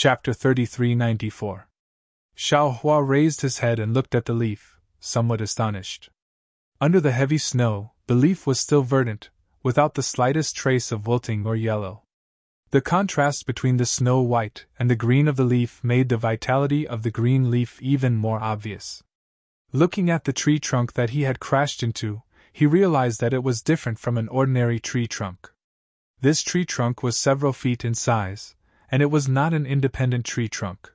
Chapter 3394. Xiao Hua raised his head and looked at the leaf, somewhat astonished. Under the heavy snow, the leaf was still verdant, without the slightest trace of wilting or yellow. The contrast between the snow white and the green of the leaf made the vitality of the green leaf even more obvious. Looking at the tree trunk that he had crashed into, he realized that it was different from an ordinary tree trunk. This tree trunk was several feet in size, and it was not an independent tree trunk.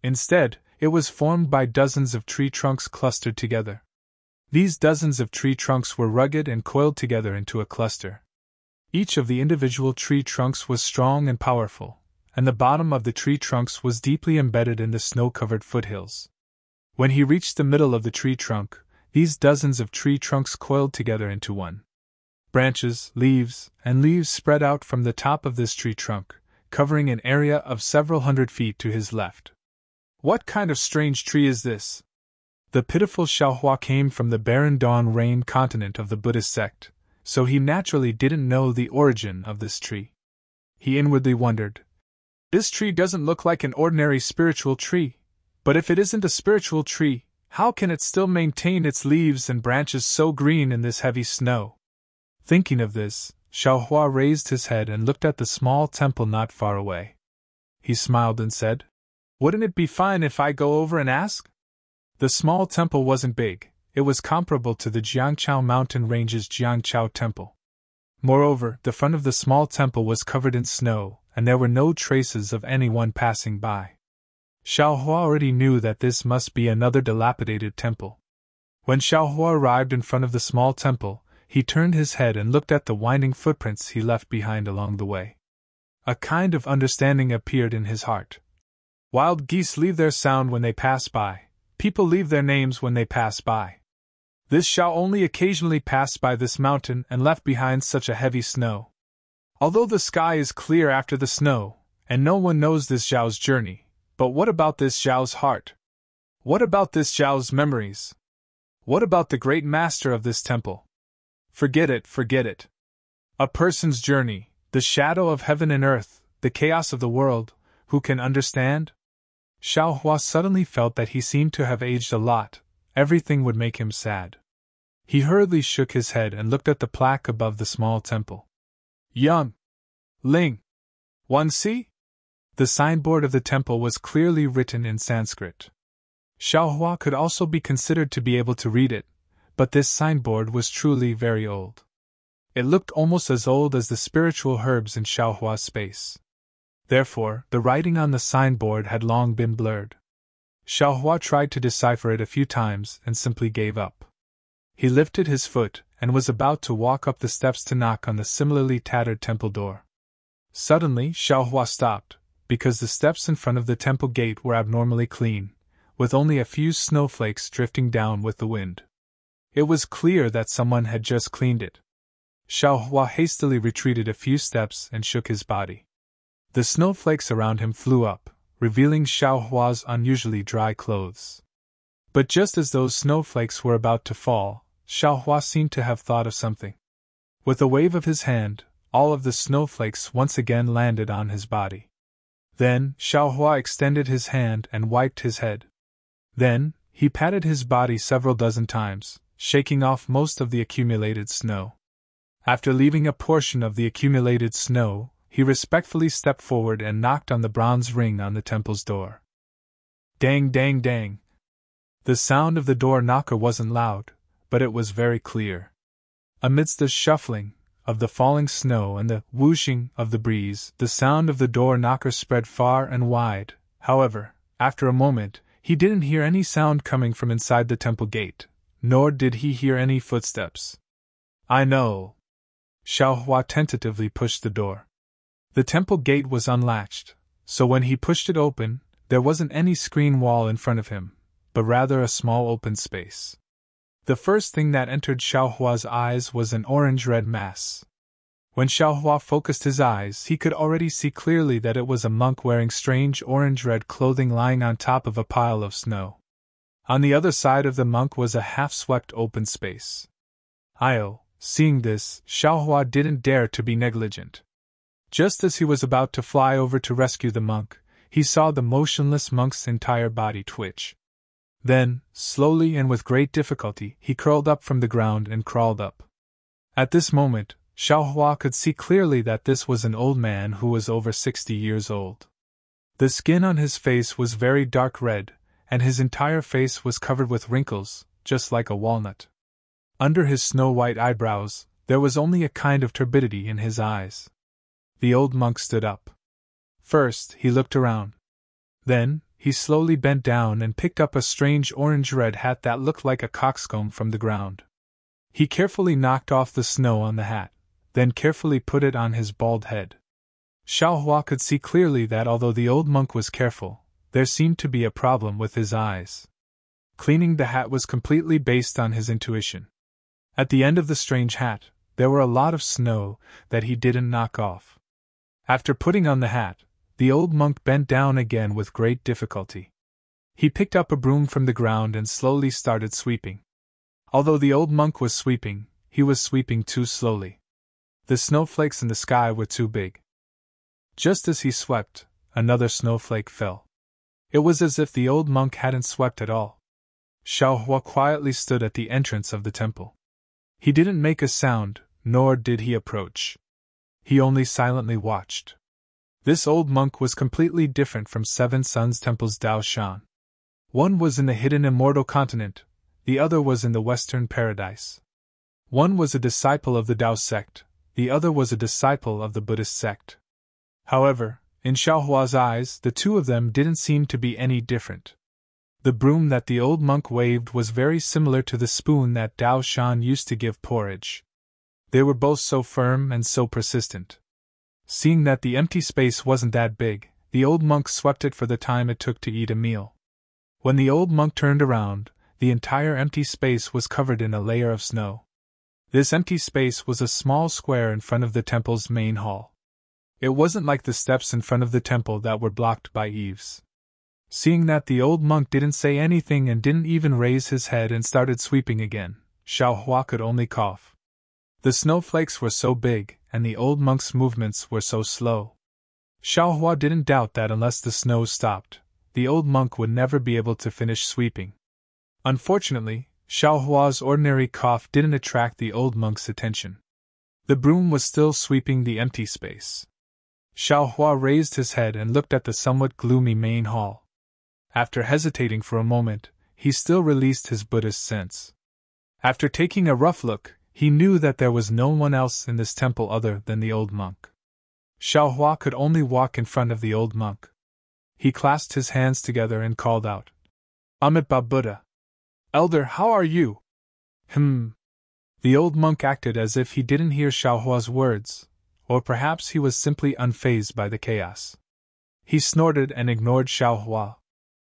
Instead, it was formed by dozens of tree trunks clustered together. These dozens of tree trunks were rugged and coiled together into a cluster. Each of the individual tree trunks was strong and powerful, and the bottom of the tree trunks was deeply embedded in the snow-covered foothills. When he reached the middle of the tree trunk, these dozens of tree trunks coiled together into one. Branches, leaves, and leaves spread out from the top of this tree trunk, covering an area of several hundred feet to his left. What kind of strange tree is this? The pitiful Xiao Hua came from the barren dawn rain continent of the Buddhist sect, so he naturally didn't know the origin of this tree. He inwardly wondered. This tree doesn't look like an ordinary spiritual tree, but if it isn't a spiritual tree, how can it still maintain its leaves and branches so green in this heavy snow? Thinking of this, Xiao Hua raised his head and looked at the small temple not far away. He smiled and said, "Wouldn't it be fine if I go over and ask?" The small temple wasn't big. It was comparable to the Jiangqiao mountain range's Jiangqiao temple. Moreover, the front of the small temple was covered in snow, and there were no traces of anyone passing by. Xiao Hua already knew that this must be another dilapidated temple. When Xiao Hua arrived in front of the small temple, he turned his head and looked at the winding footprints he left behind along the way. A kind of understanding appeared in his heart. Wild geese leave their sound when they pass by. People leave their names when they pass by. This Xiao only occasionally passed by this mountain and left behind such a heavy snow. Although the sky is clear after the snow, and no one knows this Xiao's journey, but what about this Xiao's heart? What about this Xiao's memories? What about the great master of this temple? Forget it, forget it. A person's journey, the shadow of heaven and earth, the chaos of the world, who can understand? Xiao Hua suddenly felt that he seemed to have aged a lot. Everything would make him sad. He hurriedly shook his head and looked at the plaque above the small temple. Young Ling 1C? The signboard of the temple was clearly written in Sanskrit. Xiao Hua could also be considered to be able to read it, but this signboard was truly very old. It looked almost as old as the spiritual herbs in Xiao Hua's space. Therefore, the writing on the signboard had long been blurred. Xiao Hua tried to decipher it a few times and simply gave up. He lifted his foot and was about to walk up the steps to knock on the similarly tattered temple door. Suddenly, Xiao Hua stopped, because the steps in front of the temple gate were abnormally clean, with only a few snowflakes drifting down with the wind. It was clear that someone had just cleaned it. Xiao Hua hastily retreated a few steps and shook his body. The snowflakes around him flew up, revealing Xiao Hua's unusually dry clothes. But just as those snowflakes were about to fall, Xiao Hua seemed to have thought of something. With a wave of his hand, all of the snowflakes once again landed on his body. Then, Xiao Hua extended his hand and wiped his head. Then, he patted his body several dozen times, shaking off most of the accumulated snow. After leaving a portion of the accumulated snow, he respectfully stepped forward and knocked on the bronze ring on the temple's door. Dang, dang, dang. The sound of the door knocker wasn't loud, but it was very clear. Amidst the shuffling of the falling snow and the whooshing of the breeze, the sound of the door knocker spread far and wide. However, after a moment, he didn't hear any sound coming from inside the temple gate, nor did he hear any footsteps. I know. Xiao Hua tentatively pushed the door. The temple gate was unlatched, so when he pushed it open, there wasn't any screen wall in front of him, but rather a small open space. The first thing that entered Xiao Hua's eyes was an orange-red mass. When Xiao Hua focused his eyes, he could already see clearly that it was a monk wearing strange orange-red clothing lying on top of a pile of snow. On the other side of the monk was a half-swept open space. Seeing this, Xiao Hua didn't dare to be negligent. Just as he was about to fly over to rescue the monk, he saw the motionless monk's entire body twitch. Then, slowly and with great difficulty, he curled up from the ground and crawled up. At this moment, Xiaohua could see clearly that this was an old man who was over 60 years old. The skin on his face was very dark red, and his entire face was covered with wrinkles, just like a walnut. Under his snow-white eyebrows, there was only a kind of turbidity in his eyes. The old monk stood up. First, he looked around. Then, he slowly bent down and picked up a strange orange-red hat that looked like a coxcomb from the ground. He carefully knocked off the snow on the hat, then carefully put it on his bald head. Xiaohua could see clearly that although the old monk was careful, there seemed to be a problem with his eyes. Cleaning the hat was completely based on his intuition. At the end of the strange hat, there were a lot of snow that he didn't knock off. After putting on the hat, the old monk bent down again with great difficulty. He picked up a broom from the ground and slowly started sweeping. Although the old monk was sweeping, he was sweeping too slowly. The snowflakes in the sky were too big. Just as he swept, another snowflake fell. It was as if the old monk hadn't swept at all. Xiaohua quietly stood at the entrance of the temple. He didn't make a sound, nor did he approach. He only silently watched. This old monk was completely different from Seven Suns Temple's Dao Shan. One was in the hidden Immortal continent, the other was in the Western Paradise. One was a disciple of the Dao sect, the other was a disciple of the Buddhist sect. However, in Xiaohua's eyes, the two of them didn't seem to be any different. The broom that the old monk waved was very similar to the spoon that Dao Shan used to give porridge. They were both so firm and so persistent. Seeing that the empty space wasn't that big, the old monk swept it for the time it took to eat a meal. When the old monk turned around, the entire empty space was covered in a layer of snow. This empty space was a small square in front of the temple's main hall. It wasn't like the steps in front of the temple that were blocked by eaves. Seeing that the old monk didn't say anything and didn't even raise his head and started sweeping again, Xiaohua could only cough. The snowflakes were so big, and the old monk's movements were so slow. Xiaohua didn't doubt that unless the snow stopped, the old monk would never be able to finish sweeping. Unfortunately, Xiaohua's ordinary cough didn't attract the old monk's attention. The broom was still sweeping the empty space. Xiaohua raised his head and looked at the somewhat gloomy main hall. After hesitating for a moment, he still released his Buddhist sense. After taking a rough look, he knew that there was no one else in this temple other than the old monk. Xiaohua could only walk in front of the old monk. He clasped his hands together and called out, "Amitabha Buddha! Elder, how are you?" The old monk acted as if he didn't hear Xiaohua's words, or perhaps he was simply unfazed by the chaos. He snorted and ignored Xiaohua.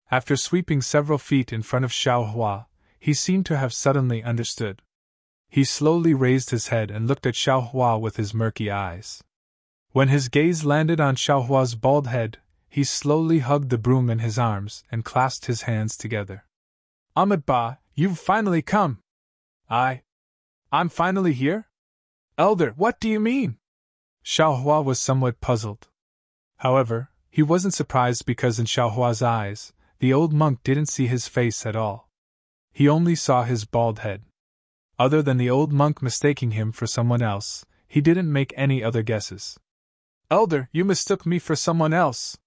After sweeping several feet in front of Xiaohua, he seemed to have suddenly understood. He slowly raised his head and looked at Xiaohua with his murky eyes. When his gaze landed on Xiaohua's bald head, he slowly hugged the broom in his arms and clasped his hands together. "Amitabha, you've finally come!" I'm finally here? Elder, what do you mean?" Xiaohua was somewhat puzzled. However, he wasn't surprised because in Xiaohua's eyes, the old monk didn't see his face at all. He only saw his bald head. Other than the old monk mistaking him for someone else, he didn't make any other guesses. "Elder, you mistook me for someone else,"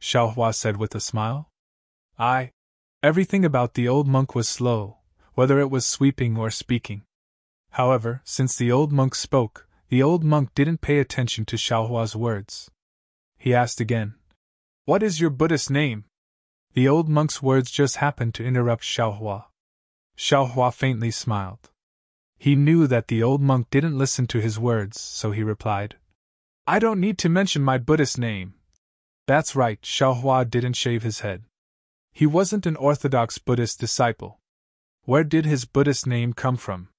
Xiaohua said with a smile. Everything about the old monk was slow, whether it was sweeping or speaking. However, since the old monk spoke, the old monk didn't pay attention to Xiaohua's words. He asked again, "What is your Buddhist name?" The old monk's words just happened to interrupt Xiaohua. Xiaohua faintly smiled. He knew that the old monk didn't listen to his words, so he replied, "I don't need to mention my Buddhist name." That's right, Xiaohua didn't shave his head. He wasn't an orthodox Buddhist disciple. Where did his Buddhist name come from?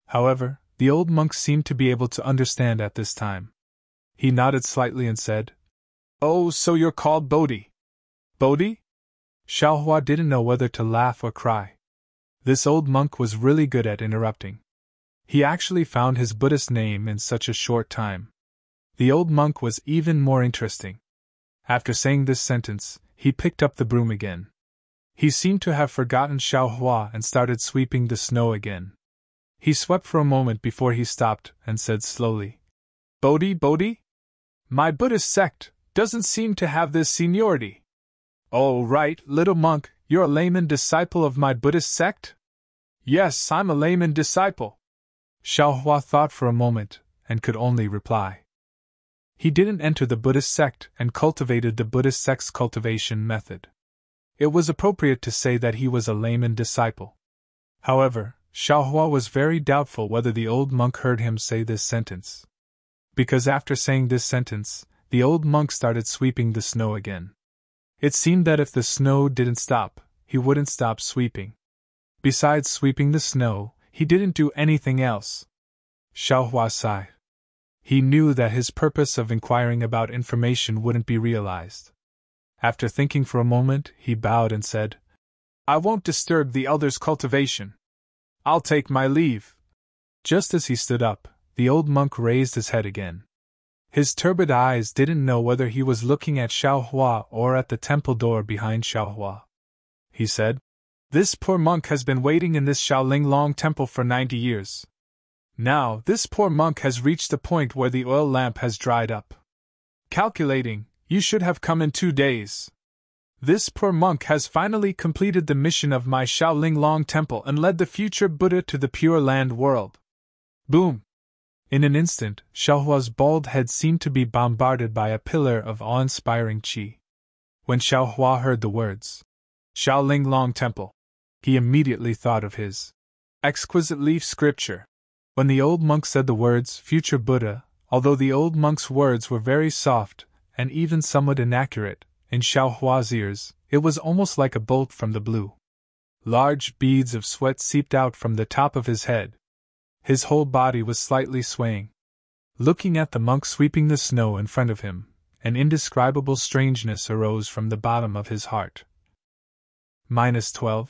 However, the old monk seemed to be able to understand at this time. He nodded slightly and said, "Oh, so you're called Bodhi." "Bodhi?" Xiaohua didn't know whether to laugh or cry. This old monk was really good at interrupting. He actually found his Buddhist name in such a short time. The old monk was even more interesting. After saying this sentence, he picked up the broom again. He seemed to have forgotten Xiaohua and started sweeping the snow again. He swept for a moment before he stopped and said slowly, Bodhi? My Buddhist sect doesn't seem to have this seniority. Oh, right, little monk, you're a layman disciple of my Buddhist sect? Yes, I'm a layman disciple. Xiaohua thought for a moment and could only reply. He didn't enter the Buddhist sect and cultivated the Buddhist sect's cultivation method. It was appropriate to say that he was a layman disciple. However, Xiaohua was very doubtful whether the old monk heard him say this sentence. Because after saying this sentence, the old monk started sweeping the snow again. It seemed that if the snow didn't stop, he wouldn't stop sweeping. Besides sweeping the snow, he didn't do anything else. Xiaohua sighed. He knew that his purpose of inquiring about information wouldn't be realized. After thinking for a moment, he bowed and said, I won't disturb the elder's cultivation. I'll take my leave. Just as he stood up, the old monk raised his head again. His turbid eyes didn't know whether he was looking at Xiaohua or at the temple door behind Xiaohua. He said, This poor monk has been waiting in this Shaolinglong temple for 90 years. Now, this poor monk has reached the point where the oil lamp has dried up. Calculating, you should have come in 2 days. This poor monk has finally completed the mission of my Shaolinglong temple and led the future Buddha to the Pure Land world. Boom! In an instant, Xiaohua's bald head seemed to be bombarded by a pillar of awe-inspiring qi. When Xiaohua heard the words, Shaolinglong Temple, he immediately thought of his exquisite leaf scripture. When the old monk said the words future Buddha, although the old monk's words were very soft and even somewhat inaccurate, in Xiaohua's ears, it was almost like a bolt from the blue. Large beads of sweat seeped out from the top of his head. His whole body was slightly swaying. Looking at the monk sweeping the snow in front of him, an indescribable strangeness arose from the bottom of his heart. -12.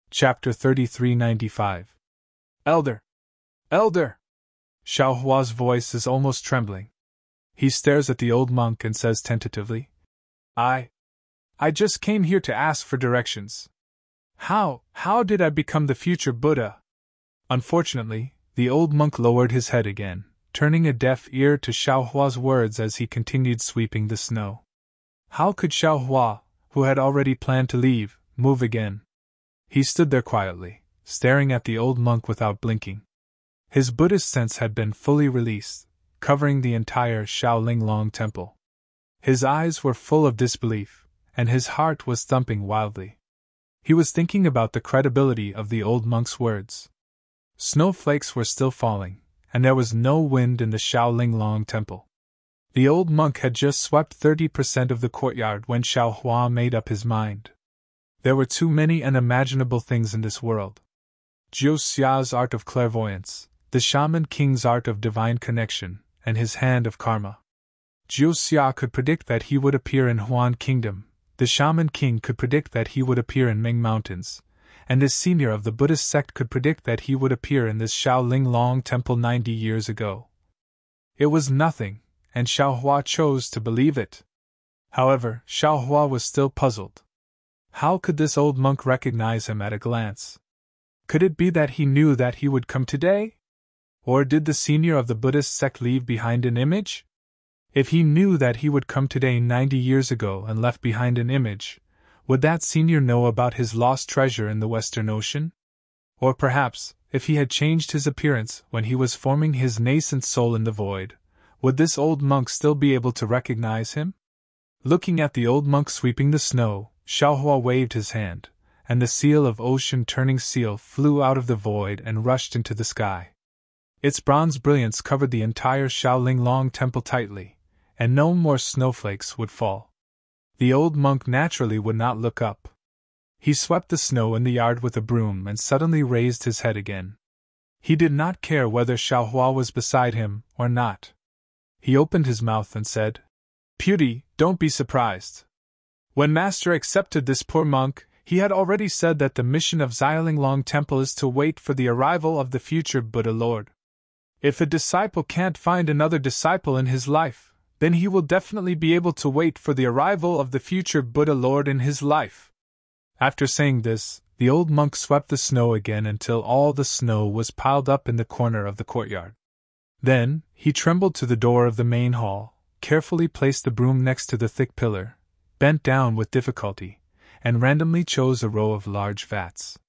Chapter 3395. Elder! Elder! Xiaohua's voice is almost trembling. He stares at the old monk and says tentatively, I just came here to ask for directions. How did I become the future Buddha? Unfortunately, the old monk lowered his head again, turning a deaf ear to Xiaohua's words as he continued sweeping the snow. How could Xiaohua, who had already planned to leave, move again? He stood there quietly, staring at the old monk without blinking. His Buddhist sense had been fully released, covering the entire Shaolinglong temple. His eyes were full of disbelief, and his heart was thumping wildly. He was thinking about the credibility of the old monk's words. Snowflakes were still falling, and there was no wind in the Shaolinglong temple. The old monk had just swept 30% of the courtyard when Xiaohua made up his mind. There were too many unimaginable things in this world. Jiu Xia's art of clairvoyance, the shaman king's art of divine connection, and his hand of karma. Jiu Xia could predict that he would appear in Huan Kingdom, the shaman king could predict that he would appear in Ming Mountains, and this senior of the Buddhist sect could predict that he would appear in this Shaolinglong temple 90 years ago. It was nothing, and Xiaohua chose to believe it. However, Xiaohua was still puzzled. How could this old monk recognize him at a glance? Could it be that he knew that he would come today? Or did the senior of the Buddhist sect leave behind an image? If he knew that he would come today 90 years ago and left behind an image, would that senior know about his lost treasure in the Western Ocean? Or perhaps, if he had changed his appearance when he was forming his nascent soul in the void, would this old monk still be able to recognize him? Looking at the old monk sweeping the snow, Xiaohua waved his hand, and the seal of ocean-turning seal flew out of the void and rushed into the sky. Its bronze brilliance covered the entire Shaolinglong temple tightly, and no more snowflakes would fall. The old monk naturally would not look up. He swept the snow in the yard with a broom and suddenly raised his head again. He did not care whether Xiaohua was beside him or not. He opened his mouth and said, Beauty, don't be surprised. When Master accepted this poor monk, he had already said that the mission of Xiaolinglong Temple is to wait for the arrival of the future Buddha Lord. If a disciple can't find another disciple in his life, then he will definitely be able to wait for the arrival of the future Buddha Lord in his life. After saying this, the old monk swept the snow again until all the snow was piled up in the corner of the courtyard. Then, he trembled to the door of the main hall, carefully placed the broom next to the thick pillar, bent down with difficulty, and randomly chose a row of large vats.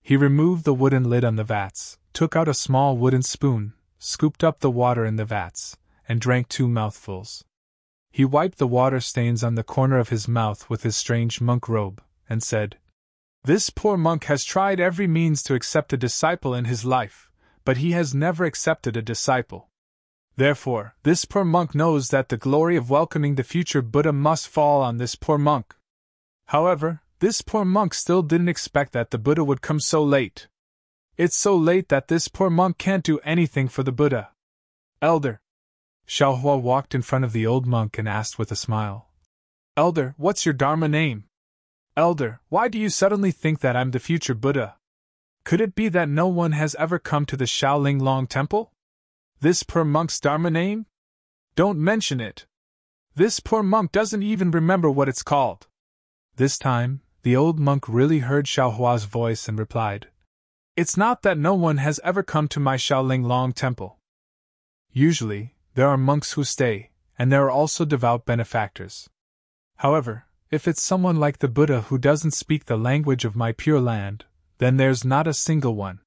He removed the wooden lid on the vats, took out a small wooden spoon, scooped up the water in the vats, and drank 2 mouthfuls. He wiped the water stains on the corner of his mouth with his strange monk robe, and said, "This poor monk has tried every means to accept a disciple in his life, but he has never accepted a disciple. Therefore, this poor monk knows that the glory of welcoming the future Buddha must fall on this poor monk." However, this poor monk still didn't expect that the Buddha would come so late. It's so late that this poor monk can't do anything for the Buddha. "Elder." Xiaohua walked in front of the old monk and asked with a smile, "Elder, what's your Dharma name? Elder, why do you suddenly think that I'm the future Buddha? Could it be that no one has ever come to the Shaolin Long Temple? This poor monk's Dharma name? Don't mention it. This poor monk doesn't even remember what it's called." This time, the old monk really heard Xiaohua's voice and replied, "It's not that no one has ever come to my Shaolin Long Temple. Usually, there are monks who stay, and there are also devout benefactors. However, if it's someone like the Buddha who doesn't speak the language of my Pure Land, then there's not a single one.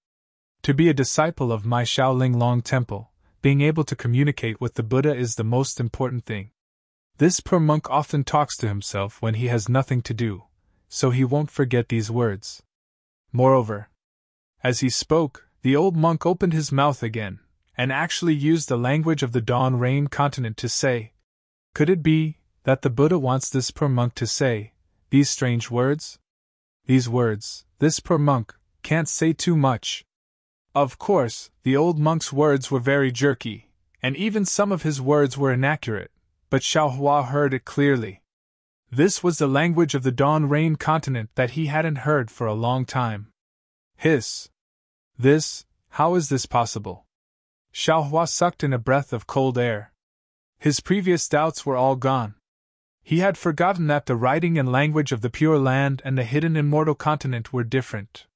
To be a disciple of my Shaolin Long Temple, being able to communicate with the Buddha is the most important thing. This poor monk often talks to himself when he has nothing to do, so he won't forget these words. Moreover," as he spoke, the old monk opened his mouth again, and actually used the language of the Dawn Rain continent to say, "Could it be that the Buddha wants this poor monk to say these strange words? These words, this poor monk can't say too much." Of course, the old monk's words were very jerky, and even some of his words were inaccurate, but Xiaohua heard it clearly. This was the language of the Dawn Rain continent that he hadn't heard for a long time. Hiss! This, how is this possible? Xiaohua sucked in a breath of cold air. His previous doubts were all gone. He had forgotten that the writing and language of the Pure Land and the hidden Immortal continent were different.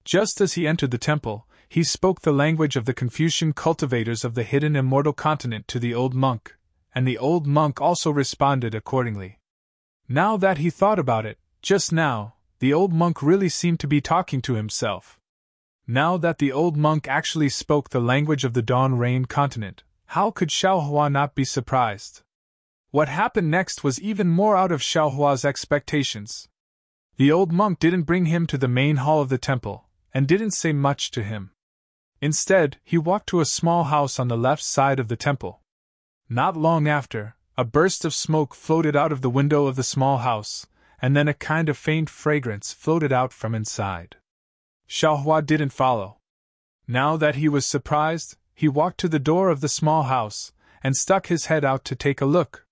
Just as he entered the temple, he spoke the language of the Confucian cultivators of the hidden Immortal continent to the old monk, and the old monk also responded accordingly. Now that he thought about it, just now, the old monk really seemed to be talking to himself. Now that the old monk actually spoke the language of the Dawn Rain continent, how could Xiaohua not be surprised? What happened next was even more out of Xiaohua's expectations. The old monk didn't bring him to the main hall of the temple, and didn't say much to him. Instead, he walked to a small house on the left side of the temple. Not long after, a burst of smoke floated out of the window of the small house, and then a kind of faint fragrance floated out from inside. Xiaohua didn't follow. Now that he was surprised, he walked to the door of the small house, and stuck his head out to take a look.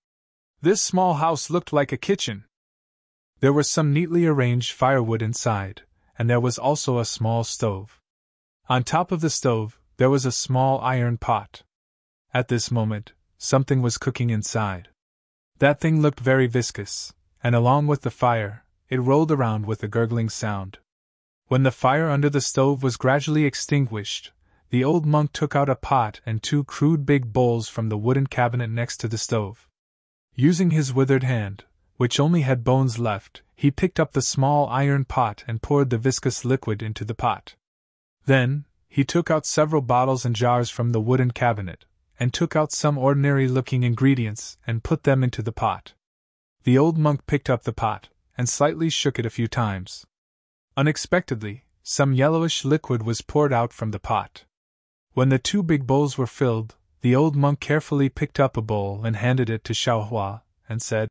This small house looked like a kitchen. There was some neatly arranged firewood inside, and there was also a small stove. On top of the stove, there was a small iron pot. At this moment, something was cooking inside. That thing looked very viscous, and along with the fire, it rolled around with a gurgling sound. When the fire under the stove was gradually extinguished, the old monk took out a pot and 2 crude big bowls from the wooden cabinet next to the stove. Using his withered hand, which only had bones left, he picked up the small iron pot and poured the viscous liquid into the pot. Then, he took out several bottles and jars from the wooden cabinet, and took out some ordinary-looking ingredients and put them into the pot. The old monk picked up the pot, and slightly shook it a few times. Unexpectedly, some yellowish liquid was poured out from the pot. When the 2 big bowls were filled, the old monk carefully picked up a bowl and handed it to Xiaohua, and said,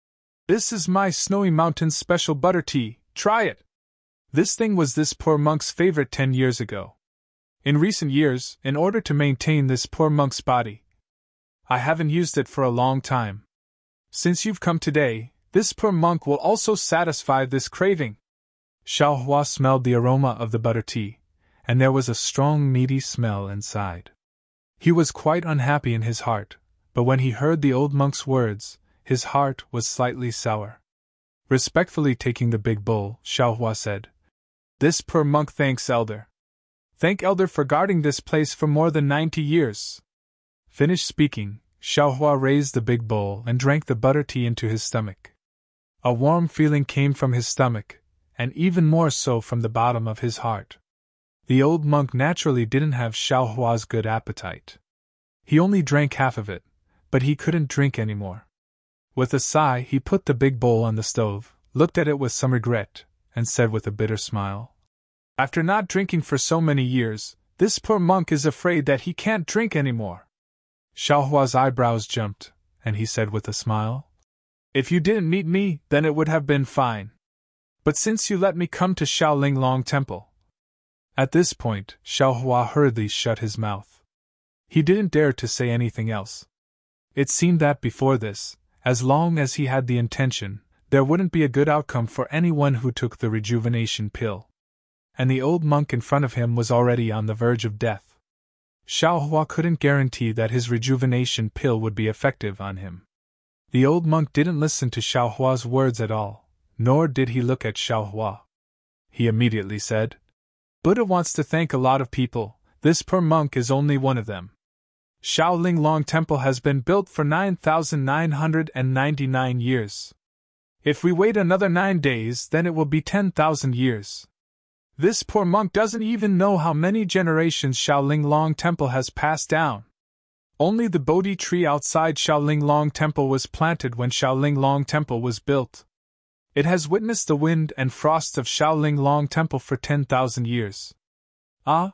"This is my Snowy Mountain special butter tea, try it." This thing was this poor monk's favorite 10 years ago. In recent years, in order to maintain this poor monk's body, I haven't used it for a long time. Since you've come today, this poor monk will also satisfy this craving. Xiaohua smelled the aroma of the butter tea, and there was a strong meaty smell inside. He was quite unhappy in his heart, but when he heard the old monk's words, his heart was slightly sour. Respectfully taking the big bowl, Xiaohua said, "This poor monk thanks Elder. Thank Elder for guarding this place for more than 90 years. Finished speaking, Xiaohua raised the big bowl and drank the butter tea into his stomach. A warm feeling came from his stomach, and even more so from the bottom of his heart. The old monk naturally didn't have Xiaohua's good appetite. He only drank half of it, but he couldn't drink any more. With a sigh, he put the big bowl on the stove, looked at it with some regret, and said with a bitter smile, "After not drinking for so many years, this poor monk is afraid that he can't drink any more." Xiaohua's eyebrows jumped, and he said with a smile, "If you didn't meet me, then it would have been fine. But since you let me come to Shaolinglong Temple." At this point, Xiaohua hurriedly shut his mouth. He didn't dare to say anything else. It seemed that before this, as long as he had the intention, there wouldn't be a good outcome for anyone who took the rejuvenation pill. And the old monk in front of him was already on the verge of death. Xiaohua couldn't guarantee that his rejuvenation pill would be effective on him. The old monk didn't listen to Xiaohua's words at all, nor did he look at Xiaohua. He immediately said, "Buddha wants to thank a lot of people, this poor monk is only one of them. Shaolinglong Temple has been built for 9,999 years. If we wait another 9 days, then it will be 10,000 years. This poor monk doesn't even know how many generations Shaolinglong Temple has passed down. Only the Bodhi tree outside Shaolinglong Temple was planted when Shaolinglong Temple was built. It has witnessed the wind and frost of Shaolinglong Temple for 10,000 years. Ah?"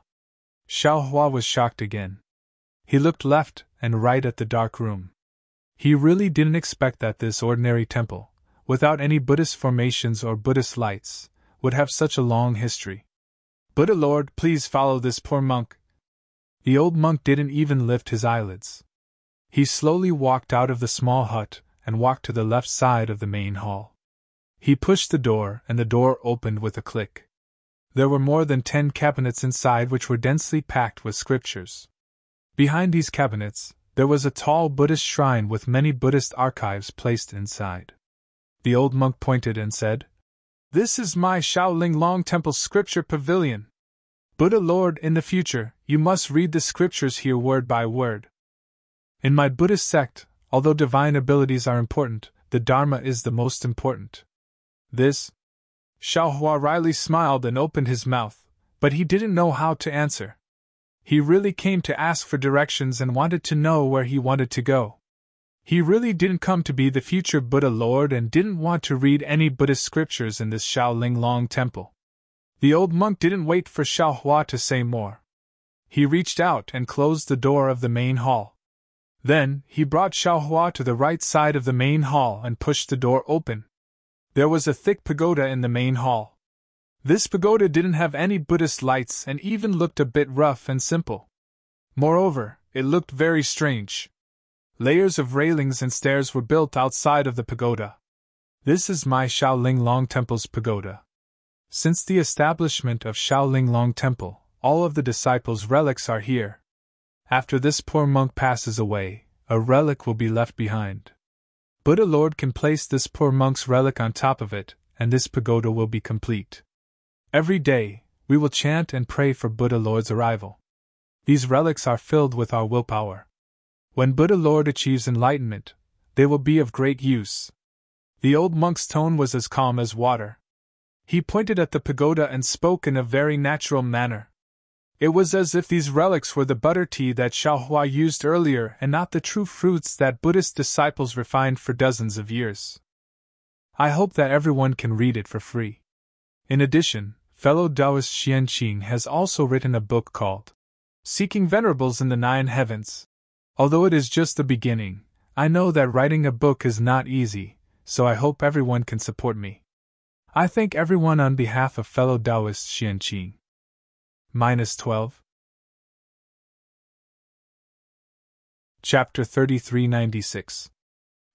Xiaohua was shocked again. He looked left and right at the dark room. He really didn't expect that this ordinary temple, without any Buddhist formations or Buddhist lights, would have such a long history. "Buddha Lord, please follow this poor monk." The old monk didn't even lift his eyelids. He slowly walked out of the small hut and walked to the left side of the main hall. He pushed the door, and the door opened with a click. There were more than 10 cabinets inside which were densely packed with scriptures. Behind these cabinets, there was a tall Buddhist shrine with many Buddhist archives placed inside. The old monk pointed and said, "This is my Shaolinglong Temple scripture pavilion. Buddha Lord, in the future, you must read the scriptures here word by word. In my Buddhist sect, although divine abilities are important, the Dharma is the most important." This? Xiaohua wryly smiled and opened his mouth, but he didn't know how to answer. He really came to ask for directions and wanted to know where he wanted to go. He really didn't come to be the future Buddha Lord and didn't want to read any Buddhist scriptures in this Shaolinglong Temple. The old monk didn't wait for Xiaohua to say more. He reached out and closed the door of the main hall. Then, he brought Xiaohua to the right side of the main hall and pushed the door open. There was a thick pagoda in the main hall. This pagoda didn't have any Buddhist lights and even looked a bit rough and simple. Moreover, it looked very strange. Layers of railings and stairs were built outside of the pagoda. This is my Shaolinglong Temple's pagoda. Since the establishment of Shaolinglong Temple, all of the disciples' relics are here. After this poor monk passes away, a relic will be left behind. Buddha Lord can place this poor monk's relic on top of it, and this pagoda will be complete. Every day, we will chant and pray for Buddha Lord's arrival. These relics are filled with our willpower. When Buddha Lord achieves enlightenment, they will be of great use. The old monk's tone was as calm as water. He pointed at the pagoda and spoke in a very natural manner. It was as if these relics were the butter tea that Xiaohua used earlier and not the true fruits that Buddhist disciples refined for dozens of years. I hope that everyone can read it for free. In addition, fellow Taoist Xianqing has also written a book called Seeking Venerables in the 9 Heavens. Although it is just the beginning, I know that writing a book is not easy, so I hope everyone can support me. I thank everyone on behalf of fellow Taoist Xianqing. -12. Chapter 3396.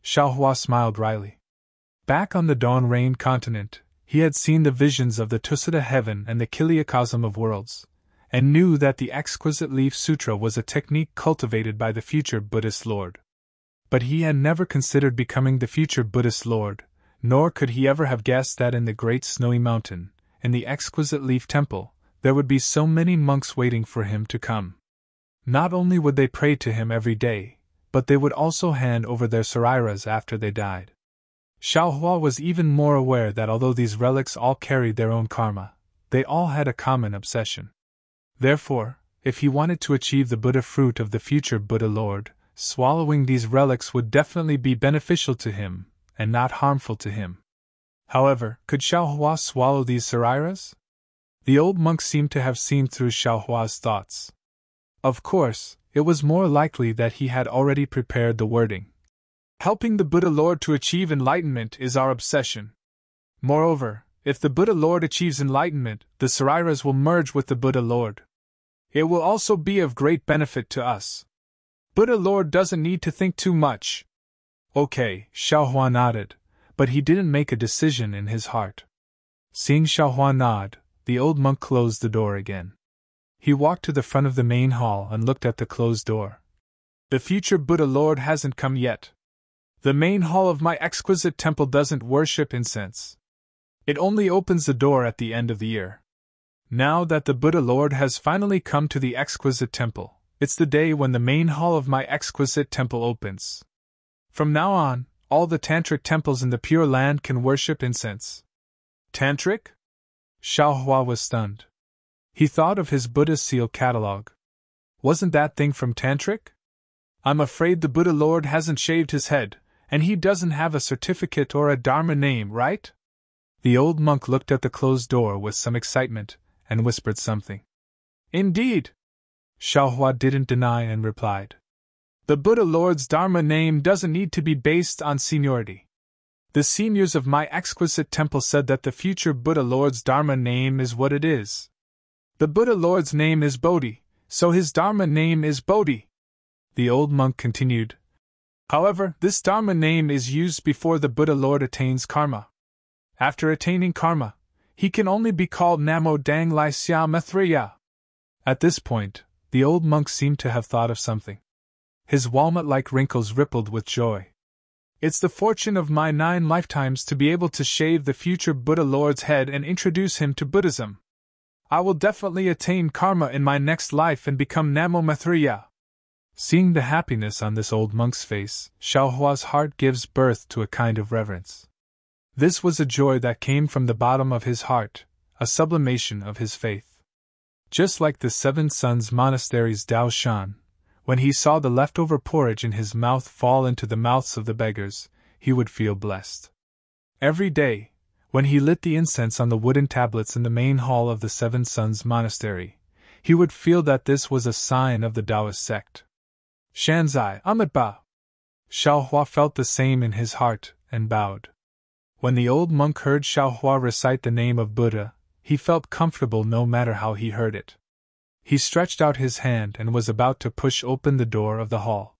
Xiaohua smiled wryly. Back on the dawn-rained continent, he had seen the visions of the Tusita heaven and the Kiliacosm of worlds, and knew that the exquisite leaf sutra was a technique cultivated by the future Buddhist Lord. but he had never considered becoming the future Buddhist Lord, nor could he ever have guessed that in the great snowy mountain, in the exquisite leaf temple, there would be so many monks waiting for him to come. Not only would they pray to him every day, but they would also hand over their sariras after they died. Xiaohua was even more aware that although these relics all carried their own karma, they all had a common obsession. Therefore, if he wanted to achieve the Buddha fruit of the future Buddha Lord, swallowing these relics would definitely be beneficial to him, and not harmful to him. However, could Xiaohua swallow these sariras? The old monk seemed to have seen through Xiaohua's thoughts. Of course, it was more likely that he had already prepared the wording. Helping the Buddha Lord to achieve enlightenment is our obsession. Moreover, if the Buddha Lord achieves enlightenment, the sariras will merge with the Buddha Lord. It will also be of great benefit to us. Buddha Lord doesn't need to think too much. Okay, Xiaohua nodded, but he didn't make a decision in his heart. Seeing Xiaohua nod, the old monk closed the door again. He walked to the front of the main hall and looked at the closed door. The future Buddha Lord hasn't come yet. The main hall of my exquisite temple doesn't worship incense. It only opens the door at the end of the year. Now that the Buddha Lord has finally come to the exquisite temple, it's the day when the main hall of my exquisite temple opens. From now on, all the tantric temples in the Pure Land can worship incense. Tantric? Xiaohua was stunned. He thought of his Buddha seal catalog. Wasn't that thing from Tantric? I'm afraid the Buddha Lord hasn't shaved his head, and he doesn't have a certificate or a Dharma name, right? The old monk looked at the closed door with some excitement, and whispered something. Indeed! Xiaohua didn't deny and replied. The Buddha Lord's Dharma name doesn't need to be based on seniority. The seniors of my exquisite temple said that the future Buddha Lord's Dharma name is what it is. The Buddha Lord's name is Bodhi, so his Dharma name is Bodhi. The old monk continued. However, this Dharma name is used before the Buddha Lord attains karma. After attaining karma, he can only be called Namo Dang Lai Xia Mathriya. At this point, the old monk seemed to have thought of something. His walnut-like wrinkles rippled with joy. It's the fortune of my 9 lifetimes to be able to shave the future Buddha Lord's head and introduce him to Buddhism. I will definitely attain karma in my next life and become Namo Mathriya. Seeing the happiness on this old monk's face, Xiaohua's heart gives birth to a kind of reverence. This was a joy that came from the bottom of his heart, a sublimation of his faith. Just like the 7 Sons Monastery's Dao Shan, when he saw the leftover porridge in his mouth fall into the mouths of the beggars, he would feel blessed. Every day, when he lit the incense on the wooden tablets in the main hall of the 7 Sons Monastery, he would feel that this was a sign of the Taoist sect. Shanzai Amitba. Xiaohua felt the same in his heart, and bowed. When the old monk heard Xiaohua recite the name of Buddha, he felt comfortable no matter how he heard it. He stretched out his hand and was about to push open the door of the hall.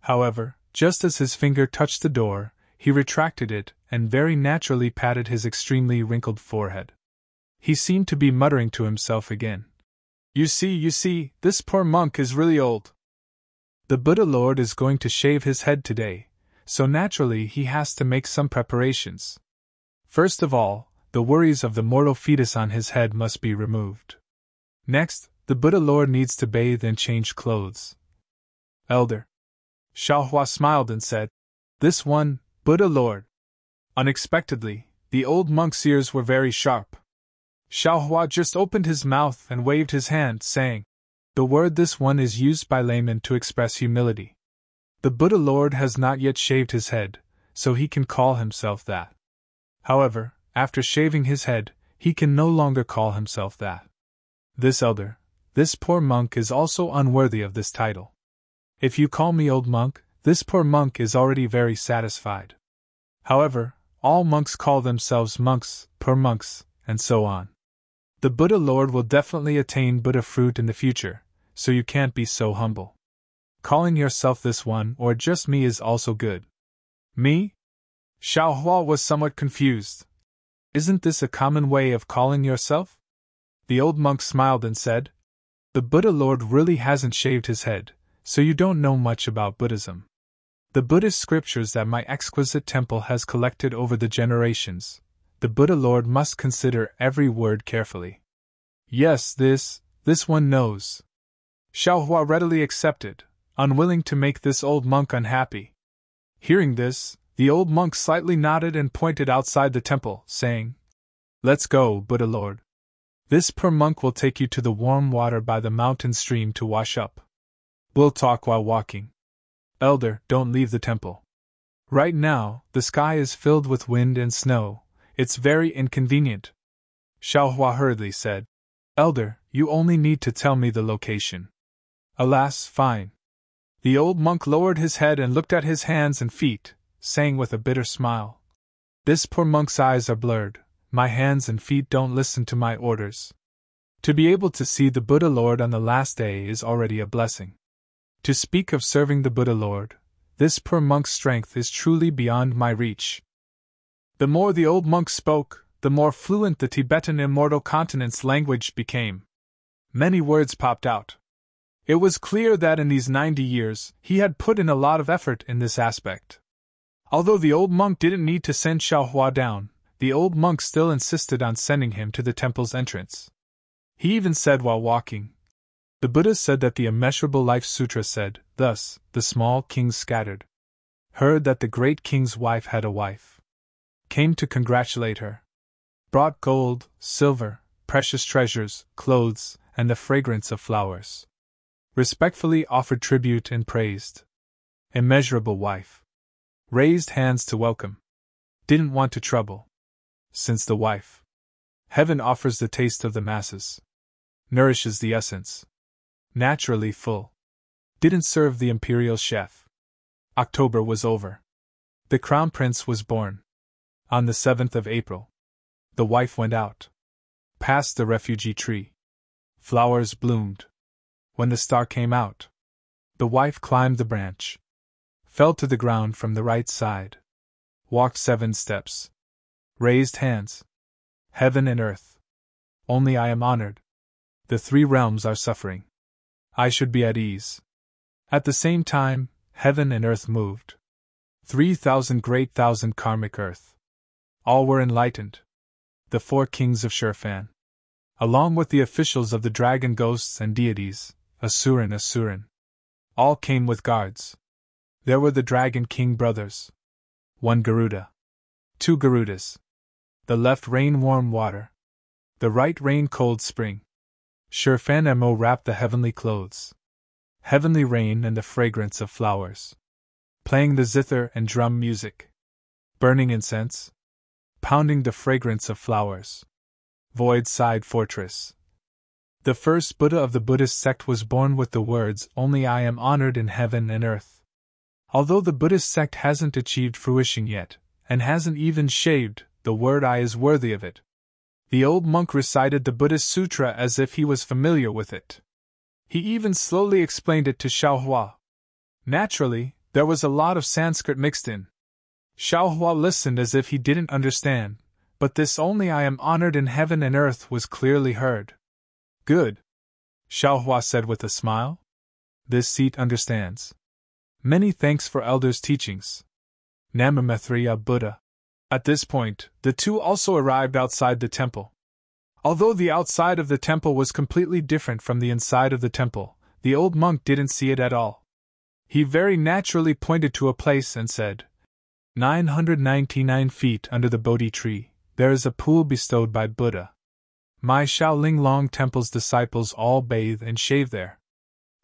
However, just as his finger touched the door, he retracted it and very naturally patted his extremely wrinkled forehead. He seemed to be muttering to himself again. You see, this poor monk is really old. The Buddha Lord is going to shave his head today, so naturally he has to make some preparations. First of all, the worries of the mortal fetus on his head must be removed. Next, the Buddha Lord needs to bathe and change clothes. Elder. Xiaohua smiled and said, This one, Buddha Lord. Unexpectedly, the old monk's ears were very sharp. Xiaohua just opened his mouth and waved his hand, saying, The word this one is used by laymen to express humility. The Buddha Lord has not yet shaved his head, so he can call himself that. However, after shaving his head, he can no longer call himself that. This elder, this poor monk is also unworthy of this title. If you call me old monk, this poor monk is already very satisfied. However, all monks call themselves monks, poor monks, and so on. The Buddha Lord will definitely attain Buddha fruit in the future, so you can't be so humble. Calling yourself this one or just me is also good. Me? Xiaohua was somewhat confused. Isn't this a common way of calling yourself? The old monk smiled and said, The Buddha Lord really hasn't shaved his head, so you don't know much about Buddhism. The Buddhist scriptures that my exquisite temple has collected over the generations. The Buddha Lord must consider every word carefully. Yes, this one knows. Xiaohua readily accepted, unwilling to make this old monk unhappy. Hearing this, the old monk slightly nodded and pointed outside the temple, saying, "Let's go, Buddha Lord. This poor monk will take you to the warm water by the mountain stream to wash up. We'll talk while walking. Elder, don't leave the temple. Right now, the sky is filled with wind and snow. It's very inconvenient." Xiaohua hurriedly said, "Elder, you only need to tell me the location." "Alas, fine." The old monk lowered his head and looked at his hands and feet, saying with a bitter smile, "This poor monk's eyes are blurred. My hands and feet don't listen to my orders. To be able to see the Buddha Lord on the last day is already a blessing. To speak of serving the Buddha Lord, this poor monk's strength is truly beyond my reach." The more the old monk spoke, the more fluent the Tibetan Immortal continent's language became. Many words popped out. It was clear that in these 90 years, he had put in a lot of effort in this aspect. Although the old monk didn't need to send Xiaohua down, the old monk still insisted on sending him to the temple's entrance. He even said while walking, "The Buddha said that the Immeasurable Life Sutra said, thus, the small kings scattered. Heard that the great king's wife had a wife. Came to congratulate her. Brought gold, silver, precious treasures, clothes, and the fragrance of flowers. Respectfully offered tribute and praised. Immeasurable wife. Raised hands to welcome. Didn't want to trouble. Since the wife. Heaven offers the taste of the masses. Nourishes the essence. Naturally full. Didn't serve the imperial chef. October was over. The crown prince was born. On the 7th of April. The wife went out. Past the refugee tree. Flowers bloomed. When the star came out, the wife climbed the branch. Fell to the ground from the right side. Walked 7 steps. Raised hands. Heaven and earth. Only I am honored. The 3 realms are suffering. I should be at ease. At the same time, heaven and earth moved. 3,000 great thousand karmic earth. All were enlightened. The 4 kings of Shurfan. Along with the officials of the dragon ghosts and deities, Asuran. All came with guards. There were the Dragon King brothers. 1 Garuda. 2 Garudas. The left rain warm water. The right rain cold spring. Shurfan Mo wrapped the heavenly clothes. Heavenly rain and the fragrance of flowers. Playing the zither and drum music. Burning incense. Pounding the fragrance of flowers. Void side fortress. The first Buddha of the Buddhist sect was born with the words, "Only I am honored in heaven and earth." Although the Buddhist sect hasn't achieved fruition yet, and hasn't even shaved, the word I is worthy of it. The old monk recited the Buddhist sutra as if he was familiar with it. He even slowly explained it to Xiaohua. Naturally, there was a lot of Sanskrit mixed in. Xiaohua listened as if he didn't understand, but this "only I am honored in heaven and earth" was clearly heard. "Good," Xiaohua said with a smile. "This seat understands. Many thanks for Elder's teachings. Namamithrya Buddha." At this point, the 2 also arrived outside the temple. Although the outside of the temple was completely different from the inside of the temple, the old monk didn't see it at all. He very naturally pointed to a place and said, 999 feet under the Bodhi tree, there is a pool bestowed by Buddha. My Shaolin Long Temple's disciples all bathe and shave there.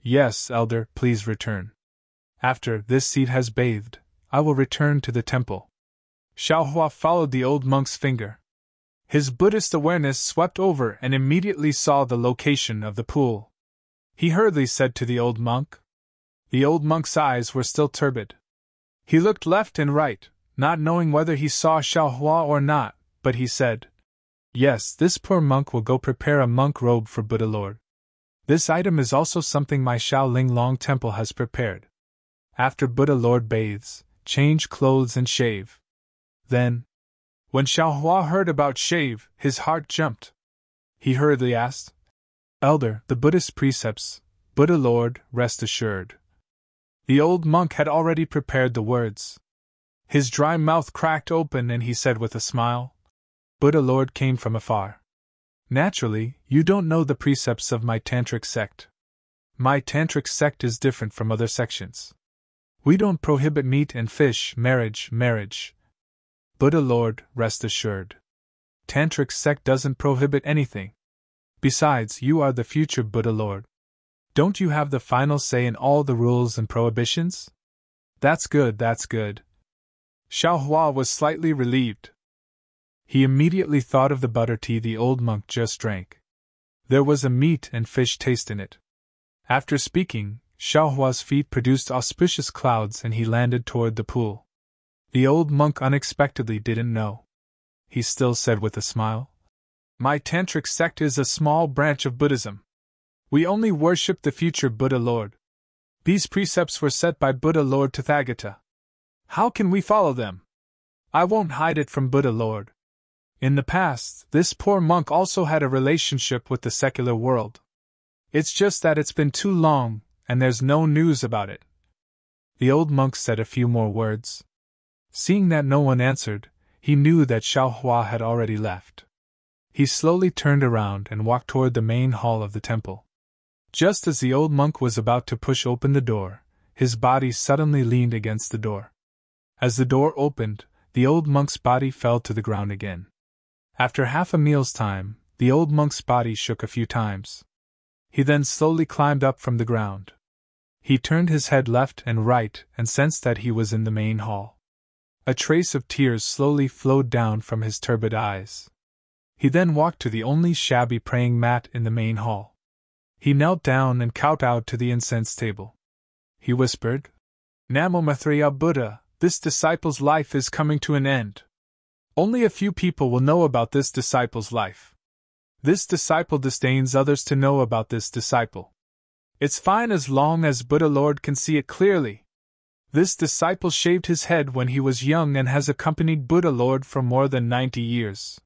Yes, Elder, please return. After this seat has bathed, I will return to the temple. Xiaohua followed the old monk's finger. His Buddhist awareness swept over and immediately saw the location of the pool. He hurriedly said to the old monk. The old monk's eyes were still turbid. He looked left and right, not knowing whether he saw Xiaohua or not, but he said, "Yes, this poor monk will go prepare a monk robe for Buddha Lord. This item is also something my Shaolin Long Temple has prepared. After Buddha Lord bathes, change clothes and shave." Then, when Xiaohua heard about shave, his heart jumped. He hurriedly asked, "Elder, the Buddhist precepts, Buddha Lord, rest assured. The old monk had already prepared the words. His dry mouth cracked open and he said with a smile, Buddha Lord came from afar. Naturally, you don't know the precepts of my tantric sect. My tantric sect is different from other sections. We don't prohibit meat and fish, marriage. Buddha Lord, rest assured. Tantric sect doesn't prohibit anything. Besides, you are the future Buddha Lord. Don't you have the final say in all the rules and prohibitions? That's good. Xiao Hua was slightly relieved. He immediately thought of the butter tea the old monk just drank. There was a meat and fish taste in it. After speaking, Xiao Hua's feet produced auspicious clouds and he landed toward the pool. The old monk unexpectedly didn't know. He still said with a smile, My tantric sect is a small branch of Buddhism. We only worship the future Buddha Lord. These precepts were set by Buddha Lord Tathagata. How can we follow them? I won't hide it from Buddha Lord. In the past, this poor monk also had a relationship with the secular world. It's just that it's been too long, and there's no news about it. The old monk said a few more words. Seeing that no one answered, he knew that Xiao Hua had already left. He slowly turned around and walked toward the main hall of the temple. Just as the old monk was about to push open the door, his body suddenly leaned against the door. As the door opened, the old monk's body fell to the ground again. After half a meal's time, the old monk's body shook a few times. He then slowly climbed up from the ground. He turned his head left and right and sensed that he was in the main hall. A trace of tears slowly flowed down from his turbid eyes. He then walked to the only shabby praying mat in the main hall. He knelt down and kowtowed to the incense table. He whispered, Namo Maitreya Buddha, this disciple's life is coming to an end. Only a few people will know about this disciple's life. This disciple disdains others to know about this disciple. It's fine as long as Buddha Lord can see it clearly. This disciple shaved his head when he was young and has accompanied Buddha Lord for more than 90 years.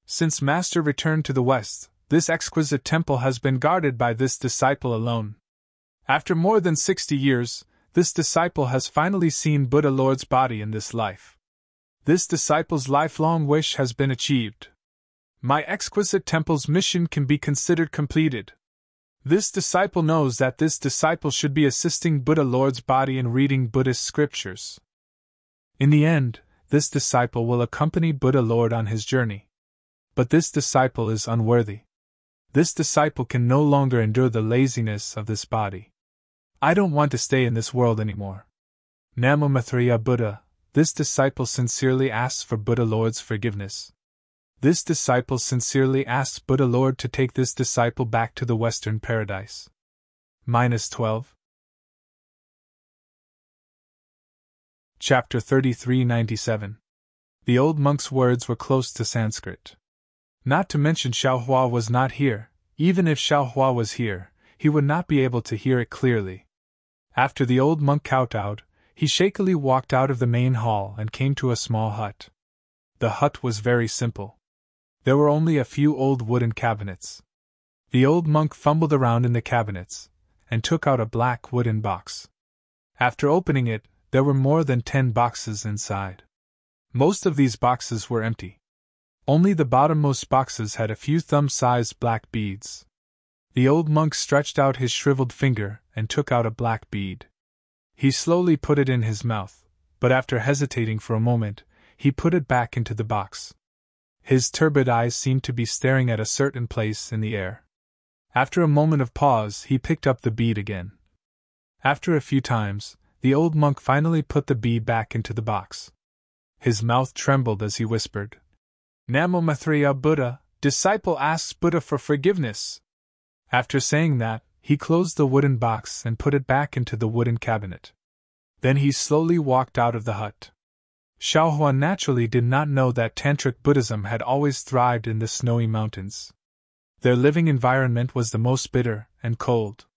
Since Master returned to the West, this exquisite temple has been guarded by this disciple alone. After more than 60 years, this disciple has finally seen Buddha Lord's body in this life. This disciple's lifelong wish has been achieved. My exquisite temple's mission can be considered completed. This disciple knows that this disciple should be assisting Buddha Lord's body in reading Buddhist scriptures. In the end, this disciple will accompany Buddha Lord on his journey. But this disciple is unworthy. This disciple can no longer endure the laziness of this body. I don't want to stay in this world anymore. Namo Maitreya Buddha, this disciple sincerely asks for Buddha Lord's forgiveness. This disciple sincerely asks Buddha Lord to take this disciple back to the Western paradise. -12. Chapter 3397. The old monk's words were close to Sanskrit. Not to mention Xiao Hua was not here. Even if Xiao Hua was here, he would not be able to hear it clearly. After the old monk kowtowed, he shakily walked out of the main hall and came to a small hut. The hut was very simple. There were only a few old wooden cabinets. The old monk fumbled around in the cabinets, and took out a black wooden box. After opening it, there were more than 10 boxes inside. Most of these boxes were empty. Only the bottommost boxes had a few thumb-sized black beads. The old monk stretched out his shriveled finger and took out a black bead. He slowly put it in his mouth, but after hesitating for a moment, he put it back into the box. His turbid eyes seemed to be staring at a certain place in the air. After a moment of pause, he picked up the bead again. After a few times, the old monk finally put the bead back into the box. His mouth trembled as he whispered, Namo Maitreya Buddha, disciple asks Buddha for forgiveness. After saying that, he closed the wooden box and put it back into the wooden cabinet. Then he slowly walked out of the hut. Xiao Hua naturally did not know that Tantric Buddhism had always thrived in the snowy mountains. Their living environment was the most bitter and cold.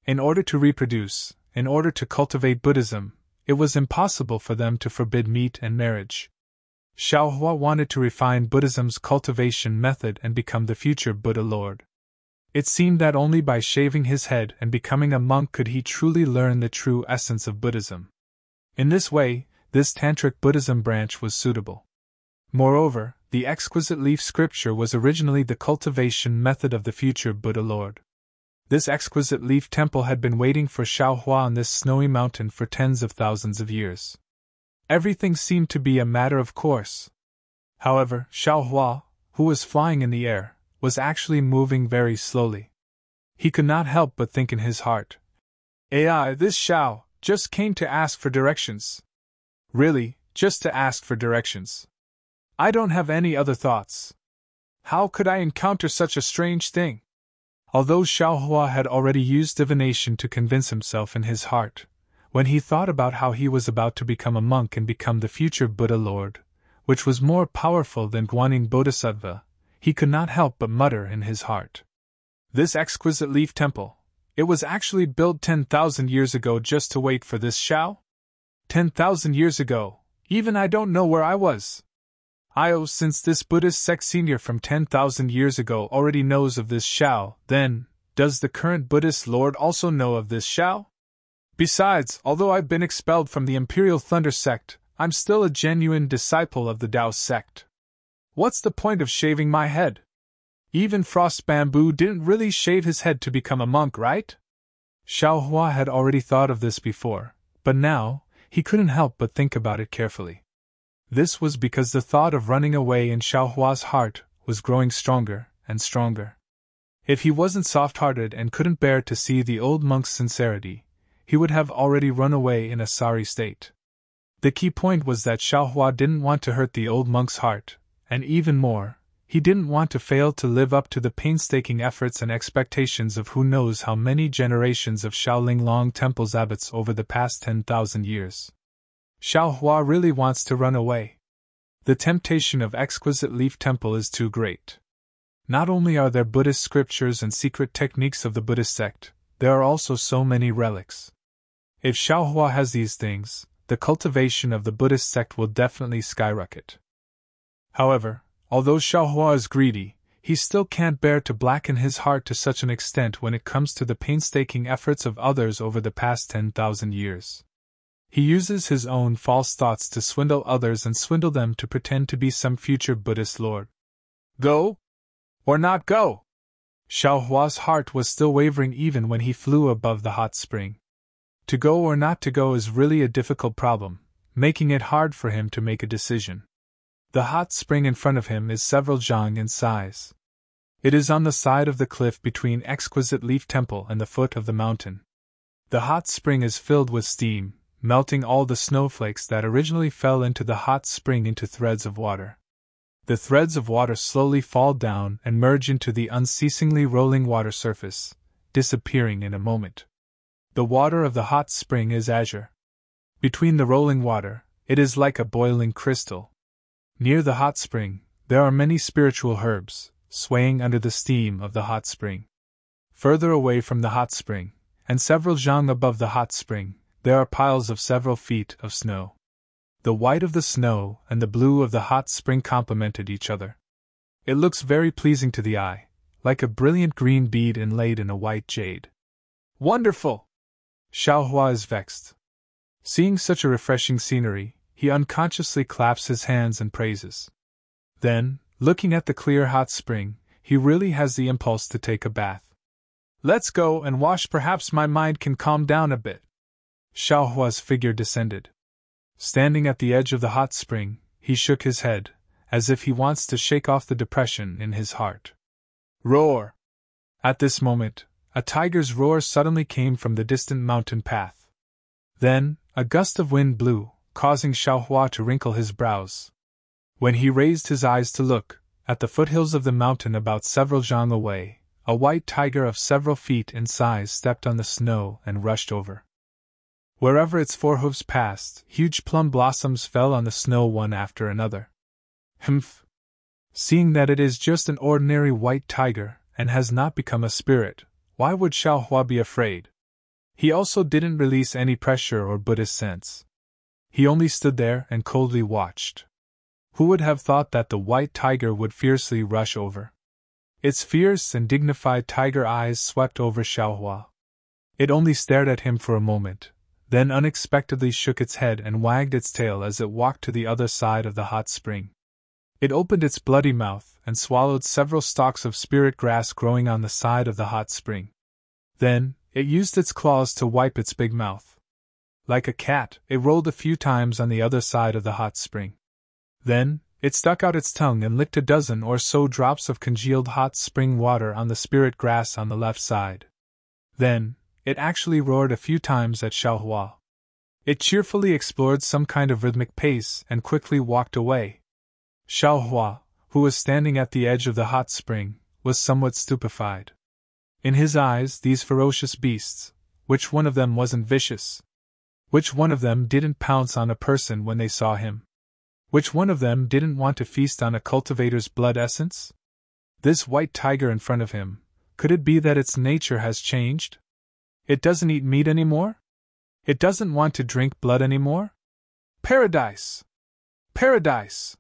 In order to reproduce, in order to cultivate Buddhism, it was impossible for them to forbid meat and marriage. Xiao Hua wanted to refine Buddhism's cultivation method and become the future Buddha Lord. It seemed that only by shaving his head and becoming a monk could he truly learn the true essence of Buddhism. In this way, this Tantric Buddhism branch was suitable. Moreover, the exquisite leaf scripture was originally the cultivation method of the future Buddha Lord. This exquisite leaf temple had been waiting for Xiaohua on this snowy mountain for tens of thousands of years. Everything seemed to be a matter of course. However, Xiaohua, who was flying in the air, was actually moving very slowly. He could not help but think in his heart, "AI, this Xiao just came to ask for directions. Really, just to ask for directions. I don't have any other thoughts. How could I encounter such a strange thing?" Although Xiaohua had already used divination to convince himself in his heart, when he thought about how he was about to become a monk and become the future Buddha Lord, which was more powerful than Guanyin Bodhisattva, he could not help but mutter in his heart. This exquisite leaf temple, it was actually built 10,000 years ago just to wait for this Xiao? 10,000 years ago, even I don't know where I was. Since this Buddhist sect senior from 10,000 years ago already knows of this Xiao, then, does the current Buddhist Lord also know of this Xiao? Besides, although I've been expelled from the Imperial Thunder sect, I'm still a genuine disciple of the Tao sect. What's the point of shaving my head? Even Frost Bamboo didn't really shave his head to become a monk, right? Xiaohua had already thought of this before, but now, he couldn't help but think about it carefully. This was because the thought of running away in Xiaohua's heart was growing stronger and stronger. If he wasn't soft-hearted and couldn't bear to see the old monk's sincerity, he would have already run away in a sorry state. The key point was that Xiaohua didn't want to hurt the old monk's heart, and even more, he didn't want to fail to live up to the painstaking efforts and expectations of who knows how many generations of Shaolin Long Temple's abbots over the past 10,000 years. Xiaohua really wants to run away. The temptation of exquisite leaf temple is too great. Not only are there Buddhist scriptures and secret techniques of the Buddhist sect, there are also so many relics. If Xiaohua has these things, the cultivation of the Buddhist sect will definitely skyrocket. However, although Xiaohua is greedy, he still can't bear to blacken his heart to such an extent when it comes to the painstaking efforts of others over the past 10,000 years. He uses his own false thoughts to swindle others and swindle them to pretend to be some future Buddhist lord. Go? Or not go? Xiaohua's heart was still wavering even when he flew above the hot spring. To go or not to go is really a difficult problem, making it hard for him to make a decision. The hot spring in front of him is several zhang in size. It is on the side of the cliff between Exquisite Leaf Temple and the foot of the mountain. The hot spring is filled with steam, melting all the snowflakes that originally fell into the hot spring into threads of water. The threads of water slowly fall down and merge into the unceasingly rolling water surface, disappearing in a moment. The water of the hot spring is azure. Between the rolling water, it is like a boiling crystal. Near the hot spring, there are many spiritual herbs, swaying under the steam of the hot spring. Further away from the hot spring, and several zhang above the hot spring, there are piles of several feet of snow. The white of the snow and the blue of the hot spring complemented each other. It looks very pleasing to the eye, like a brilliant green bead inlaid in a white jade. Wonderful! Xiaohua is vexed. Seeing such a refreshing scenery, he unconsciously claps his hands and praises. Then, looking at the clear hot spring, he really has the impulse to take a bath. Let's go and wash, perhaps my mind can calm down a bit. Xiaohua's figure descended. Standing at the edge of the hot spring, he shook his head, as if he wants to shake off the depression in his heart. Roar! At this moment, a tiger's roar suddenly came from the distant mountain path. Then, a gust of wind blew, causing Xiaohua to wrinkle his brows. When he raised his eyes to look, at the foothills of the mountain about several zhang away, a white tiger of several feet in size stepped on the snow and rushed over. Wherever its forehoofs passed, huge plum blossoms fell on the snow one after another. Humph! Seeing that it is just an ordinary white tiger, and has not become a spirit, why would Xiaohua be afraid? He also didn't release any pressure or Buddhist sense. He only stood there and coldly watched. Who would have thought that the white tiger would fiercely rush over? Its fierce and dignified tiger eyes swept over Xiaohua. It only stared at him for a moment, then unexpectedly shook its head and wagged its tail as it walked to the other side of the hot spring. It opened its bloody mouth and swallowed several stalks of spirit grass growing on the side of the hot spring. Then, it used its claws to wipe its big mouth. Like a cat, it rolled a few times on the other side of the hot spring. Then, it stuck out its tongue and licked a dozen or so drops of congealed hot spring water on the spirit grass on the left side. Then, it actually roared a few times at Xiaohua. It cheerfully explored some kind of rhythmic pace and quickly walked away. Xiaohua, who was standing at the edge of the hot spring, was somewhat stupefied. In his eyes, these ferocious beasts, which one of them wasn't vicious? Which one of them didn't pounce on a person when they saw him? Which one of them didn't want to feast on a cultivator's blood essence? This white tiger in front of him, could it be that its nature has changed? It doesn't eat meat anymore? It doesn't want to drink blood anymore? Paradise! Paradise!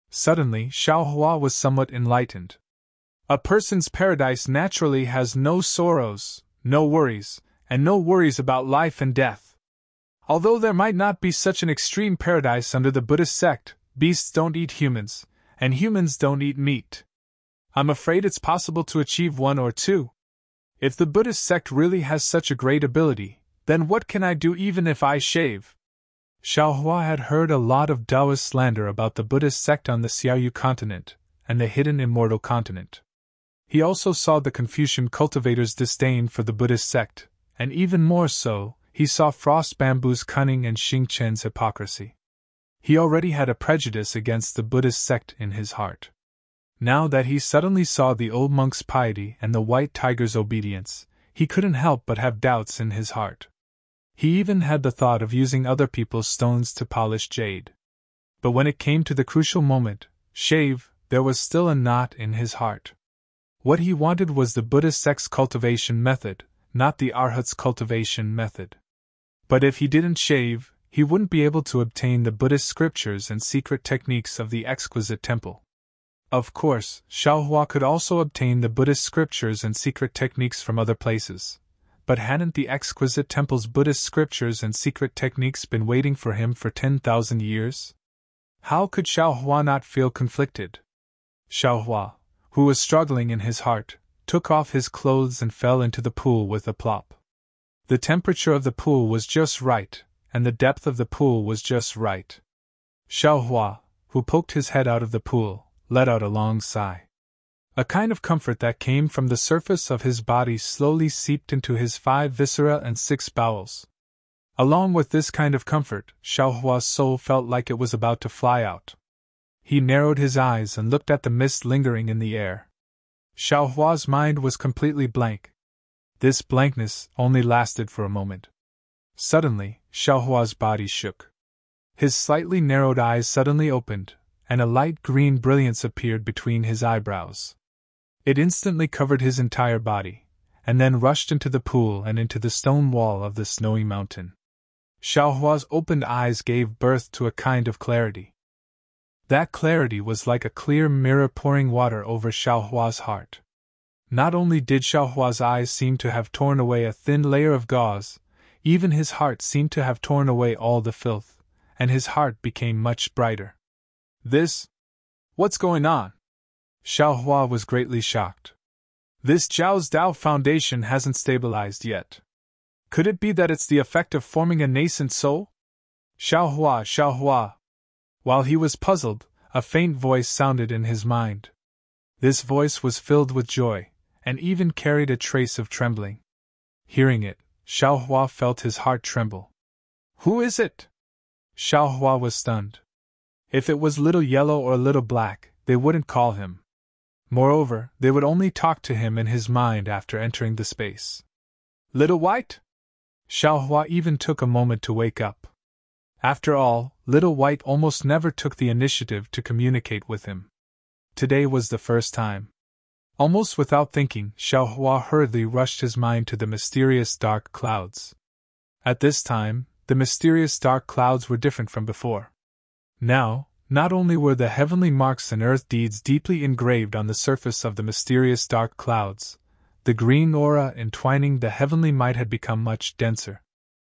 Suddenly, Xiaohua was somewhat enlightened. A person's paradise naturally has no sorrows, no worries, and no worries about life and death. Although there might not be such an extreme paradise under the Buddhist sect, beasts don't eat humans, and humans don't eat meat. I'm afraid it's possible to achieve one or two. If the Buddhist sect really has such a great ability, then what can I do even if I shave? Xiaohua had heard a lot of Taoist slander about the Buddhist sect on the Xiaoyu continent and the hidden Immortal continent. He also saw the Confucian cultivators' disdain for the Buddhist sect, and even more so, he saw Frost Bamboo's cunning and Xing Chen's hypocrisy. He already had a prejudice against the Buddhist sect in his heart. Now that he suddenly saw the old monk's piety and the white tiger's obedience, he couldn't help but have doubts in his heart. He even had the thought of using other people's stones to polish jade. But when it came to the crucial moment, shave, there was still a knot in his heart. What he wanted was the Buddhist sect's cultivation method, not the Arhat's cultivation method. But if he didn't shave, he wouldn't be able to obtain the Buddhist scriptures and secret techniques of the exquisite temple. Of course, Xiaohua could also obtain the Buddhist scriptures and secret techniques from other places. But hadn't the exquisite temple's Buddhist scriptures and secret techniques been waiting for him for 10,000 years? How could Xiaohua not feel conflicted? Xiaohua, who was struggling in his heart, took off his clothes and fell into the pool with a plop. The temperature of the pool was just right, and the depth of the pool was just right. Xiaohua, who poked his head out of the pool, let out a long sigh. A kind of comfort that came from the surface of his body slowly seeped into his 5 viscera and 6 bowels. Along with this kind of comfort, Xiaohua's soul felt like it was about to fly out. He narrowed his eyes and looked at the mist lingering in the air. Xiaohua's mind was completely blank. This blankness only lasted for a moment. Suddenly, Xiaohua's body shook. His slightly narrowed eyes suddenly opened, and a light green brilliance appeared between his eyebrows. It instantly covered his entire body, and then rushed into the pool and into the stone wall of the snowy mountain. Xiaohua's opened eyes gave birth to a kind of clarity. That clarity was like a clear mirror pouring water over Xiaohua's heart. Not only did Xiaohua's eyes seem to have torn away a thin layer of gauze, even his heart seemed to have torn away all the filth, and his heart became much brighter. What's going on? Xiaohua was greatly shocked. This Zhao's Dao foundation hasn't stabilized yet. Could it be that it's the effect of forming a nascent soul? Xiaohua. While he was puzzled, a faint voice sounded in his mind. This voice was filled with joy, and even carried a trace of trembling. Hearing it, Xiaohua felt his heart tremble. Who is it? Xiaohua was stunned. If it was Little Yellow or Little Black, they wouldn't call him. Moreover, they would only talk to him in his mind after entering the space. Little White? Xiaohua even took a moment to wake up. After all, Little White almost never took the initiative to communicate with him. Today was the first time. Almost without thinking, Xiaohua hurriedly rushed his mind to the mysterious dark clouds. At this time, the mysterious dark clouds were different from before. Now, Not only were the heavenly marks and earth deeds deeply engraved on the surface of the mysterious dark clouds, the green aura entwining the heavenly might had become much denser.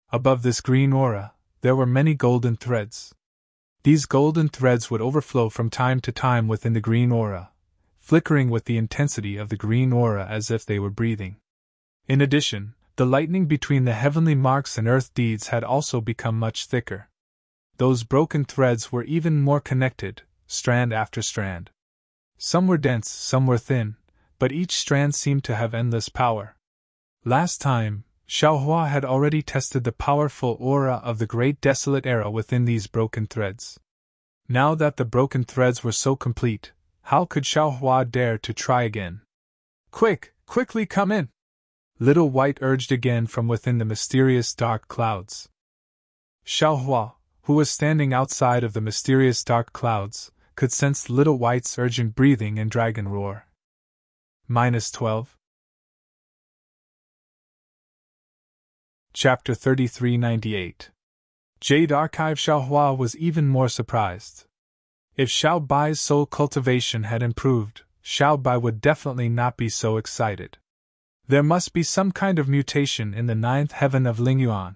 Above this green aura, there were many golden threads. These golden threads would overflow from time to time within the green aura, flickering with the intensity of the green aura as if they were breathing. In addition, the lightning between the heavenly marks and earth deeds had also become much thicker. Those broken threads were even more connected, strand after strand. Some were dense, some were thin, but each strand seemed to have endless power. Last time, Xiaohua had already tested the powerful aura of the great desolate era within these broken threads. Now that the broken threads were so complete, how could Xiaohua dare to try again? Quickly come in! Little White urged again from within the mysterious dark clouds. Xiaohua, who was standing outside of the mysterious dark clouds, could sense Little White's urgent breathing and dragon roar. -12. Chapter 3398. Jade Archive. Xiaohua was even more surprised. If Xiao Bai's soul cultivation had improved, Xiao Bai would definitely not be so excited. There must be some kind of mutation in the ninth heaven of Lingyuan.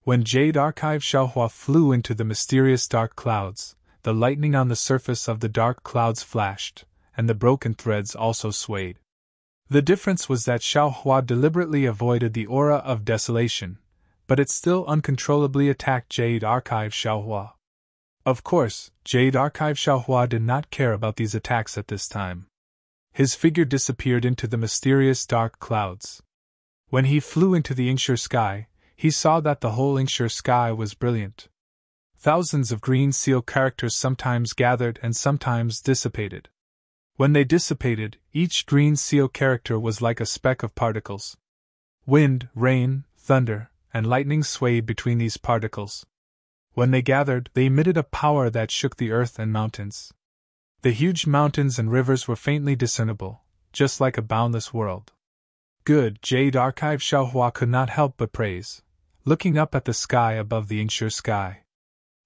When Jade Archive Xiaohua flew into the mysterious dark clouds, the lightning on the surface of the dark clouds flashed, and the broken threads also swayed. The difference was that Xiaohua deliberately avoided the aura of desolation, but it still uncontrollably attacked Jade Archive Xiaohua. Of course, Jade Archive Xiaohua did not care about these attacks at this time. His figure disappeared into the mysterious dark clouds. When he flew into the Yingshi sky, he saw that the whole Yingshi sky was brilliant. Thousands of green seal characters sometimes gathered and sometimes dissipated. When they dissipated, each green seal character was like a speck of particles. Wind, rain, thunder, and lightning swayed between these particles. When they gathered, they emitted a power that shook the earth and mountains. The huge mountains and rivers were faintly discernible, just like a boundless world. Good, Jade Archive Xiaohua could not help but praise, looking up at the sky above the Yingshi sky.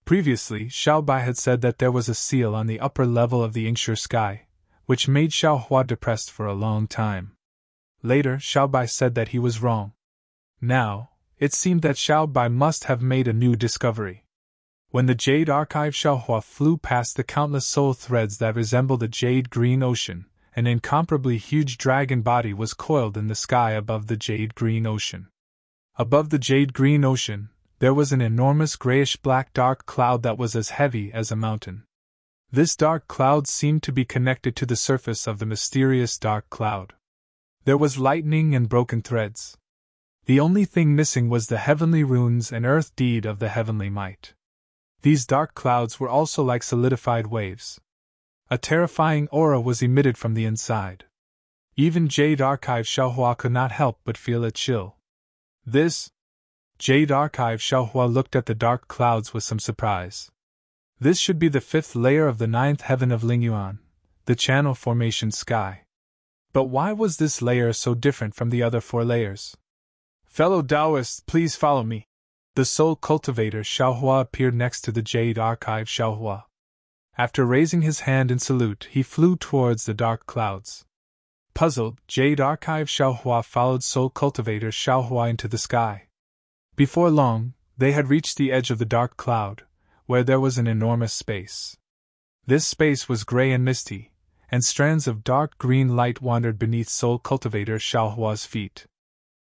Previously, Xiao Bai had said that there was a seal on the upper level of the Yingshi sky, which made Xiaohua depressed for a long time. Later, Xiao Bai said that he was wrong. Now, it seemed that Xiao Bai must have made a new discovery. When the Jade Archive Xiaohua flew past the countless soul threads that resembled a jade green ocean, an incomparably huge dragon body was coiled in the sky above the jade green ocean. Above the jade green ocean, there was an enormous grayish-black dark cloud that was as heavy as a mountain. This dark cloud seemed to be connected to the surface of the mysterious dark cloud. There was lightning and broken threads. The only thing missing was the heavenly runes and earth deed of the heavenly might. These dark clouds were also like solidified waves. A terrifying aura was emitted from the inside. Even Jade Archive Xiaohua could not help but feel a chill. This? Jade Archive Xiaohua looked at the dark clouds with some surprise. This should be the fifth layer of the ninth heaven of Lingyuan, the channel formation sky. But why was this layer so different from the other four layers? Fellow Taoists, please follow me. The soul cultivator Xiaohua appeared next to the Jade Archive Xiaohua. After raising his hand in salute, he flew towards the dark clouds. Puzzled, Jade Archive Xiaohua followed Soul Cultivator Xiaohua into the sky. Before long, they had reached the edge of the dark cloud, where there was an enormous space. This space was gray and misty, and strands of dark green light wandered beneath Soul Cultivator Xiaohua's feet.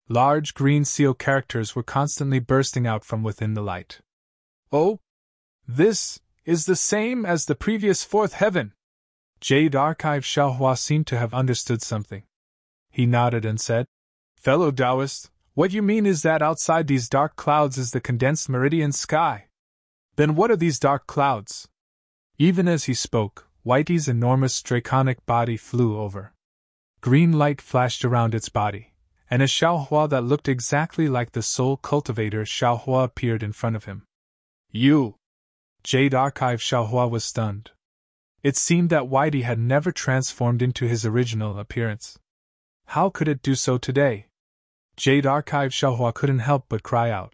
Large green seal characters were constantly bursting out from within the light. Oh! This is the same as the previous fourth heaven! Jade Archive Xiaohua seemed to have understood something. He nodded and said, Fellow Taoist, what you mean is that outside these dark clouds is the condensed meridian sky. Then what are these dark clouds? Even as he spoke, Whitey's enormous draconic body flew over. Green light flashed around its body, and a Xiaohua that looked exactly like the soul cultivator Xiaohua appeared in front of him. You! Jade Archive Xiaohua was stunned. It seemed that Whitey had never transformed into his original appearance. How could it do so today? Jade Archive Xiaohua couldn't help but cry out.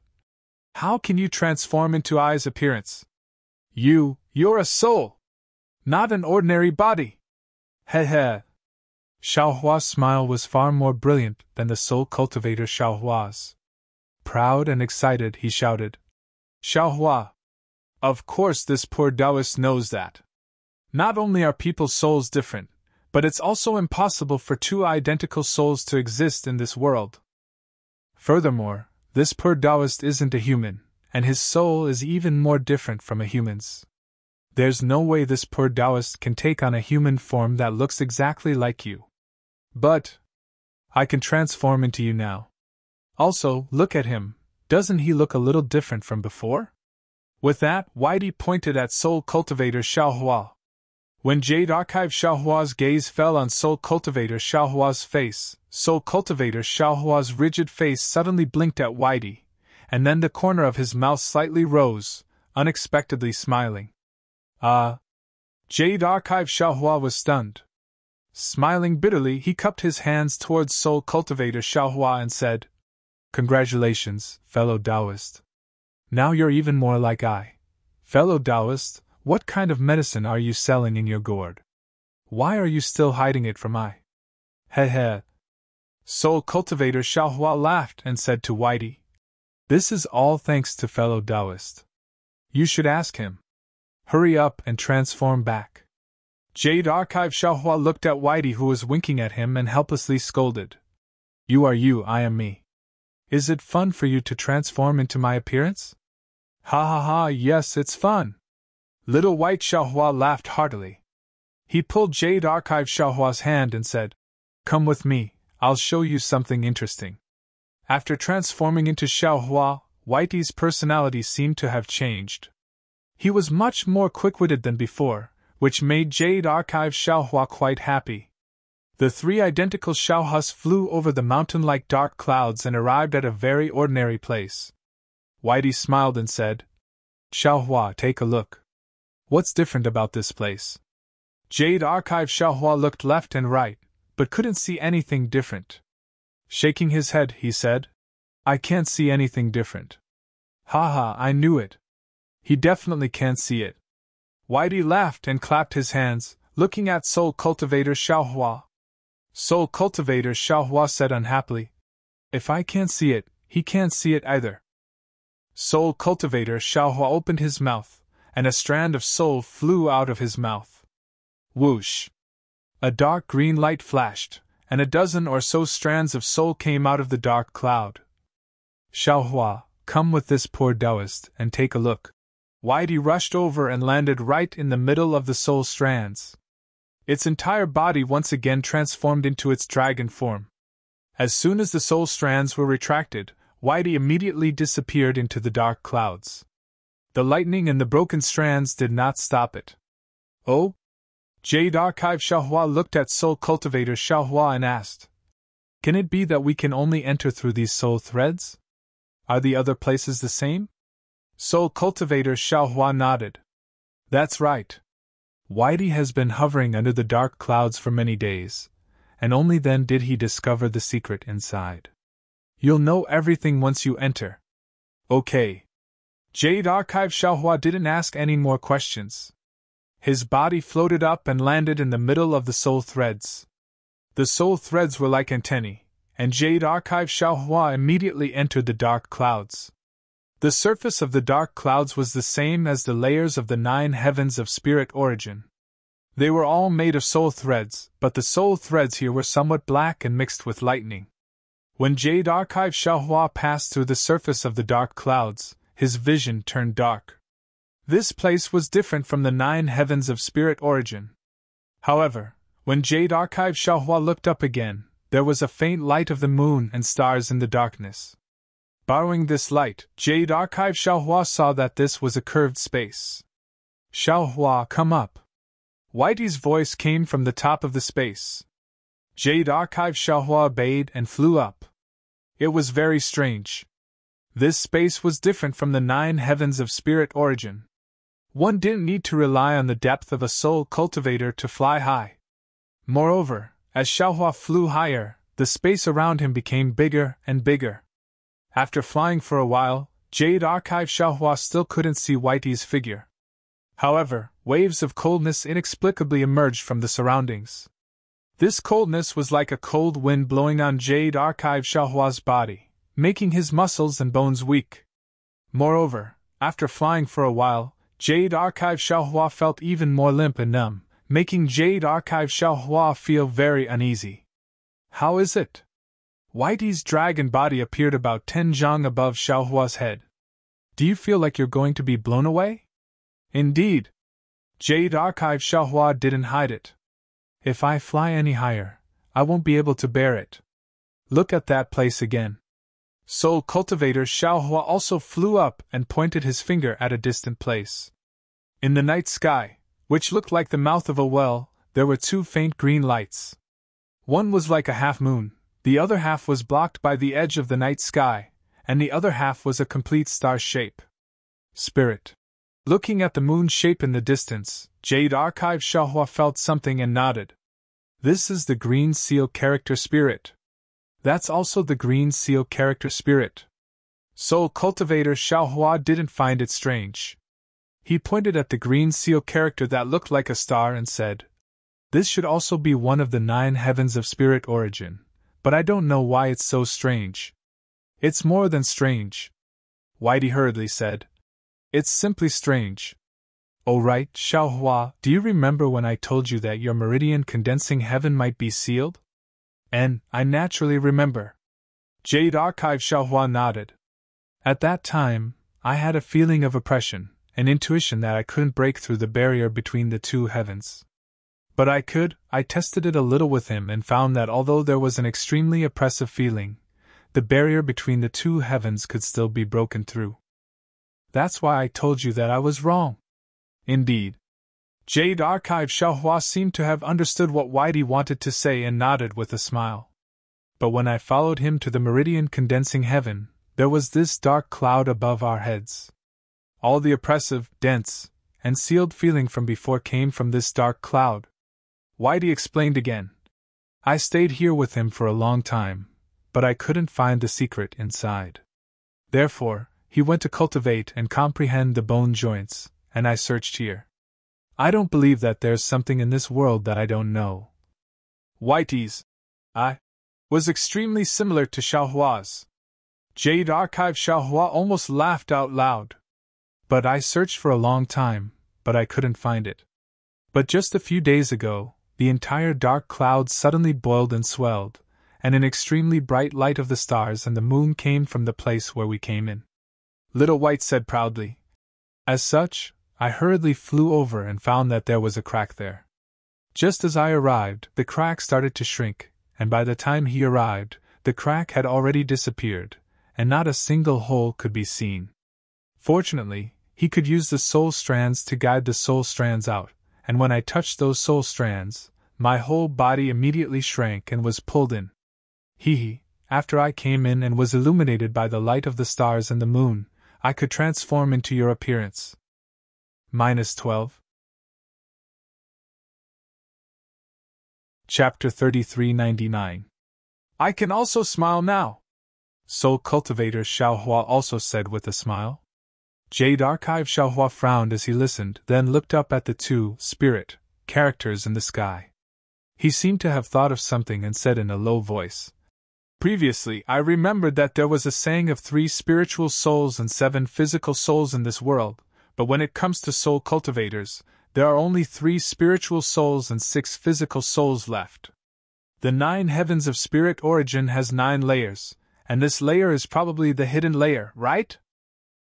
How can you transform into Ai's appearance? You You're a soul! Not an ordinary body! He he! Xiaohua's smile was far more brilliant than the soul cultivator Xiaohua's. Proud and excited, he shouted, Xiaohua! Of course this poor Taoist knows that. Not only are people's souls different, but it's also impossible for two identical souls to exist in this world. Furthermore, this poor Taoist isn't a human, and his soul is even more different from a human's. There's no way this poor Taoist can take on a human form that looks exactly like you. But I can transform into you now. Also, look at him, doesn't he look a little different from before? With that, Whitey pointed at Soul Cultivator Xiaohua. When Jade Archive Xiaohua's gaze fell on Soul Cultivator Xiaohua's face, Soul Cultivator Xiaohua's rigid face suddenly blinked at Whitey, and then the corner of his mouth slightly rose, unexpectedly smiling. Jade Archive Xiaohua was stunned. Smiling bitterly, he cupped his hands towards Soul Cultivator Xiaohua and said, Congratulations, fellow Taoist. Now you're even more like I. Fellow Taoist, what kind of medicine are you selling in your gourd? Why are you still hiding it from I? He he. Soul Cultivator Xiaohua laughed and said to Whitey, This is all thanks to fellow Taoist. You should ask him. Hurry up and transform back. Jade Archive Xiaohua looked at Whitey, who was winking at him, and helplessly scolded. You are you, I am me. Is it fun for you to transform into my appearance? Ha ha ha, yes, it's fun. Little White Xiaohua laughed heartily. He pulled Jade Archive Xiaohua's hand and said, Come with me, I'll show you something interesting. After transforming into Xiaohua, Whitey's personality seemed to have changed. He was much more quick-witted than before, which made Jade Archive Xiaohua quite happy. The three identical Xiaohuas flew over the mountain like dark clouds and arrived at a very ordinary place. Whitey smiled and said, Xiaohua, take a look. What's different about this place? Jade Archive Xiaohua looked left and right, but couldn't see anything different. Shaking his head, he said, I can't see anything different. Ha ha, I knew it. He definitely can't see it. Whitey laughed and clapped his hands, looking at Soul Cultivator Xiaohua. Soul Cultivator Xiaohua said unhappily, If I can't see it, he can't see it either. Soul Cultivator Xiaohua opened his mouth, and a strand of soul flew out of his mouth. Whoosh! A dark green light flashed, and a dozen or so strands of soul came out of the dark cloud. Xiaohua, come with this poor Taoist and take a look. Whitey rushed over and landed right in the middle of the soul strands. Its entire body once again transformed into its dragon form. As soon as the soul strands were retracted, Whitey immediately disappeared into the dark clouds. The lightning and the broken strands did not stop it. Oh? Jade Archive Xiaohua looked at Soul Cultivator Xiaohua and asked, Can it be that we can only enter through these soul threads? Are the other places the same? Soul Cultivator Xiaohua nodded. That's right. Whitey has been hovering under the dark clouds for many days, and only then did he discover the secret inside. You'll know everything once you enter. Okay. Jade Archive Xiaohua didn't ask any more questions. His body floated up and landed in the middle of the soul threads. The soul threads were like antennae, and Jade Archive Xiaohua immediately entered the dark clouds. The surface of the dark clouds was the same as the layers of the 9 heavens of spirit origin. They were all made of soul threads, but the soul threads here were somewhat black and mixed with lightning. When Jade Archive Xiaohua passed through the surface of the dark clouds, his vision turned dark. This place was different from the 9 heavens of spirit origin. However, when Jade Archive Xiaohua looked up again, there was a faint light of the moon and stars in the darkness. Borrowing this light, Jade Archive Xiaohua saw that this was a curved space. Xiaohua, come up. Whitey's voice came from the top of the space. Jade Archive Xiaohua obeyed and flew up. It was very strange. This space was different from the 9 heavens of spirit origin. One didn't need to rely on the depth of a soul cultivator to fly high. Moreover, as Xiaohua flew higher, the space around him became bigger and bigger. After flying for a while, Jade Archive Xiaohua still couldn't see Whitey's figure. However, waves of coldness inexplicably emerged from the surroundings. This coldness was like a cold wind blowing on Jade Archive Xiaohua's body, making his muscles and bones weak. Moreover, after flying for a while, Jade Archive Xiaohua felt even more limp and numb, making Jade Archive Xiaohua feel very uneasy. How is it? Whitey's dragon body appeared about 10 zhang above Xiaohua's head. Do you feel like you're going to be blown away? Indeed. Jade Archive Xiaohua didn't hide it. If I fly any higher, I won't be able to bear it. Look at that place again. Soul Cultivator Xiaohua also flew up and pointed his finger at a distant place. In the night sky, which looked like the mouth of a well, there were 2 faint green lights. One was like a half-moon, the other half was blocked by the edge of the night sky, and the other half was a complete star shape. Spirit. Looking at the moon shape in the distance, Jade Archive Xiaohua felt something and nodded. This is the Green Seal character spirit. That's also the Green Seal character spirit. Soul Cultivator Xiaohua didn't find it strange. He pointed at the Green Seal character that looked like a star and said, "This should also be one of the 9 heavens of spirit origin, but I don't know why it's so strange." "It's more than strange," Whitey hurriedly said. "It's simply strange." "Oh right, Xiaohua, do you remember when I told you that your meridian condensing heaven might be sealed?" "And I naturally remember." Jade Archive Xiaohua nodded. "At that time, I had a feeling of oppression, an intuition that I couldn't break through the barrier between the 2 heavens. But I could. I tested it a little with him and found that although there was an extremely oppressive feeling, the barrier between the 2 heavens could still be broken through. That's why I told you that I was wrong." "Indeed." Jade Archive Xiaohua seemed to have understood what Whitey wanted to say and nodded with a smile. "But when I followed him to the meridian condensing heaven, there was this dark cloud above our heads. All the oppressive, dense, and sealed feeling from before came from this dark cloud." Whitey explained again. "I stayed here with him for a long time, but I couldn't find the secret inside. Therefore, he went to cultivate and comprehend the bone joints, and I searched here. I don't believe that there's something in this world that I don't know." Whitey's "I" was extremely similar to Xiaohua's. Jade Archive Xiaohua almost laughed out loud. "But I searched for a long time, but I couldn't find it. But just a few days ago, the entire dark cloud suddenly boiled and swelled, and an extremely bright light of the stars and the moon came from the place where we came in," Little White said proudly. "As such, I hurriedly flew over and found that there was a crack there. Just as I arrived, the crack started to shrink, and by the time he arrived, the crack had already disappeared, and not a single hole could be seen. Fortunately, he could use the soul strands to guide the soul strands out, and when I touched those soul strands, my whole body immediately shrank and was pulled in. After I came in and was illuminated by the light of the stars and the moon, I could transform into your appearance." -12. Chapter 3399. "I can also smile now," Soul Cultivator Xiaohua also said with a smile. Jade Archive Xiaohua frowned as he listened, then looked up at the 2 spirit characters in the sky. He seemed to have thought of something and said in a low voice, "Previously, I remembered that there was a saying of 3 spiritual souls and 7 physical souls in this world, but when it comes to soul cultivators, there are only 3 spiritual souls and 6 physical souls left. The 9 heavens of spirit origin has 9 layers, and this layer is probably the hidden layer, right?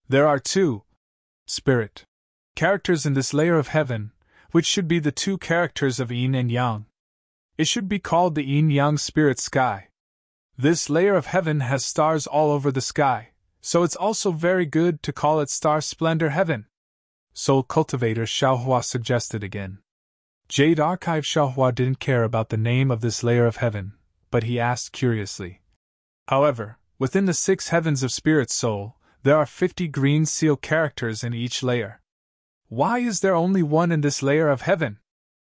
There are 2 spirit characters in this layer of heaven, which should be the 2 characters of yin and yang. It should be called the yin-yang spirit sky. This layer of heaven has stars all over the sky, so it's also very good to call it Star Splendor Heaven," Soul Cultivator Xiaohua suggested again. Jade Archive Xiaohua didn't care about the name of this layer of heaven, but he asked curiously. "However, within the 6 heavens of spirit soul, there are 50 green seal characters in each layer. Why is there only 1 in this layer of heaven?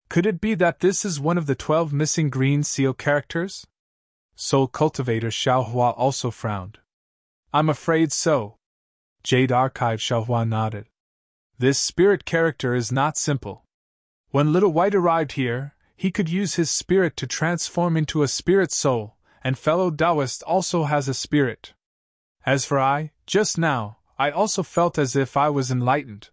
Could it be that this is one of the 12 missing green seal characters?" Soul Cultivator Xiaohua also frowned. "I'm afraid so." Jade Archive Xiaohua nodded. This spirit character is not simple. When Little White arrived here, he could use his spirit to transform into a spirit soul, and fellow Taoist also has a spirit. As for I, just now, I also felt as if I was enlightened.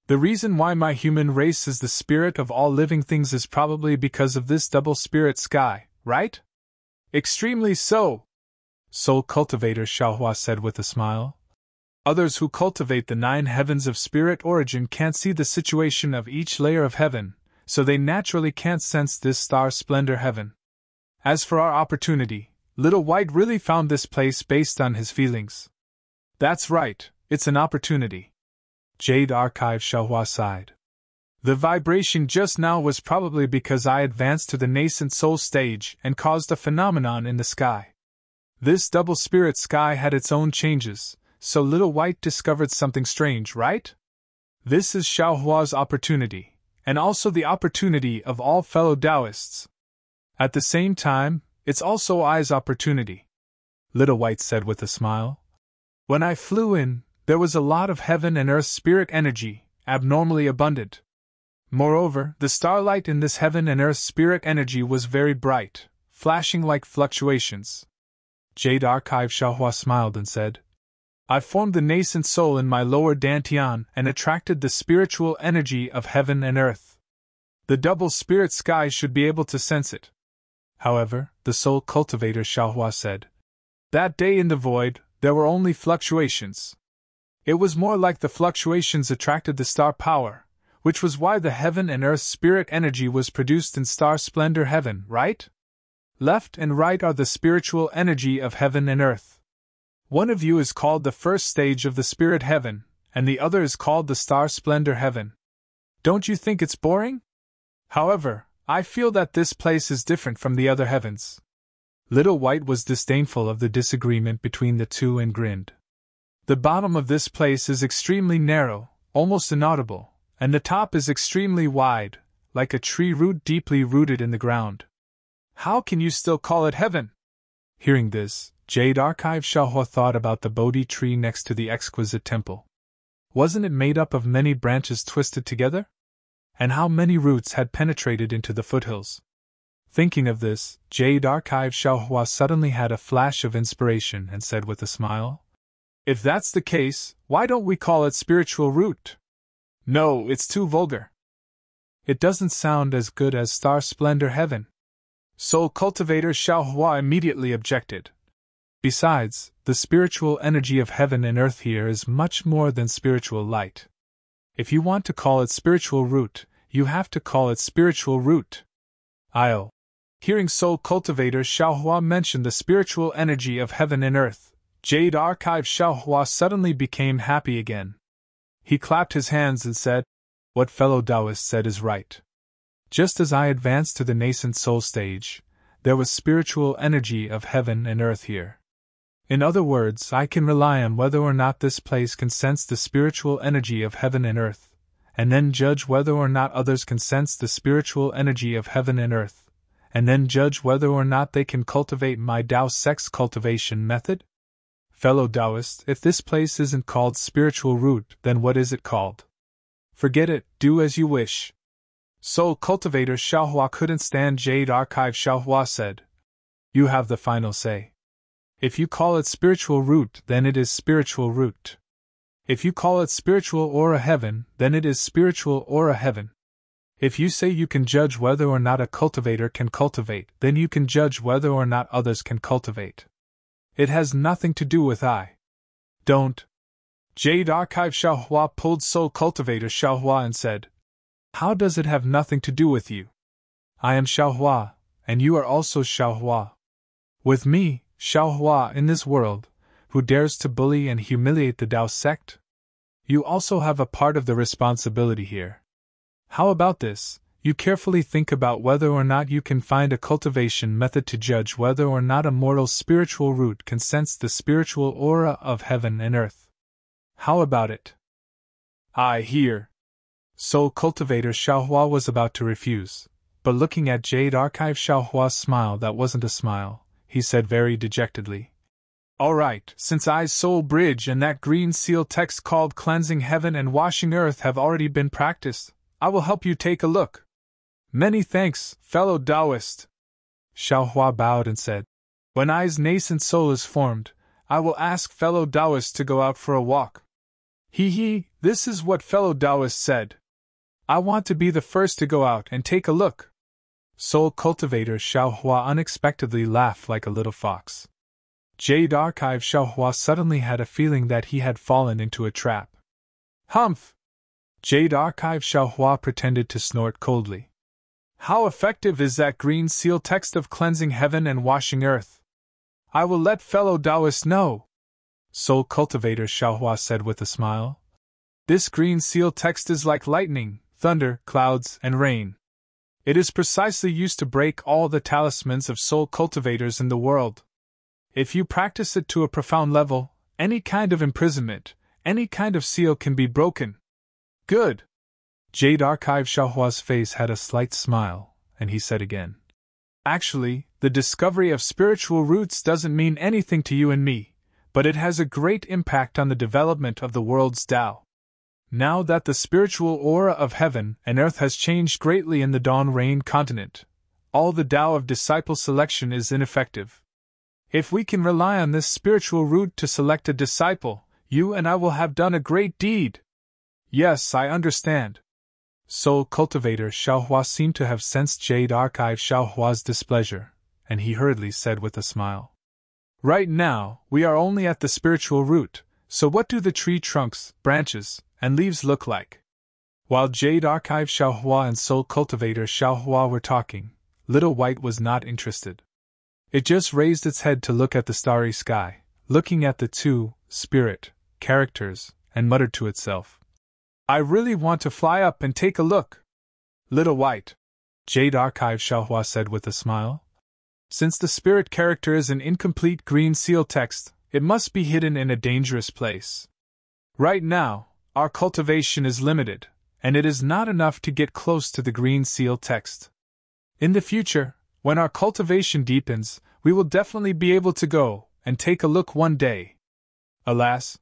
The reason why my human race is the spirit of all living things is probably because of this double spirit sky, right? Extremely so, Soul Cultivator Xiaohua said with a smile. Others who cultivate the 9 heavens of spirit origin can't see the situation of each layer of heaven, so they naturally can't sense this star splendor heaven. As for our opportunity, Little White really found this place based on his feelings. That's right, it's an opportunity. Jade Archive Xiaohua sighed. The vibration just now was probably because I advanced to the nascent soul stage and caused a phenomenon in the sky. This double spirit sky had its own changes, so Little White discovered something strange, right? This is Xiaohua's opportunity, and also the opportunity of all fellow Taoists. At the same time, it's also I's opportunity, Little White said with a smile. When I flew in, there was a lot of heaven and earth spirit energy, abnormally abundant. Moreover, the starlight in this heaven and earth spirit energy was very bright, flashing like fluctuations. Jade Archive Xiaohua smiled and said, I formed the nascent soul in my lower dantian and attracted the spiritual energy of heaven and earth. The double spirit sky should be able to sense it. However, the Soul Cultivator Xiaohua said, that day in the void, there were only fluctuations. It was more like the fluctuations attracted the star power, which was why the heaven and earth spirit energy was produced in star splendor heaven, right? Left and right are the spiritual energy of heaven and earth. One of you is called the first stage of the spirit heaven, and the other is called the star splendor heaven. Don't you think it's boring? However, I feel that this place is different from the other heavens. Little White was disdainful of the disagreement between the two and grinned. The bottom of this place is extremely narrow, almost inaudible, and the top is extremely wide, like a tree root deeply rooted in the ground. How can you still call it heaven? Hearing this, Jade Archive Xiaohua thought about the Bodhi tree next to the exquisite temple. Wasn't it made up of many branches twisted together? And how many roots had penetrated into the foothills? Thinking of this, Jade Archive Xiaohua suddenly had a flash of inspiration and said with a smile, if that's the case, why don't we call it spiritual root? No, it's too vulgar. It doesn't sound as good as star splendor heaven. Soul Cultivator Xiaohua immediately objected. Besides, the spiritual energy of heaven and earth here is much more than spiritual light. If you want to call it spiritual root, you have to call it spiritual root. I'll. Hearing Soul Cultivator Xiaohua mention the spiritual energy of heaven and earth, Jade Archive Xiaohua suddenly became happy again. He clapped his hands and said, what fellow Taoist said is right. Just as I advanced to the nascent soul stage, there was spiritual energy of heaven and earth here. In other words, I can rely on whether or not this place can sense the spiritual energy of heaven and earth, and then judge whether or not others can sense the spiritual energy of heaven and earth, and then judge whether or not they can cultivate my Tao sex cultivation method? Fellow Taoist, if this place isn't called spiritual root, then what is it called? Forget it, do as you wish. Soul Cultivator Xiaohua couldn't stand Jade Archive Xiaohua said, you have the final say. If you call it spiritual root, then it is spiritual root. If you call it spiritual aura heaven, then it is spiritual aura heaven. If you say you can judge whether or not a cultivator can cultivate, then you can judge whether or not others can cultivate. It has nothing to do with I. Don't. Jade Archive Xiaohua pulled Soul Cultivator Xiaohua and said, how does it have nothing to do with you? I am Xiaohua, and you are also Xiaohua. With me, Xiaohua, in this world, who dares to bully and humiliate the Tao sect? You also have a part of the responsibility here. How about this? You carefully think about whether or not you can find a cultivation method to judge whether or not a mortal spiritual root can sense the spiritual aura of heaven and earth. How about it? I hear. Soul Cultivator Xiaohua was about to refuse, but looking at Jade Archive Xiaohua's smile that wasn't a smile, he said very dejectedly, Alright, since I's soul bridge and that green seal text called cleansing heaven and washing earth have already been practiced, I will help you take a look. Many thanks, fellow Taoist. Xiaohua bowed and said, When I's nascent soul is formed, I will ask fellow Taoists to go out for a walk. This is what fellow Taoists said. I want to be the first to go out and take a look. Soul cultivator Xiaohua unexpectedly laughed like a little fox. Jade Archive Xiaohua suddenly had a feeling that he had fallen into a trap. Humph! Jade Archive Xiaohua pretended to snort coldly. How effective is that green seal text of cleansing heaven and washing earth? I will let fellow Taoists know. Soul cultivator Xiaohua said with a smile. This green seal text is like lightning, thunder, clouds, and rain. It is precisely used to break all the talismans of soul cultivators in the world. If you practice it to a profound level, any kind of imprisonment, any kind of seal can be broken. Good. Jade Archive Xiaohua's face had a slight smile, and he said again. Actually, the discovery of spiritual roots doesn't mean anything to you and me, but it has a great impact on the development of the world's Tao. Now that the spiritual aura of heaven and earth has changed greatly in the Dawn Rain continent, all the Tao of disciple selection is ineffective. If we can rely on this spiritual root to select a disciple, you and I will have done a great deed. Yes, I understand. Soul cultivator Xiaohua seemed to have sensed Jade Archive Xiaohua's displeasure, and he hurriedly said with a smile. Right now, we are only at the spiritual root, so what do the tree trunks, branches, and leaves look like? While Jade Archive Xiaohua and Soul Cultivator Xiaohua were talking, Little White was not interested. It just raised its head to look at the starry sky, looking at the two, spirit, characters, and muttered to itself. I really want to fly up and take a look. Little White, Jade Archive Xiaohua said with a smile. Since the spirit character is an incomplete green seal text, it must be hidden in a dangerous place. Right now, our cultivation is limited, and it is not enough to get close to the green seal text. In the future, when our cultivation deepens, we will definitely be able to go and take a look one day. Alas!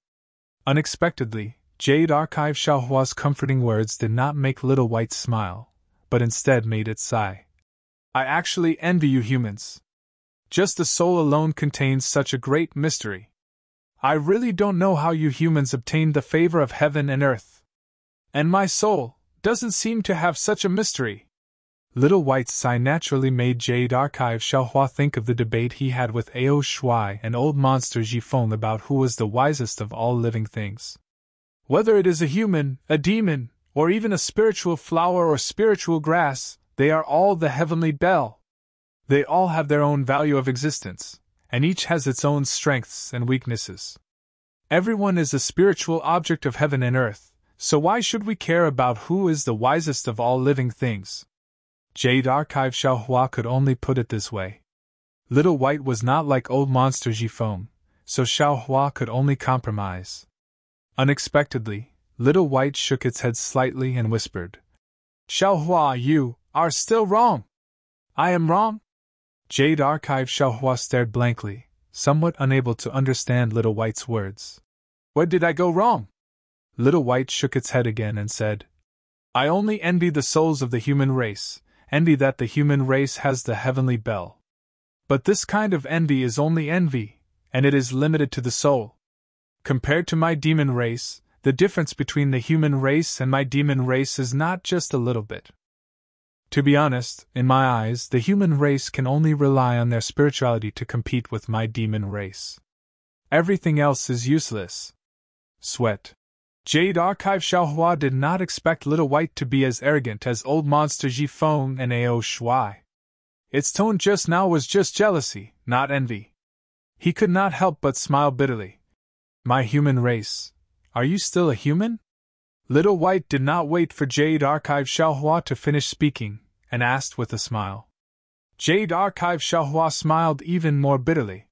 Unexpectedly, Jade Archive Xiaohua's comforting words did not make Little White smile, but instead made it sigh. I actually envy you humans. Just the soul alone contains such a great mystery. I really don't know how you humans obtained the favor of heaven and earth. And my soul doesn't seem to have such a mystery. Little White's sigh naturally made Jade Archive Xiaohua think of the debate he had with Ao Shuai and old monster Jifeng about who was the wisest of all living things. Whether it is a human, a demon, or even a spiritual flower or spiritual grass, they are all the heavenly bell. They all have their own value of existence, and each has its own strengths and weaknesses. Everyone is a spiritual object of heaven and earth, so why should we care about who is the wisest of all living things? Jade Archive Xiaohua could only put it this way. Little White was not like old monster Jifeng, so Xiaohua could only compromise. Unexpectedly, Little White shook its head slightly and whispered, Xiaohua, you are still wrong. I am wrong? Jade Archive Xiaohua stared blankly, somewhat unable to understand Little White's words. Where did I go wrong? Little White shook its head again and said, I only envy the souls of the human race, envy that the human race has the heavenly bell. But this kind of envy is only envy, and it is limited to the soul. Compared to my demon race, the difference between the human race and my demon race is not just a little bit. To be honest, in my eyes, the human race can only rely on their spirituality to compete with my demon race. Everything else is useless. Sweat. Jade Archive Xiaohua did not expect Little White to be as arrogant as old monster Jifeng and Ao Shuai. Its tone just now was just jealousy, not envy. He could not help but smile bitterly. My human race, are you still a human? Little White did not wait for Jade Archive Xiaohua to finish speaking, and asked with a smile. Jade Archive Xiaohua smiled even more bitterly.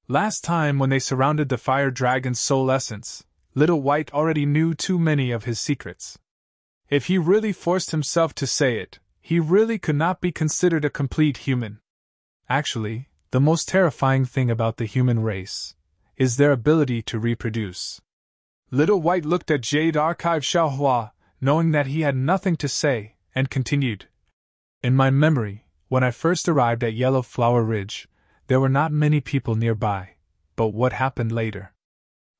Last time when they surrounded the fire dragon's soul essence, Little White already knew too many of his secrets. If he really forced himself to say it, he really could not be considered a complete human. Actually, the most terrifying thing about the human race is their ability to reproduce. Little White looked at Jade Archive Xiaohua, knowing that he had nothing to say, and continued. In my memory, when I first arrived at Yellow Flower Ridge, there were not many people nearby, but what happened later?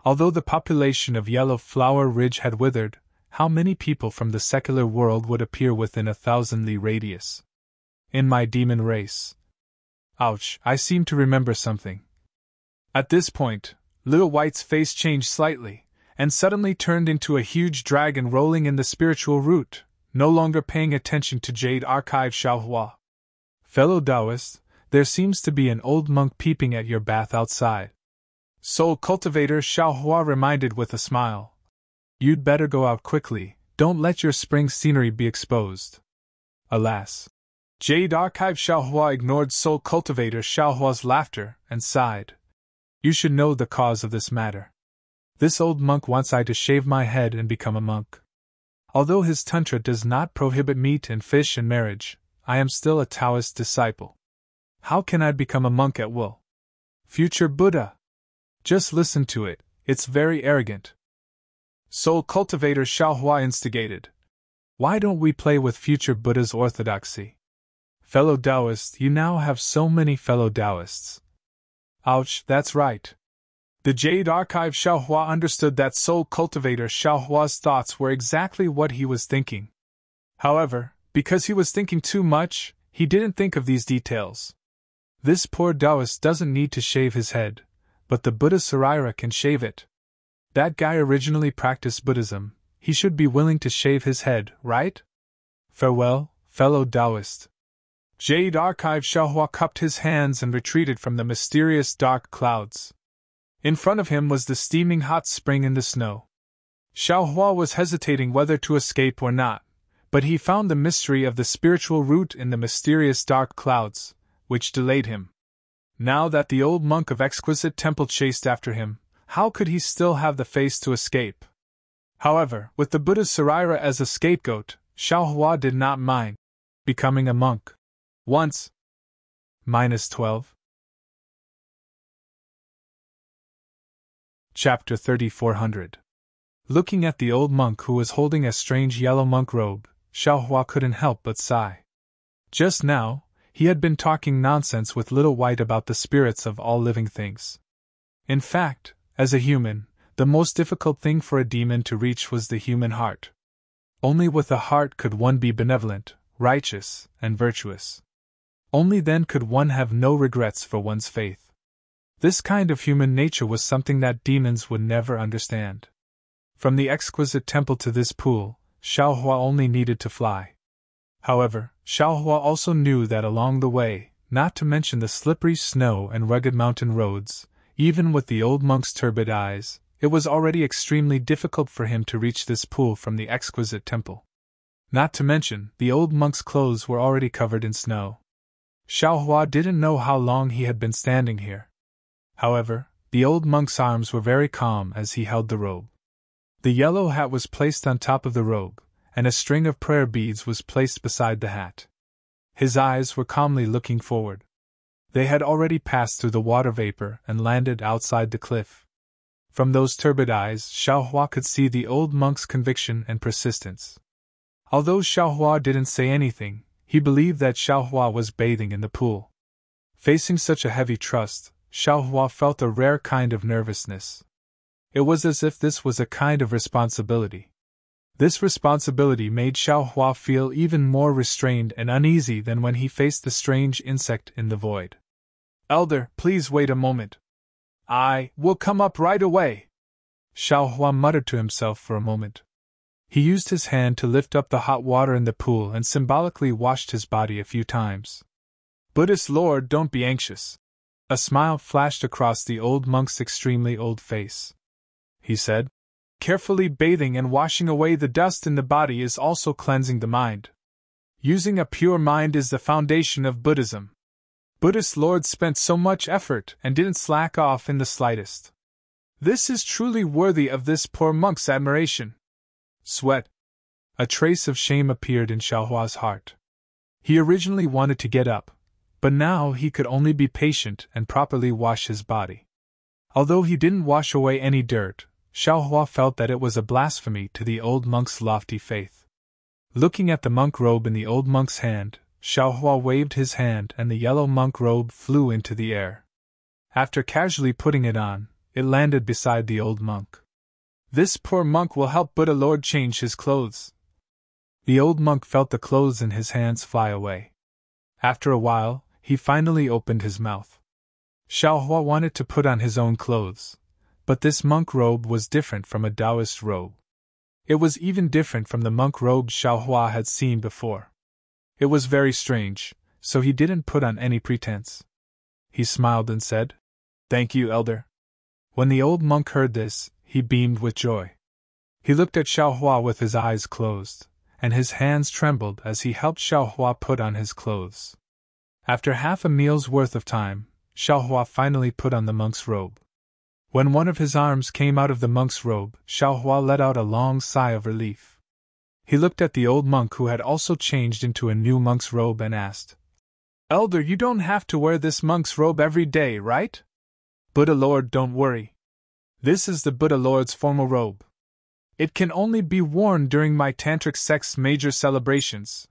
Although the population of Yellow Flower Ridge had withered, how many people from the secular world would appear within a 1,000-li radius? In my demon race. Ouch, I seem to remember something. At this point, Little White's face changed slightly, and suddenly turned into a huge dragon rolling in the spiritual root, no longer paying attention to Jade Archive Xiaohua. Fellow Taoist, there seems to be an old monk peeping at your bath outside. Soul Cultivator Xiaohua reminded with a smile. You'd better go out quickly, don't let your spring scenery be exposed. Alas. Jade Archive Xiaohua ignored Soul Cultivator Xiaohua's laughter and sighed. You should know the cause of this matter. This old monk wants I to shave my head and become a monk. Although his tantra does not prohibit meat and fish and marriage, I am still a Taoist disciple. How can I become a monk at will? Future Buddha! Just listen to it, it's very arrogant. Soul Cultivator Xiaohua instigated. Why don't we play with future Buddha's orthodoxy? Fellow Taoists, you now have so many fellow Taoists. Ouch, that's right. The Jade Archive Xiaohua understood that Soul Cultivator Xiaohua's thoughts were exactly what he was thinking. However, because he was thinking too much, he didn't think of these details. This poor Taoist doesn't need to shave his head, but the Buddha Sarira can shave it. That guy originally practiced Buddhism, he should be willing to shave his head, right? Farewell, fellow Taoist. Jade Archive Xiaohua cupped his hands and retreated from the mysterious dark clouds. In front of him was the steaming hot spring in the snow. Xiaohua was hesitating whether to escape or not, but he found the mystery of the spiritual root in the mysterious dark clouds, which delayed him. Now that the old monk of Exquisite Temple chased after him, how could he still have the face to escape? However, with the Buddha Sarira as a scapegoat, Xiaohua did not mind becoming a monk. Once. -12. Chapter 3400. Looking at the old monk who was holding a strange yellow monk robe, Xiaohua couldn't help but sigh. Just now, he had been talking nonsense with Little White about the spirits of all living things. In fact, as a human, the most difficult thing for a demon to reach was the human heart. Only with a heart could one be benevolent, righteous, and virtuous. Only then could one have no regrets for one's faith. This kind of human nature was something that demons would never understand. From the Exquisite Temple to this pool, Xiaohua only needed to fly. However, Xiaohua also knew that along the way, not to mention the slippery snow and rugged mountain roads, even with the old monk's turbid eyes, it was already extremely difficult for him to reach this pool from the Exquisite Temple. Not to mention, the old monk's clothes were already covered in snow. Xiaohua didn't know how long he had been standing here. However, the old monk's arms were very calm as he held the robe. The yellow hat was placed on top of the robe, and a string of prayer beads was placed beside the hat. His eyes were calmly looking forward. They had already passed through the water vapor and landed outside the cliff. From those turbid eyes, Xiaohua could see the old monk's conviction and persistence. Although Xiaohua didn't say anything, he believed that Xiaohua was bathing in the pool. Facing such a heavy trust, Xiaohua felt a rare kind of nervousness. It was as if this was a kind of responsibility. This responsibility made Xiaohua feel even more restrained and uneasy than when he faced the strange insect in the void. Elder, please wait a moment. I will come up right away. Xiaohua muttered to himself for a moment. He used his hand to lift up the hot water in the pool and symbolically washed his body a few times. Buddhist Lord, don't be anxious. A smile flashed across the old monk's extremely old face. He said, carefully bathing and washing away the dust in the body is also cleansing the mind. Using a pure mind is the foundation of Buddhism. Buddhist Lord spent so much effort and didn't slack off in the slightest. This is truly worthy of this poor monk's admiration. Sweat. A trace of shame appeared in Xiaohua's heart. He originally wanted to get up, but now he could only be patient and properly wash his body. Although he didn't wash away any dirt, Xiaohua felt that it was a blasphemy to the old monk's lofty faith. Looking at the monk robe in the old monk's hand, Xiaohua waved his hand and the yellow monk robe flew into the air. After casually putting it on, it landed beside the old monk. This poor monk will help Buddha Lord change his clothes. The old monk felt the clothes in his hands fly away. After a while, he finally opened his mouth. Xiaohua wanted to put on his own clothes, but this monk robe was different from a Taoist robe. It was even different from the monk robe Xiaohua had seen before. It was very strange, so he didn't put on any pretense. He smiled and said, "Thank you, elder." When the old monk heard this, he beamed with joy. He looked at Xiaohua with his eyes closed, and his hands trembled as he helped Xiaohua put on his clothes. After half a meal's worth of time, Xiaohua finally put on the monk's robe. When one of his arms came out of the monk's robe, Xiaohua let out a long sigh of relief. He looked at the old monk who had also changed into a new monk's robe and asked, "Elder, you don't have to wear this monk's robe every day, right?" "Buddha Lord, don't worry. This is the Buddha Lord's formal robe. It can only be worn during my tantric sect's major celebrations.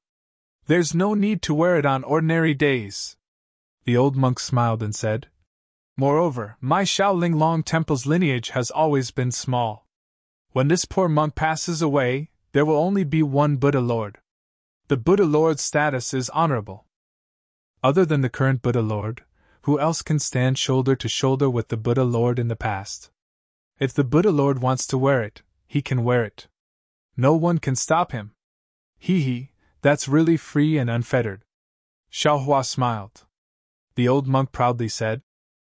There's no need to wear it on ordinary days." The old monk smiled and said, "Moreover, my Shaolin Long Temple's lineage has always been small. When this poor monk passes away, there will only be one Buddha Lord. The Buddha Lord's status is honorable. Other than the current Buddha Lord, who else can stand shoulder to shoulder with the Buddha Lord in the past? If the Buddha Lord wants to wear it, he can wear it. No one can stop him. Hee, that's really free and unfettered." Xiaohua smiled. The old monk proudly said,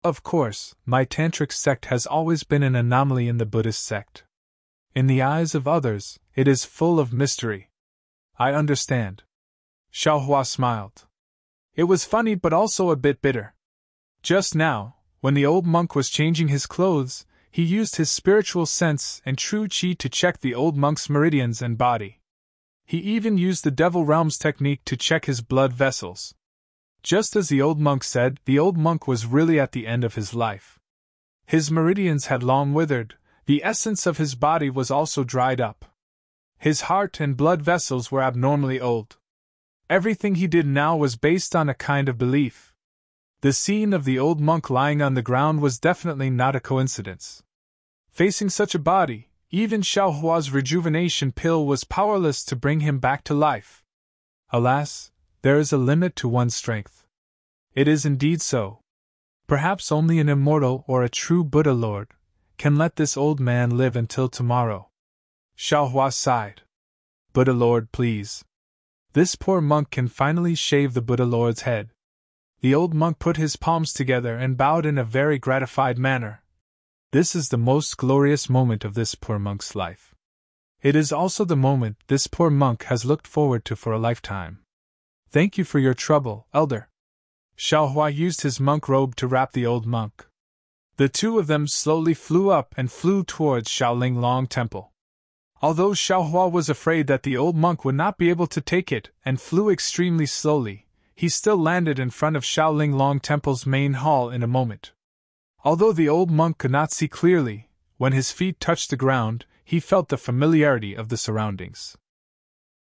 "Of course, my tantric sect has always been an anomaly in the Buddhist sect. In the eyes of others, it is full of mystery." "I understand." Xiaohua smiled. It was funny but also a bit bitter. Just now, when the old monk was changing his clothes, he used his spiritual sense and true qi to check the old monk's meridians and body. He even used the Devil Realms technique to check his blood vessels. Just as the old monk said, the old monk was really at the end of his life. His meridians had long withered, the essence of his body was also dried up. His heart and blood vessels were abnormally old. Everything he did now was based on a kind of belief. The scene of the old monk lying on the ground was definitely not a coincidence. Facing such a body, even Xiaohua's rejuvenation pill was powerless to bring him back to life. Alas, there is a limit to one's strength. It is indeed so. Perhaps only an immortal or a true Buddha Lord can let this old man live until tomorrow. Xiaohua sighed. "Buddha Lord, please. This poor monk can finally shave the Buddha Lord's head." The old monk put his palms together and bowed in a very gratified manner. This is the most glorious moment of this poor monk's life. It is also the moment this poor monk has looked forward to for a lifetime. "Thank you for your trouble, elder." Xiaohua used his monk robe to wrap the old monk. The two of them slowly flew up and flew towards Shaolin Long Temple. Although Xiaohua was afraid that the old monk would not be able to take it and flew extremely slowly, he still landed in front of Shaolin Long Temple's main hall in a moment. Although the old monk could not see clearly, when his feet touched the ground, he felt the familiarity of the surroundings.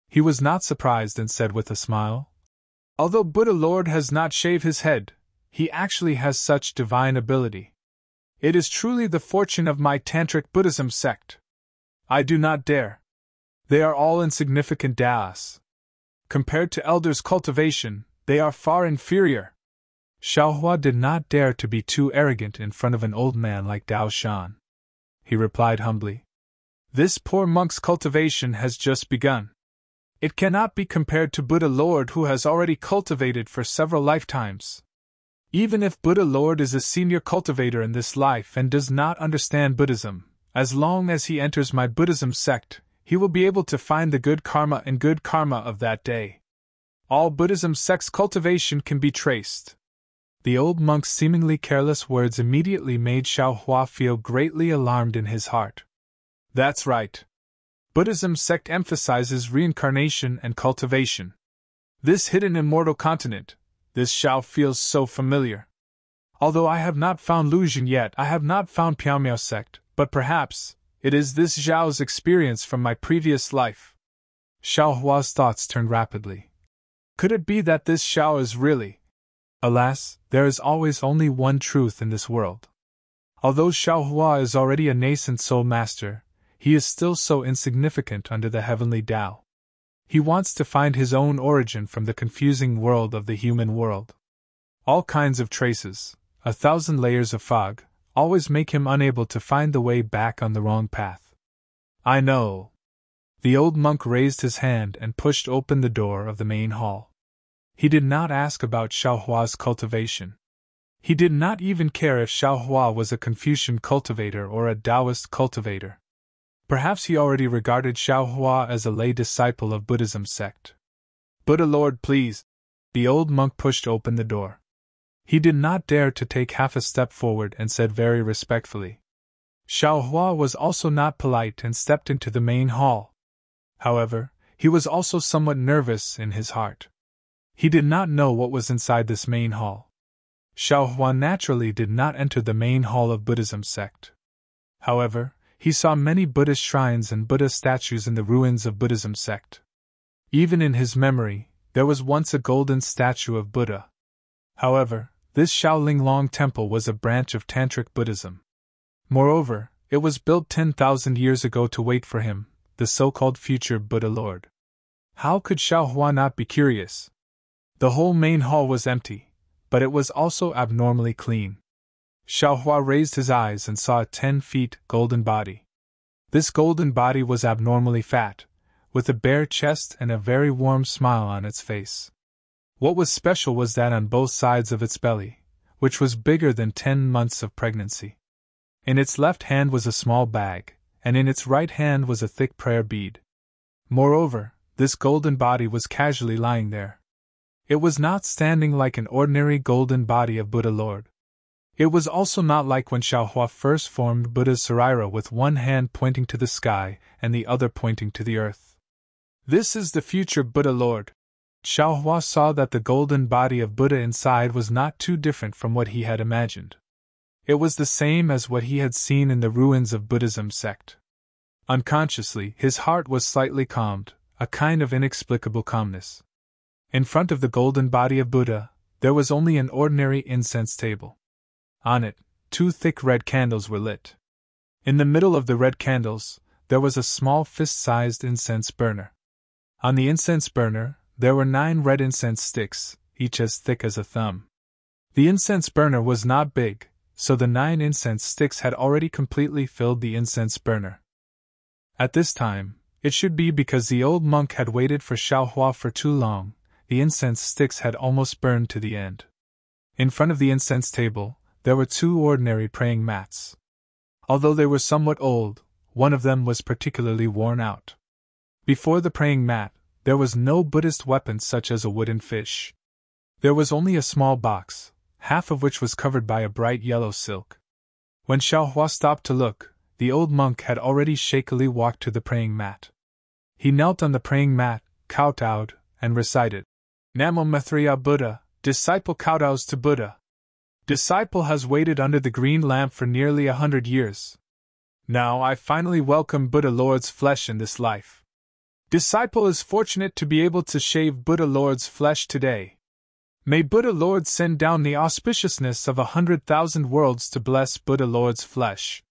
He was not surprised and said with a smile, "Although Buddha Lord has not shaved his head, he actually has such divine ability. It is truly the fortune of my Tantric Buddhism sect. I do not dare. They are all insignificant Taoists. Compared to elders' cultivation, they are far inferior." Xiaohua did not dare to be too arrogant in front of an old man like Dao Shan. He replied humbly, "This poor monk's cultivation has just begun. It cannot be compared to Buddha Lord who has already cultivated for several lifetimes. Even if Buddha Lord is a senior cultivator in this life and does not understand Buddhism, as long as he enters my Buddhism sect, he will be able to find the good karma and good karma of that day. All Buddhism sect's cultivation can be traced." The old monk's seemingly careless words immediately made Xiaohua feel greatly alarmed in his heart. That's right. Buddhism sect emphasizes reincarnation and cultivation. This hidden immortal continent, this Xiao feels so familiar. Although I have not found Luzhin yet, I have not found Piaomiao sect, but perhaps it is this Zhao's experience from my previous life. Xiao Hua's thoughts turned rapidly. Could it be that this Xiao is really... Alas, there is always only one truth in this world. Although Xiao Hua is already a nascent soul master, he is still so insignificant under the heavenly Tao. He wants to find his own origin from the confusing world of the human world. All kinds of traces, 1,000 layers of fog, always make him unable to find the way back on the wrong path. I know. The old monk raised his hand and pushed open the door of the main hall. He did not ask about Xiao Hua's cultivation. He did not even care if Xiao Hua was a Confucian cultivator or a Taoist cultivator. Perhaps he already regarded Xiao Hua as a lay disciple of Buddhism sect. Buddha Lord, please. The old monk pushed open the door. He did not dare to take half a step forward and said very respectfully. Xiao Hua was also not polite and stepped into the main hall. However, he was also somewhat nervous in his heart. He did not know what was inside this main hall. Xiao Hua naturally did not enter the main hall of Buddhism sect. However, he saw many Buddhist shrines and Buddha statues in the ruins of Buddhism sect. Even in his memory, there was once a golden statue of Buddha. However, this Shaolinglong temple was a branch of Tantric Buddhism. Moreover, it was built 10,000 years ago to wait for him, the so-called future Buddha Lord. How could Xiao Hua not be curious? The whole main hall was empty, but it was also abnormally clean. Xiao Hua raised his eyes and saw a 10-feet golden body. This golden body was abnormally fat, with a bare chest and a very warm smile on its face. What was special was that on both sides of its belly, which was bigger than 10 months of pregnancy. In its left hand was a small bag, and in its right hand was a thick prayer bead. Moreover, this golden body was casually lying there. It was not standing like an ordinary golden body of Buddha Lord. It was also not like when Xiao Hua first formed Buddha's Sarira with one hand pointing to the sky and the other pointing to the earth. This is the future Buddha Lord. Xiao Hua saw that the golden body of Buddha inside was not too different from what he had imagined. It was the same as what he had seen in the ruins of Buddhism sect. Unconsciously, his heart was slightly calmed, a kind of inexplicable calmness. In front of the golden body of Buddha, there was only an ordinary incense table. On it, 2 thick red candles were lit. In the middle of the red candles, there was a small fist-sized incense burner. On the incense burner, there were 9 red incense sticks, each as thick as a thumb. The incense burner was not big, so the 9 incense sticks had already completely filled the incense burner. At this time, it should be because the old monk had waited for Xiao Hua for too long, the incense sticks had almost burned to the end. In front of the incense table, there were 2 ordinary praying mats. Although they were somewhat old, one of them was particularly worn out. Before the praying mat, there was no Buddhist weapon such as a wooden fish. There was only a small box, half of which was covered by a bright yellow silk. When Xiao Hua stopped to look, the old monk had already shakily walked to the praying mat. He knelt on the praying mat, kowtowed, and recited, Namo Maitreya Buddha, disciple kowtows to Buddha. Disciple has waited under the green lamp for nearly 100 years. Now I finally welcome Buddha Lord's flesh in this life. Disciple is fortunate to be able to shave Buddha Lord's flesh today. May Buddha Lord send down the auspiciousness of 100,000 worlds to bless Buddha Lord's flesh.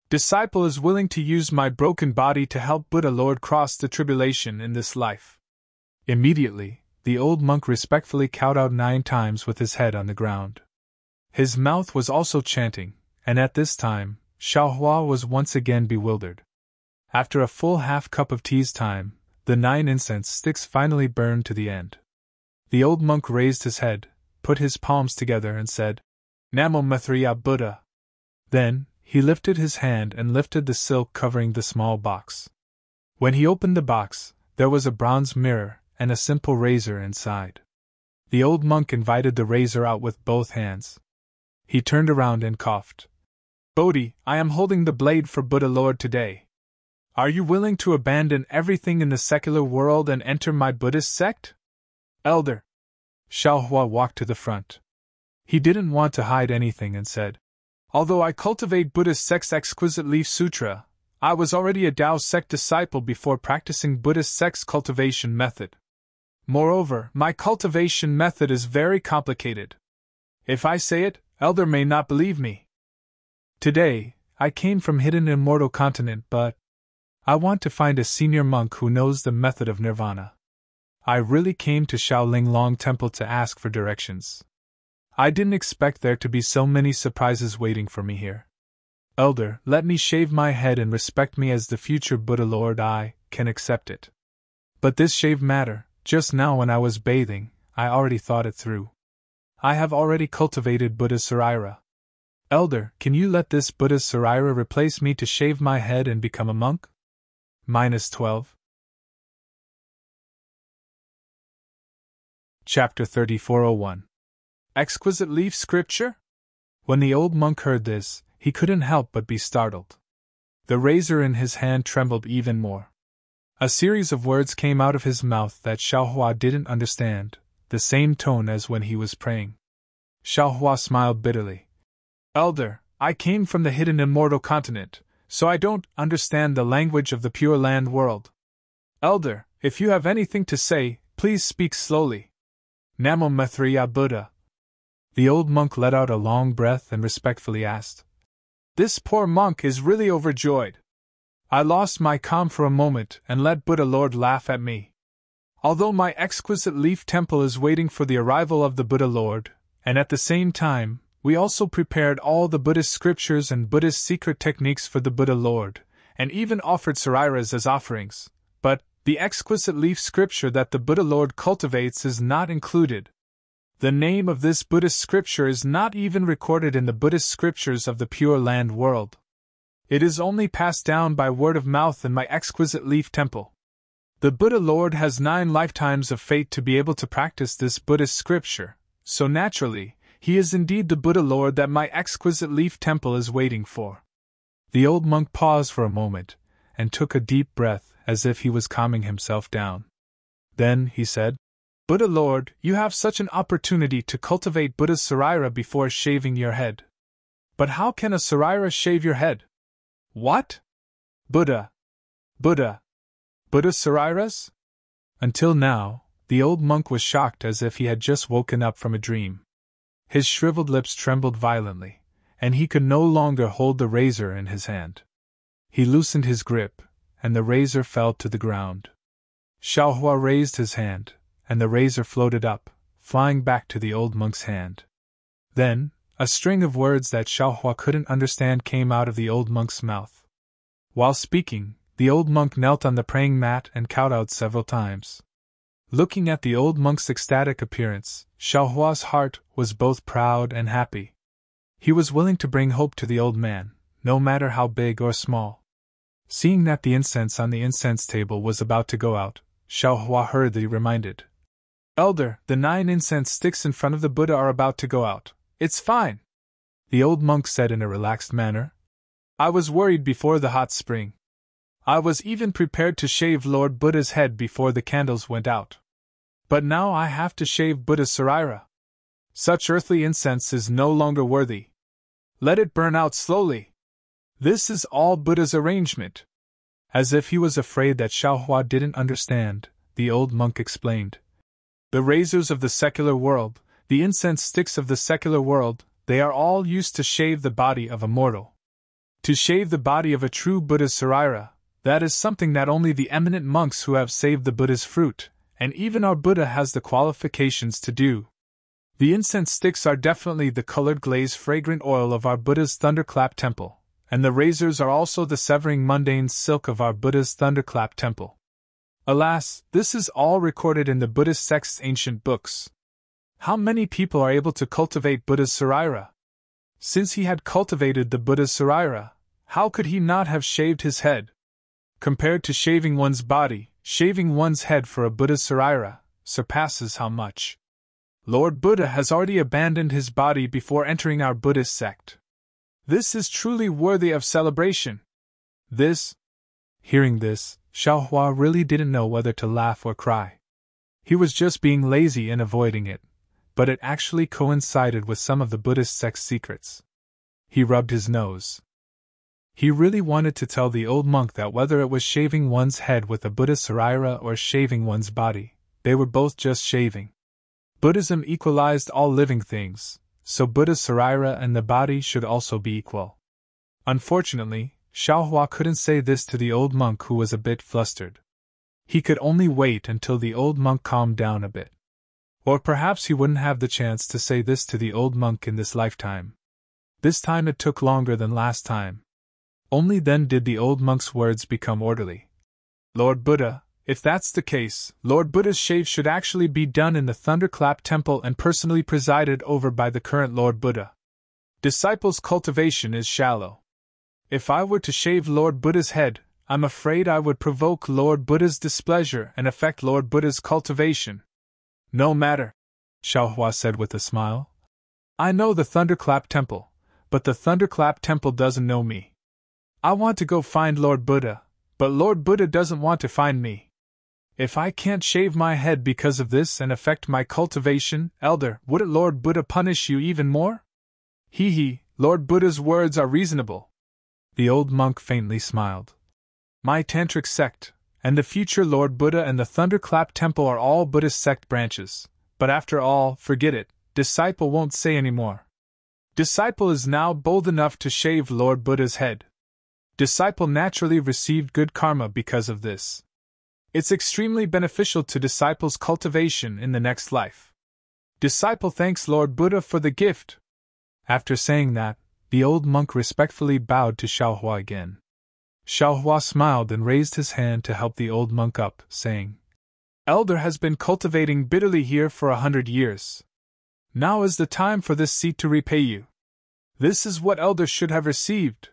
Disciple is willing to use my broken body to help Buddha Lord cross the tribulation in this life. Immediately, the old monk respectfully kowtowed 9 times with his head on the ground. His mouth was also chanting, and at this time, Xiao Hua was once again bewildered. After a full half-cup of tea's time, the 9 incense sticks finally burned to the end. The old monk raised his head, put his palms together and said, Namo Maitreya Buddha. Then, he lifted his hand and lifted the silk covering the small box. When he opened the box, there was a bronze mirror and a simple razor inside. The old monk invited the razor out with both hands. He turned around and coughed. Bodhi, I am holding the blade for Buddha Lord today. Are you willing to abandon everything in the secular world and enter my Buddhist sect? Elder. Xiao Hua walked to the front. He didn't want to hide anything and said, "Although I cultivate Buddhist sect's exquisite leaf sutra, I was already a Tao sect disciple before practicing Buddhist sect's cultivation method. Moreover, my cultivation method is very complicated. If I say it, Elder may not believe me. Today, I came from hidden Immortal continent, but I want to find a senior monk who knows the method of nirvana. I really came to Shaolin Long Temple to ask for directions. I didn't expect there to be so many surprises waiting for me here. Elder, let me shave my head and respect me as the future Buddha Lord. I can accept it. But this shaved matter, just now when I was bathing, I already thought it through. I have already cultivated Buddha Sarira. Elder, can you let this Buddha Sarira replace me to shave my head and become a monk? -12. Chapter 3401. Exquisite Leaf Scripture? When the old monk heard this, he couldn't help but be startled. The razor in his hand trembled even more. A series of words came out of his mouth that Xiaohua didn't understand, the same tone as when he was praying. Xiaohua smiled bitterly. Elder, I came from the hidden Immortal continent, so I don't understand the language of the Pure Land world. Elder, if you have anything to say, please speak slowly. Namo Maitreya Buddha. The old monk let out a long breath and respectfully asked, This poor monk is really overjoyed. I lost my calm for a moment and let Buddha Lord laugh at me. Although my exquisite leaf temple is waiting for the arrival of the Buddha Lord, and at the same time, we also prepared all the Buddhist scriptures and Buddhist secret techniques for the Buddha Lord, and even offered sariras as offerings, but the exquisite leaf scripture that the Buddha Lord cultivates is not included. The name of this Buddhist scripture is not even recorded in the Buddhist scriptures of the Pure Land world. It is only passed down by word of mouth in my exquisite leaf temple. The Buddha Lord has 9 lifetimes of fate to be able to practice this Buddhist scripture, so naturally, he is indeed the Buddha Lord that my exquisite leaf temple is waiting for. The old monk paused for a moment, and took a deep breath as if he was calming himself down. Then he said, Buddha Lord, you have such an opportunity to cultivate Buddha Sarira before shaving your head. But how can a Sarira shave your head? What? Buddha Sariras? Until now, the old monk was shocked as if he had just woken up from a dream. His shriveled lips trembled violently, and he could no longer hold the razor in his hand. He loosened his grip, and the razor fell to the ground. Xiaohua raised his hand, and the razor floated up, flying back to the old monk's hand. Then, a string of words that Xiaohua couldn't understand came out of the old monk's mouth. While speaking, the old monk knelt on the praying mat and kowtowed several times. Looking at the old monk's ecstatic appearance, Xiaohua's heart was both proud and happy. He was willing to bring hope to the old man, no matter how big or small. Seeing that the incense on the incense table was about to go out, Xiaohua hurriedly reminded, Elder, the 9 incense sticks in front of the Buddha are about to go out. It's fine. The old monk said in a relaxed manner. I was worried before the hot spring. I was even prepared to shave Lord Buddha's head before the candles went out. But now I have to shave Buddha Sarira. Such earthly incense is no longer worthy. Let it burn out slowly. This is all Buddha's arrangement. As if he was afraid that Xiaohua didn't understand, the old monk explained. The razors of the secular world, the incense sticks of the secular world, they are all used to shave the body of a mortal. To shave the body of a true Buddha Sarira, that is something that only the eminent monks who have saved the Buddha's fruit, and even our Buddha has the qualifications to do. The incense sticks are definitely the colored glaze fragrant oil of our Buddha's thunderclap temple, and the razors are also the severing mundane silk of our Buddha's thunderclap temple. Alas, this is all recorded in the Buddhist sect's ancient books. How many people are able to cultivate Buddha's Sarira? Since he had cultivated the Buddha Sarira, how could he not have shaved his head? Compared to shaving one's body, shaving one's head for a Buddha Sarira surpasses how much. Lord Buddha has already abandoned his body before entering our Buddhist sect. This is truly worthy of celebration. Hearing this, Xiaohua really didn't know whether to laugh or cry. He was just being lazy and avoiding it, but it actually coincided with some of the Buddhist sex secrets. He rubbed his nose. He really wanted to tell the old monk that whether it was shaving one's head with a Buddha saraira or shaving one's body, they were both just shaving. Buddhism equalized all living things, so Buddha saraira and the body should also be equal. Unfortunately, Xiaohua couldn't say this to the old monk, who was a bit flustered. He could only wait until the old monk calmed down a bit. Or perhaps he wouldn't have the chance to say this to the old monk in this lifetime. This time it took longer than last time. Only then did the old monk's words become orderly. Lord Buddha, if that's the case, Lord Buddha's shave should actually be done in the Thunderclap Temple and personally presided over by the current Lord Buddha. Disciples' cultivation is shallow. If I were to shave Lord Buddha's head, I'm afraid I would provoke Lord Buddha's displeasure and affect Lord Buddha's cultivation. No matter, Xiaohua said with a smile. I know the Thunderclap Temple, but the Thunderclap Temple doesn't know me. I want to go find Lord Buddha, but Lord Buddha doesn't want to find me. If I can't shave my head because of this and affect my cultivation, Elder, wouldn't Lord Buddha punish you even more? Hee, Lord Buddha's words are reasonable. The old monk faintly smiled. My tantric sect, and the future Lord Buddha and the Thunderclap Temple are all Buddhist sect branches, but after all, forget it, Disciple won't say any more. Disciple is now bold enough to shave Lord Buddha's head. Disciple naturally received good karma because of this. It's extremely beneficial to Disciple's cultivation in the next life. Disciple thanks Lord Buddha for the gift. After saying that, the old monk respectfully bowed to Xiaohua again. Xiaohua smiled and raised his hand to help the old monk up, saying, Elder has been cultivating bitterly here for 100 years. Now is the time for this seat to repay you. This is what Elder should have received.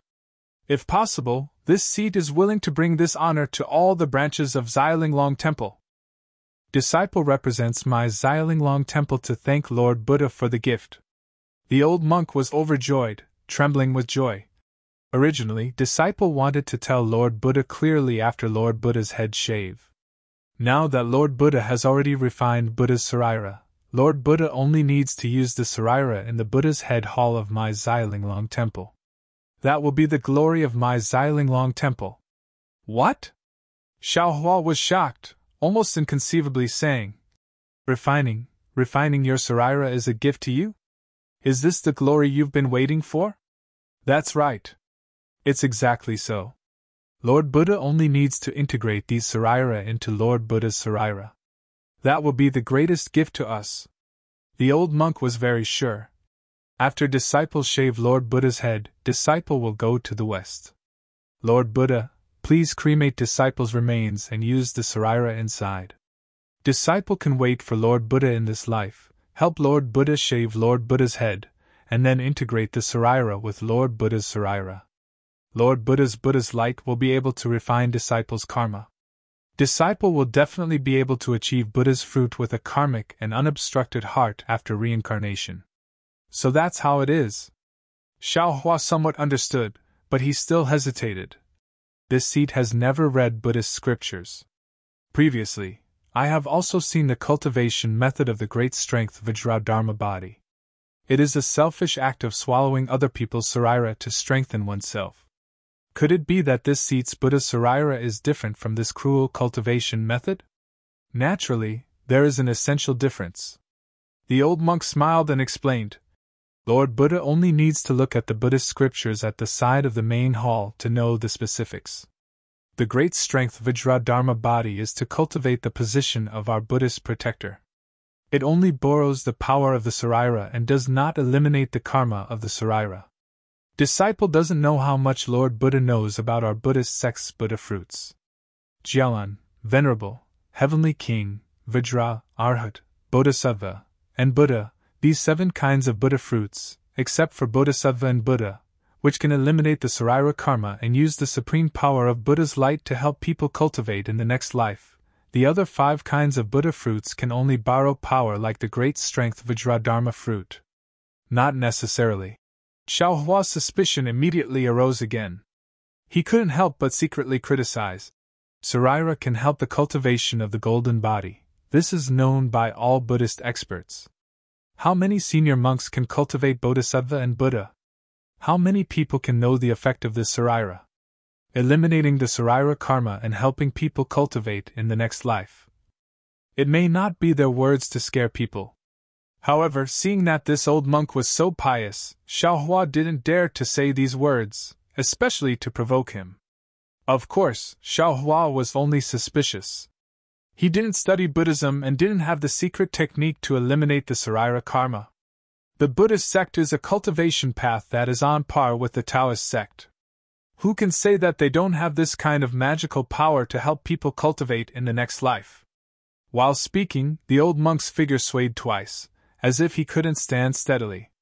If possible, this seat is willing to bring this honor to all the branches of Xiaolinglong Temple. Disciple represents my Xiaolinglong Temple to thank Lord Buddha for the gift. The old monk was overjoyed, trembling with joy. Originally, Disciple wanted to tell Lord Buddha clearly after Lord Buddha's head shave. Now that Lord Buddha has already refined Buddha's saraira, Lord Buddha only needs to use the saraira in the Buddha's head hall of my Xiaolinglong Temple. That will be the glory of my Xiaolinglong Temple. What? Xiaohua was shocked, almost inconceivably saying, Refining your saraira is a gift to you? Is this the glory you've been waiting for? That's right. It's exactly so. Lord Buddha only needs to integrate these saraira into Lord Buddha's saraira. That will be the greatest gift to us. The old monk was very sure. After Disciple shave Lord Buddha's head, Disciple will go to the west. Lord Buddha, please cremate Disciple's remains and use the saraira inside. Disciple can wait for Lord Buddha in this life, help Lord Buddha shave Lord Buddha's head, and then integrate the saraira with Lord Buddha's saraira. Lord Buddha's light will be able to refine Disciple's karma. Disciple will definitely be able to achieve Buddha's fruit with a karmic and unobstructed heart after reincarnation. So that's how it is. Xiaohua somewhat understood, but he still hesitated. This seat has never read Buddhist scriptures. Previously, I have also seen the cultivation method of the great strength Vajradharma body. It is a selfish act of swallowing other people's saraira to strengthen oneself. Could it be that this seat's Buddha saraira is different from this cruel cultivation method? Naturally, there is an essential difference. The old monk smiled and explained, Lord Buddha only needs to look at the Buddhist scriptures at the side of the main hall to know the specifics. The great strength Vajradharma body is to cultivate the position of our Buddhist protector. It only borrows the power of the saraira and does not eliminate the karma of the saraira. Disciple doesn't know how much Lord Buddha knows about our Buddhist sect's Buddha fruits. Jialan, Venerable, Heavenly King, Vajra, Arhat, Bodhisattva, and Buddha, these 7 kinds of Buddha fruits, except for Bodhisattva and Buddha, which can eliminate the saraira karma and use the supreme power of Buddha's light to help people cultivate in the next life. The other 5 kinds of Buddha fruits can only borrow power like the great strength Vajradharma fruit. Not necessarily. Xiaohua's suspicion immediately arose again. He couldn't help but secretly criticize. Saraira can help the cultivation of the golden body. This is known by all Buddhist experts. How many senior monks can cultivate Bodhisattva and Buddha? How many people can know the effect of this sarira? Eliminating the sarira karma and helping people cultivate in the next life. It may not be their words to scare people. However, seeing that this old monk was so pious, Xiaohua didn't dare to say these words, especially to provoke him. Of course, Xiaohua was only suspicious. He didn't study Buddhism and didn't have the secret technique to eliminate the sarira karma. The Buddhist sect is a cultivation path that is on par with the Taoist sect. Who can say that they don't have this kind of magical power to help people cultivate in the next life? While speaking, the old monk's figure swayed twice, as if he couldn't stand steadily.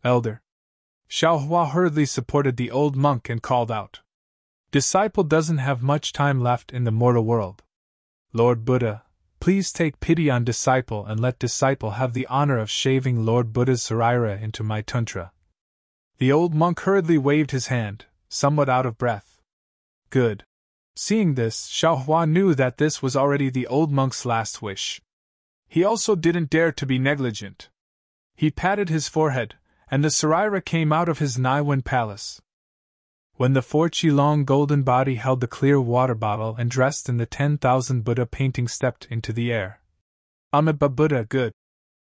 Elder. Xiaohua hurriedly supported the old monk and called out. Disciple doesn't have much time left in the mortal world. Lord Buddha, please take pity on disciple and let disciple have the honor of shaving Lord Buddha's sarira into my tantra. The old monk hurriedly waved his hand, somewhat out of breath. Good. Seeing this, Xiaohua knew that this was already the old monk's last wish. He also didn't dare to be negligent. He patted his forehead, and the sarira came out of his Naiwen palace. When the 4 Qilong golden body held the clear water bottle and dressed in the 10,000 Buddha painting stepped into the air. Amitabha Buddha good.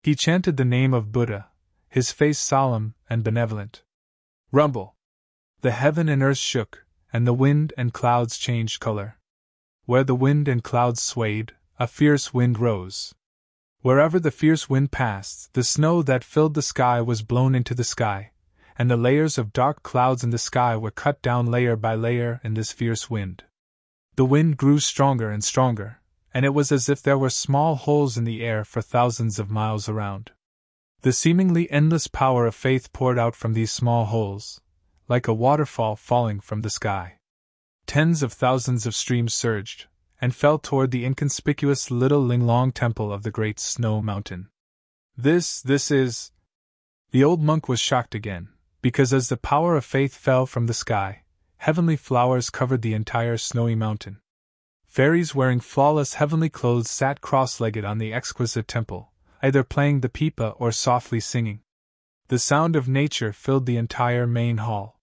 He chanted the name of Buddha, his face solemn and benevolent. Rumble. The heaven and earth shook, and the wind and clouds changed color. Where the wind and clouds swayed, a fierce wind rose. Wherever the fierce wind passed, the snow that filled the sky was blown into the sky, and the layers of dark clouds in the sky were cut down layer by layer in this fierce wind. The wind grew stronger and stronger, and it was as if there were small holes in the air for thousands of miles around. The seemingly endless power of faith poured out from these small holes, like a waterfall falling from the sky. Tens of thousands of streams surged, and fell toward the inconspicuous little Linglong temple of the great snow mountain. This is... The old monk was shocked again, because as the power of faith fell from the sky, heavenly flowers covered the entire snowy mountain. Fairies wearing flawless heavenly clothes sat cross-legged on the exquisite temple, either playing the pipa or softly singing. The sound of nature filled the entire main hall.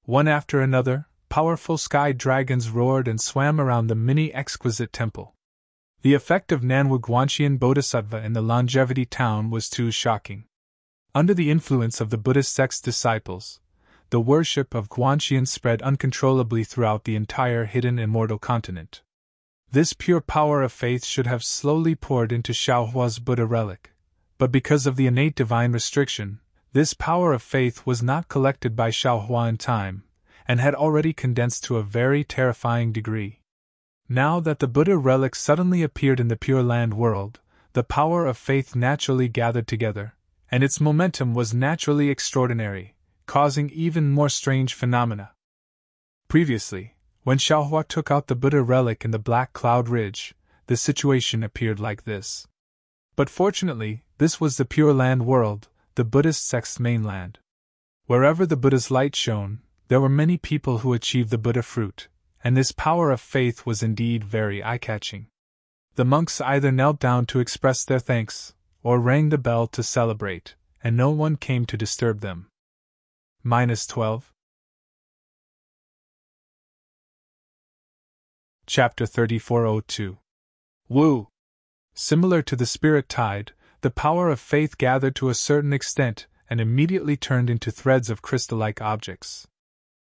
One after another, powerful sky dragons roared and swam around the mini-exquisite temple. The effect of Nanwu Guanxian Bodhisattva in the longevity town was too shocking. Under the influence of the Buddhist sect's disciples, the worship of Guanxian spread uncontrollably throughout the entire hidden immortal continent. This pure power of faith should have slowly poured into Xiaohua's Buddha relic, but because of the innate divine restriction, this power of faith was not collected by Xiaohua in time, and had already condensed to a very terrifying degree. Now that the Buddha relic suddenly appeared in the Pure Land world, the power of faith naturally gathered together, and its momentum was naturally extraordinary, causing even more strange phenomena. Previously, when Xiaohua took out the Buddha relic in the Black Cloud Ridge, the situation appeared like this. But fortunately, this was the Pure Land world, the Buddhist sect's mainland. Wherever the Buddha's light shone, there were many people who achieved the Buddha fruit, and this power of faith was indeed very eye-catching. The monks either knelt down to express their thanks, or rang the bell to celebrate, and no one came to disturb them. -12. Chapter 3402. Wu. Similar to the spirit tide, the power of faith gathered to a certain extent and immediately turned into threads of crystal-like objects.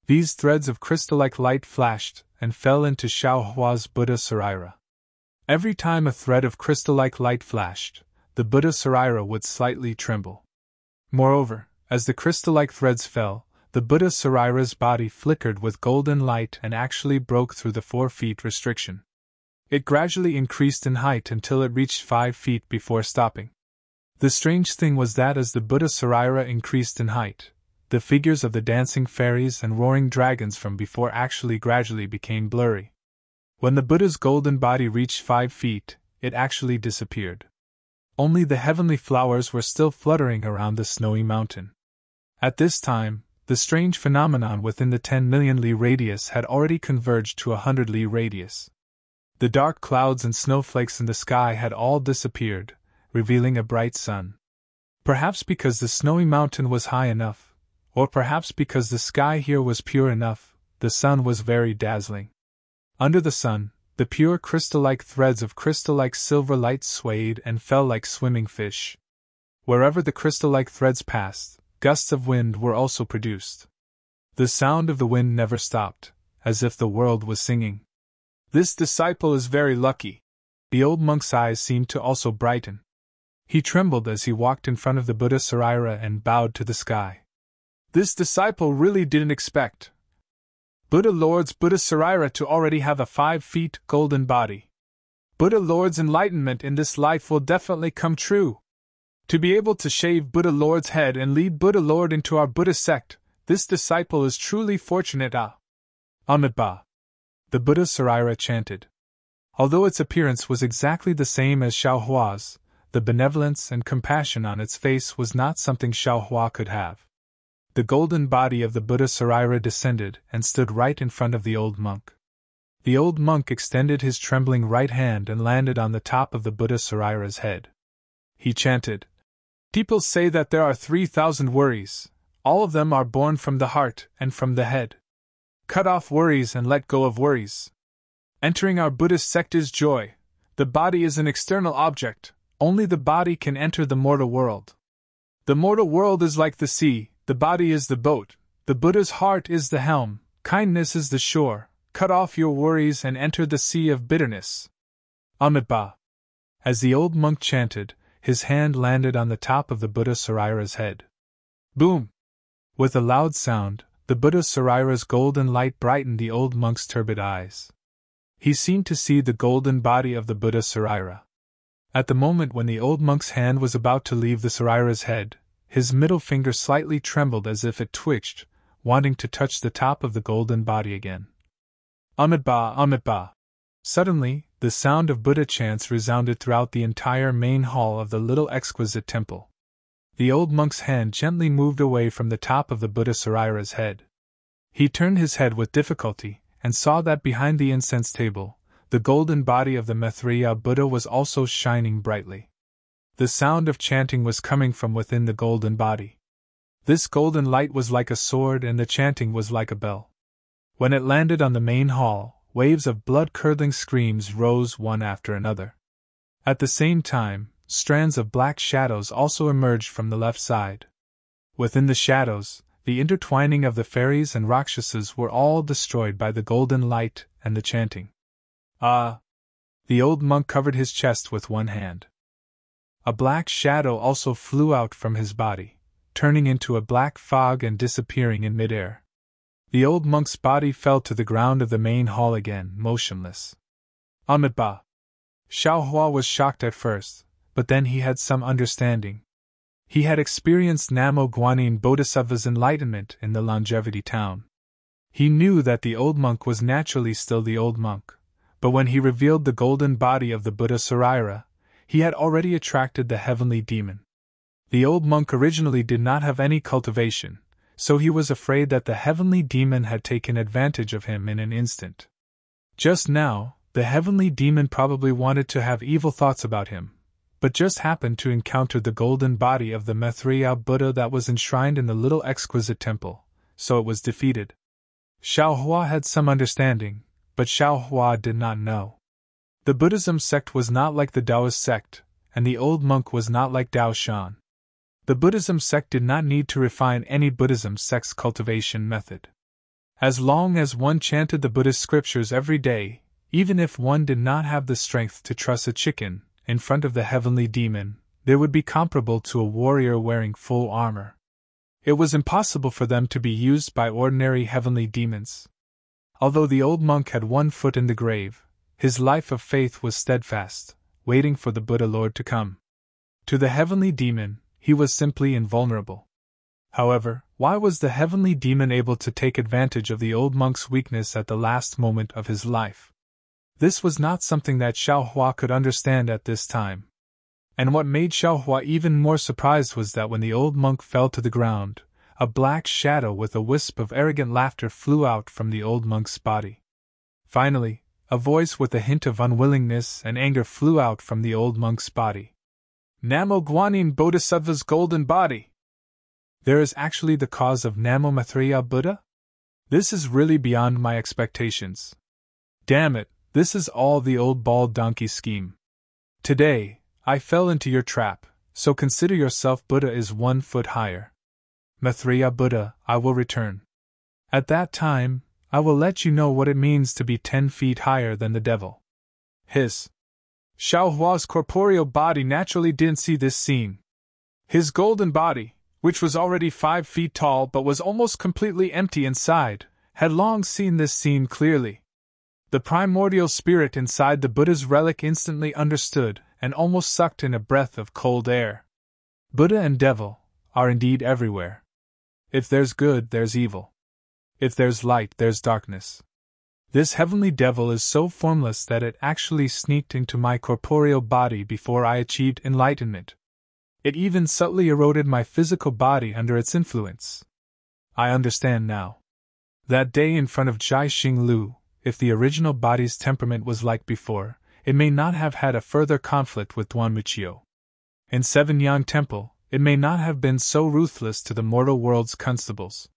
These threads of crystal-like light flashed and fell into Xiaohua's Buddha sarira. Every time a thread of crystal-like light flashed, the Buddha sarira would slightly tremble. Moreover, as the crystal-like threads fell, the Buddha sarira's body flickered with golden light and actually broke through the 4 feet restriction. It gradually increased in height until it reached 5 feet before stopping. The strange thing was that as the Buddha sarira increased in height, the figures of the dancing fairies and roaring dragons from before actually gradually became blurry. When the Buddha's golden body reached 5 feet, it actually disappeared. Only the heavenly flowers were still fluttering around the snowy mountain. At this time, the strange phenomenon within the 10 million li radius had already converged to a 100 li radius. The dark clouds and snowflakes in the sky had all disappeared, revealing a bright sun. Perhaps because the snowy mountain was high enough, or perhaps because the sky here was pure enough, the sun was very dazzling. Under the sun, the pure crystal-like threads of crystal-like silver light swayed and fell like swimming fish. Wherever the crystal-like threads passed, gusts of wind were also produced. The sound of the wind never stopped, as if the world was singing. This disciple is very lucky. The old monk's eyes seemed to also brighten. He trembled as he walked in front of the Buddha Sarira and bowed to the sky. This disciple really didn't expect Buddha Lord's Buddha Sarira to already have a 5 feet golden body. Buddha Lord's enlightenment in this life will definitely come true. To be able to shave Buddha Lord's head and lead Buddha Lord into our Buddha sect, this disciple is truly fortunate. Amitabha. The Buddha Sarira chanted. Although its appearance was exactly the same as Xiaohua's, the benevolence and compassion on its face was not something Xiaohua could have. The golden body of the Buddha Sarira descended and stood right in front of the old monk. The old monk extended his trembling right hand and landed on the top of the Buddha Sarira's head. He chanted, "People say that there are 3,000 worries. All of them are born from the heart and from the head. Cut off worries and let go of worries. Entering our Buddhist sect is joy. The body is an external object. Only the body can enter the mortal world. The mortal world is like the sea, the body is the boat, the Buddha's heart is the helm, kindness is the shore. Cut off your worries and enter the sea of bitterness." Amitabha. As the old monk chanted, his hand landed on the top of the Buddha Sarira's head. Boom! With a loud sound, the Buddha Sarira's golden light brightened the old monk's turbid eyes. He seemed to see the golden body of the Buddha Sarira. At the moment when the old monk's hand was about to leave the Sarira's head, his middle finger slightly trembled as if it twitched, wanting to touch the top of the golden body again. Amitabha, Amitabha. Suddenly, the sound of Buddha chants resounded throughout the entire main hall of the little exquisite temple. The old monk's hand gently moved away from the top of the Buddha Sarira's head. He turned his head with difficulty, and saw that behind the incense table, the golden body of the Maitreya Buddha was also shining brightly. The sound of chanting was coming from within the golden body. This golden light was like a sword and the chanting was like a bell. When it landed on the main hall, waves of blood-curdling screams rose one after another. At the same time, strands of black shadows also emerged from the left side. Within the shadows, the intertwining of the fairies and rakshasas were all destroyed by the golden light and the chanting. Ah! The old monk covered his chest with one hand. A black shadow also flew out from his body, turning into a black fog and disappearing in midair. The old monk's body fell to the ground of the main hall again, motionless. Amitabha. Xiaohua was shocked at first, but then he had some understanding. He had experienced Namo Guanyin Bodhisattva's enlightenment in the Longevity Town. He knew that the old monk was naturally still the old monk, but when he revealed the golden body of the Buddha Sarira, he had already attracted the heavenly demon. The old monk originally did not have any cultivation, so he was afraid that the heavenly demon had taken advantage of him in an instant. Just now, the heavenly demon probably wanted to have evil thoughts about him, but just happened to encounter the golden body of the Maitreya Buddha that was enshrined in the little exquisite temple, so it was defeated. Xiaohua had some understanding, but Xiaohua did not know. The Buddhism sect was not like the Taoist sect, and the old monk was not like Dao Shan. The Buddhism sect did not need to refine any Buddhism sect's cultivation method. As long as one chanted the Buddhist scriptures every day, even if one did not have the strength to truss a chicken in front of the heavenly demon, they would be comparable to a warrior wearing full armor. It was impossible for them to be used by ordinary heavenly demons. Although the old monk had one foot in the grave, his life of faith was steadfast, waiting for the Buddha Lord to come. To the heavenly demon, he was simply invulnerable. However, why was the heavenly demon able to take advantage of the old monk's weakness at the last moment of his life? This was not something that Xiaohua could understand at this time. And what made Xiaohua even more surprised was that when the old monk fell to the ground, a black shadow with a wisp of arrogant laughter flew out from the old monk's body. Finally, a voice with a hint of unwillingness and anger flew out from the old monk's body. Namo Guanyin Bodhisattva's golden body. There is actually the cause of Namo Maitreya Buddha? This is really beyond my expectations. Damn it, this is all the old bald donkey scheme. Today, I fell into your trap, so consider yourself Buddha is 1 foot higher. Maitreya Buddha, I will return. At that time, I will let you know what it means to be 10 feet higher than the devil. His Xiao Hua's corporeal body naturally didn't see this scene. His golden body, which was already 5 feet tall but was almost completely empty inside, had long seen this scene clearly. The primordial spirit inside the Buddha's relic instantly understood and almost sucked in a breath of cold air. Buddha and devil are indeed everywhere. If there's good, there's evil. If there's light, there's darkness. This heavenly devil is so formless that it actually sneaked into my corporeal body before I achieved enlightenment. It even subtly eroded my physical body under its influence. I understand now. That day in front of Jai Xing Lu, if the original body's temperament was like before, it may not have had a further conflict with Duan Muchio. In Seven Yang Temple, it may not have been so ruthless to the mortal world's constables.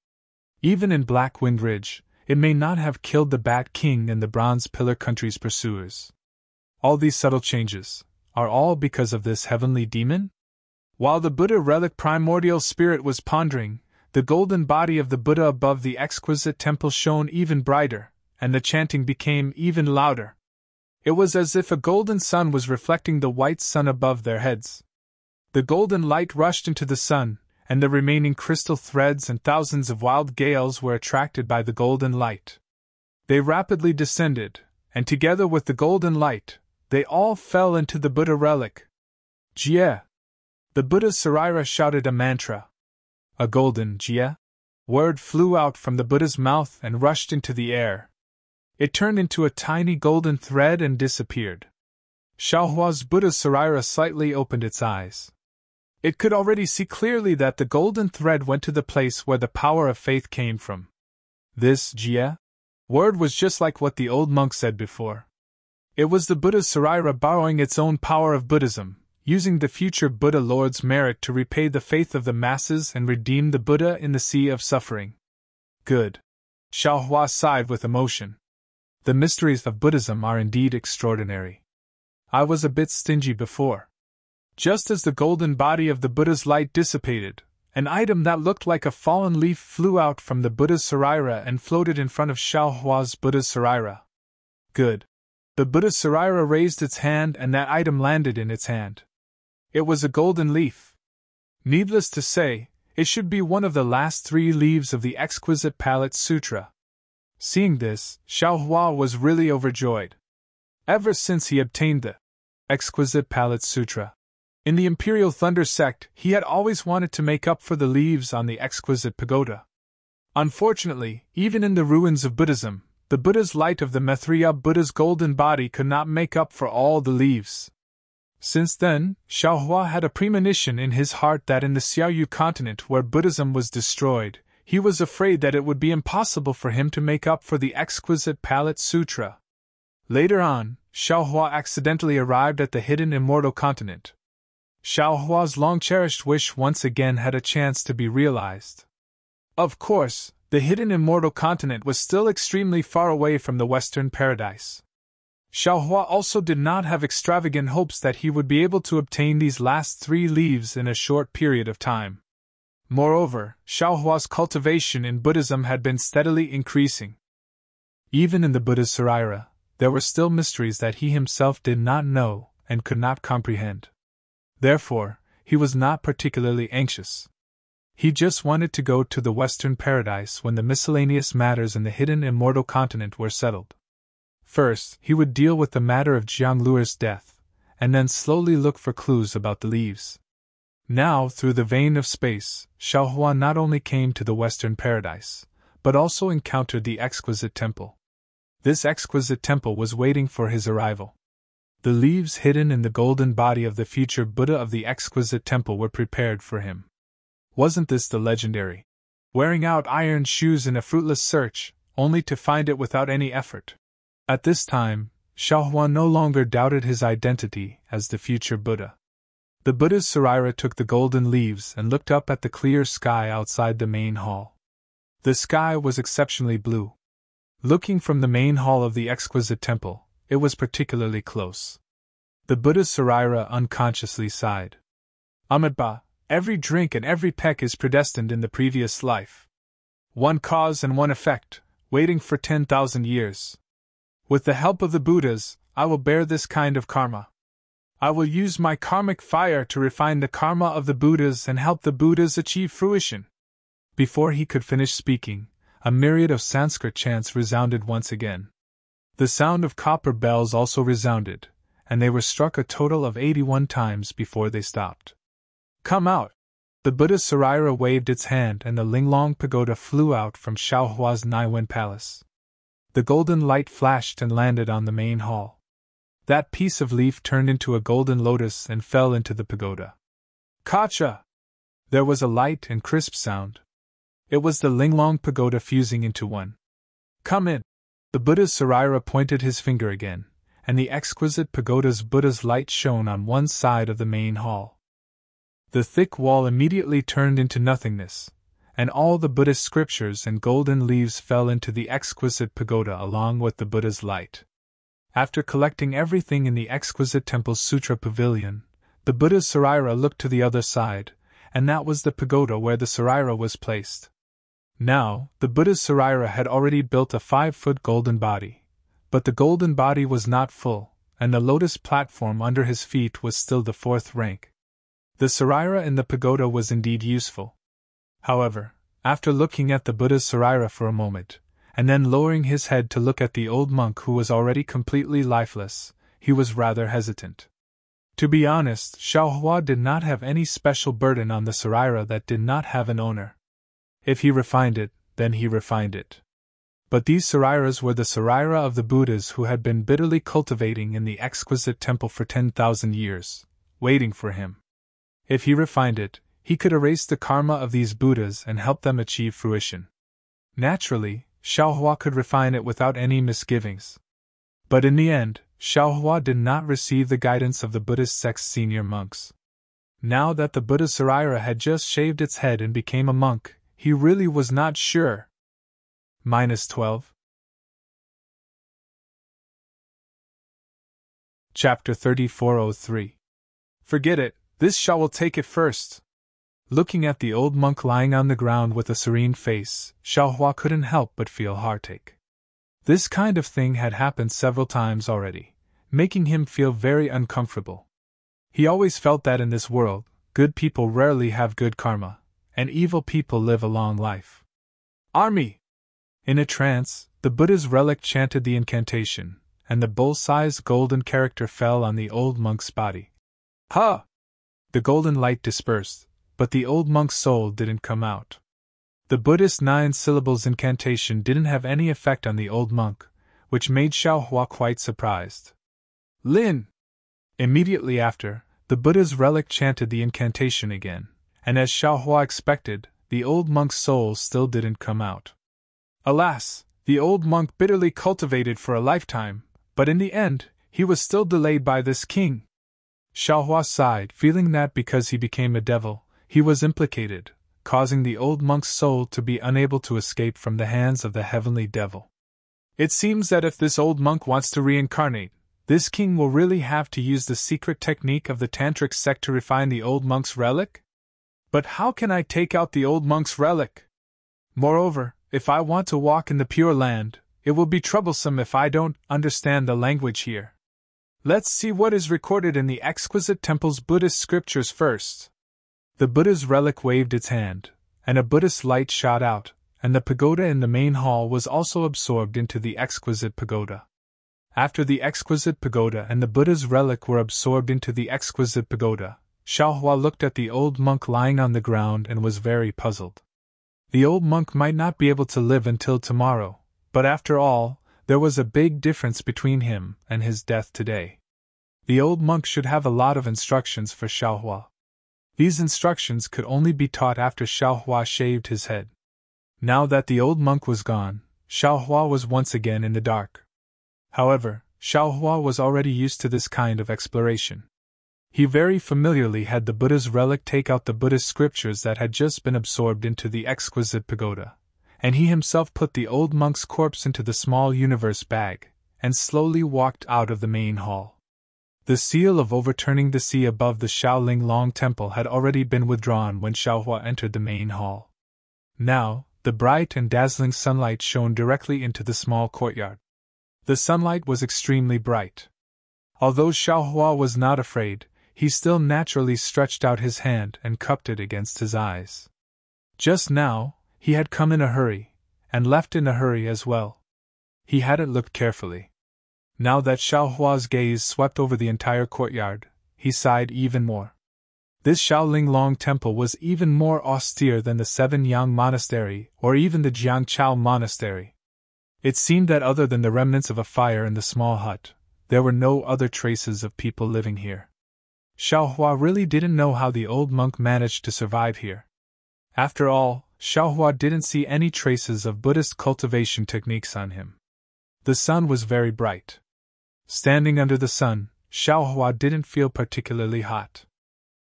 Even in Black Wind Ridge, it may not have killed the Bat King and the Bronze Pillar Country's pursuers. All these subtle changes are all because of this heavenly demon? While the Buddha relic primordial spirit was pondering, the golden body of the Buddha above the exquisite temple shone even brighter, and the chanting became even louder. It was as if a golden sun was reflecting the white sun above their heads. The golden light rushed into the sun, and the remaining crystal threads and thousands of wild gales were attracted by the golden light. They rapidly descended, and together with the golden light, they all fell into the Buddha relic. Jie! The Buddha's Sarira shouted a mantra. A golden Jie word flew out from the Buddha's mouth and rushed into the air. It turned into a tiny golden thread and disappeared. Xiaohua's Buddha's Sarira slightly opened its eyes. It could already see clearly that the golden thread went to the place where the power of faith came from. This Jie word was just like what the old monk said before. It was the Buddha's Sarira borrowing its own power of Buddhism, using the future Buddha Lord's merit to repay the faith of the masses and redeem the Buddha in the sea of suffering. Good. Xiaohua sighed with emotion. The mysteries of Buddhism are indeed extraordinary. I was a bit stingy before. Just as the golden body of the Buddha's light dissipated, an item that looked like a fallen leaf flew out from the Buddha's Sarira and floated in front of Xiaohua's Buddha's Sarira. Good. The Buddha's Sarira raised its hand and that item landed in its hand. It was a golden leaf. Needless to say, it should be one of the last 3 leaves of the exquisite Palette Sutra. Seeing this, Xiaohua was really overjoyed. Ever since he obtained the exquisite Palette Sutra in the Imperial Thunder sect, he had always wanted to make up for the leaves on the exquisite pagoda. Unfortunately, even in the ruins of Buddhism, the Buddha's light of the Maitreya Buddha's golden body could not make up for all the leaves. Since then, Xiaohua had a premonition in his heart that in the Xiaoyu continent where Buddhism was destroyed, he was afraid that it would be impossible for him to make up for the exquisite Palette Sutra. Later on, Xiaohua accidentally arrived at the hidden Immortal continent. Xiaohua's long-cherished wish once again had a chance to be realized. Of course, the hidden Immortal continent was still extremely far away from the Western Paradise. Xiaohua also did not have extravagant hopes that he would be able to obtain these last 3 leaves in a short period of time. Moreover, Xiaohua's cultivation in Buddhism had been steadily increasing. Even in the Buddha's Sarira, there were still mysteries that he himself did not know and could not comprehend. Therefore, he was not particularly anxious. He just wanted to go to the Western Paradise when the miscellaneous matters in the hidden Immortal continent were settled. First, he would deal with the matter of Jiang Luer's death, and then slowly look for clues about the leaves. Now, through the vein of space, Xiaohua not only came to the Western Paradise, but also encountered the exquisite temple. This exquisite temple was waiting for his arrival. The leaves hidden in the golden body of the future Buddha of the exquisite temple were prepared for him. Wasn't this the legendary wearing out iron shoes in a fruitless search, only to find it without any effort? At this time, Xiaohua no longer doubted his identity as the future Buddha. The Buddha's Sarira took the golden leaves and looked up at the clear sky outside the main hall. The sky was exceptionally blue. Looking from the main hall of the exquisite temple, it was particularly close. The Buddha's Sarira unconsciously sighed. Amitabha, every drink and every peck is predestined in the previous life. One cause and one effect, waiting for 10,000 years. With the help of the Buddhas, I will bear this kind of karma. I will use my karmic fire to refine the karma of the Buddhas and help the Buddhas achieve fruition. Before he could finish speaking, a myriad of Sanskrit chants resounded once again. The sound of copper bells also resounded, and they were struck a total of 81 times before they stopped. Come out! The Buddha's Sarira waved its hand and the Linglong Pagoda flew out from Xiaohua's Naiwen Palace. The golden light flashed and landed on the main hall. That piece of leaf turned into a golden lotus and fell into the pagoda. Kacha! There was a light and crisp sound. It was the Linglong Pagoda fusing into one. Come in! The Buddha's Sarira pointed his finger again, and the exquisite pagoda's Buddha's light shone on one side of the main hall. The thick wall immediately turned into nothingness, and all the Buddhist scriptures and golden leaves fell into the exquisite pagoda along with the Buddha's light. After collecting everything in the exquisite temple's sutra pavilion, the Buddha's Sarira looked to the other side, and that was the pagoda where the Sarira was placed. Now, the Buddha's Sarira had already built a 5-foot golden body, but the golden body was not full, and the lotus platform under his feet was still the 4th rank. The Sarira in the pagoda was indeed useful. However, after looking at the Buddha's Sarira for a moment, and then lowering his head to look at the old monk who was already completely lifeless, he was rather hesitant. To be honest, Xiaohua did not have any special burden on the Sarira that did not have an owner. If he refined it, then he refined it. But these Sariras were the Sarira of the Buddhas who had been bitterly cultivating in the exquisite temple for 10,000 years, waiting for him. If he refined it, he could erase the karma of these Buddhas and help them achieve fruition. Naturally, Xiaohua could refine it without any misgivings. But in the end, Xiaohua did not receive the guidance of the Buddhist sect's senior monks. Now that the Buddha's Sarira had just shaved its head and became a monk, he really was not sure. -12. Chapter 3403. Forget it, this Sha will take it first. Looking at the old monk lying on the ground with a serene face, Xiaohua couldn't help but feel heartache. This kind of thing had happened several times already, making him feel very uncomfortable. He always felt that in this world, good people rarely have good karma, and evil people live a long life. Army! In a trance, the Buddha's relic chanted the incantation, and the bull-sized golden character fell on the old monk's body. Ha! The golden light dispersed, but the old monk's soul didn't come out. The Buddhist 9 syllables incantation didn't have any effect on the old monk, which made Xiaohua quite surprised. Lin! Immediately after, the Buddha's relic chanted the incantation again, and as Xiaohua expected, the old monk's soul still didn't come out. Alas, the old monk bitterly cultivated for a lifetime, but in the end, he was still delayed by this king. Xiaohua sighed, feeling that because he became a devil, he was implicated, causing the old monk's soul to be unable to escape from the hands of the heavenly devil. It seems that if this old monk wants to reincarnate, this king will really have to use the secret technique of the tantric sect to refine the old monk's relic? But how can I take out the old monk's relic? Moreover, if I want to walk in the Pure Land, it will be troublesome if I don't understand the language here. Let's see what is recorded in the exquisite temple's Buddhist scriptures first. The Buddha's relic waved its hand, and a Buddhist light shot out, and the pagoda in the main hall was also absorbed into the exquisite pagoda. After the exquisite pagoda and the Buddha's relic were absorbed into the exquisite pagoda, Xiaohua looked at the old monk lying on the ground and was very puzzled. The old monk might not be able to live until tomorrow, but after all, there was a big difference between him and his death today. The old monk should have a lot of instructions for Xiaohua. These instructions could only be taught after Xiaohua shaved his head. Now that the old monk was gone, Xiaohua was once again in the dark. However, Xiaohua was already used to this kind of exploration. He very familiarly had the Buddha's relic take out the Buddhist scriptures that had just been absorbed into the exquisite pagoda, and he himself put the old monk's corpse into the small universe bag, and slowly walked out of the main hall. The seal of overturning the sea above the Shaolin Long Temple had already been withdrawn when Xiaohua entered the main hall. Now, the bright and dazzling sunlight shone directly into the small courtyard. The sunlight was extremely bright. Although Xiaohua was not afraid, he still naturally stretched out his hand and cupped it against his eyes. Just now, he had come in a hurry, and left in a hurry as well. He hadn't looked carefully. Now that Xiaohua's gaze swept over the entire courtyard, he sighed even more. This Shaolin Long Temple was even more austere than the 7 Yang Monastery or even the Jiangchao Monastery. It seemed that other than the remnants of a fire in the small hut, there were no other traces of people living here. Xiaohua really didn't know how the old monk managed to survive here. After all, Xiaohua didn't see any traces of Buddhist cultivation techniques on him. The sun was very bright. Standing under the sun, Xiaohua didn't feel particularly hot.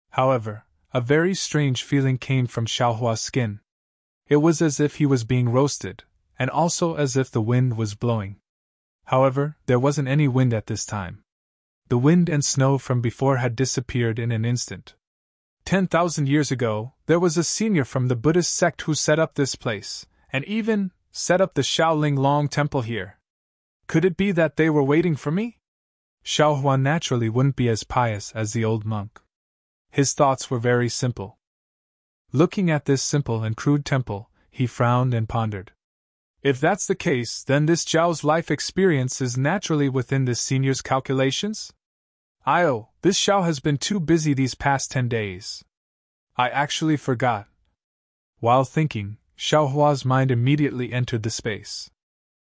However, a very strange feeling came from Xiaohua's skin. It was as if he was being roasted, and also as if the wind was blowing. However, there wasn't any wind at this time. The wind and snow from before had disappeared in an instant. 10,000 years ago, there was a senior from the Buddhist sect who set up this place, and even set up the Shaolin Long Temple here. Could it be that they were waiting for me? Xiaohua naturally wouldn't be as pious as the old monk. His thoughts were very simple. Looking at this simple and crude temple, he frowned and pondered. If that's the case, then this Zhao's life experience is naturally within this senior's calculations? This Xiao has been too busy these past 10 days. I actually forgot. While thinking, Xiaohua's mind immediately entered the space.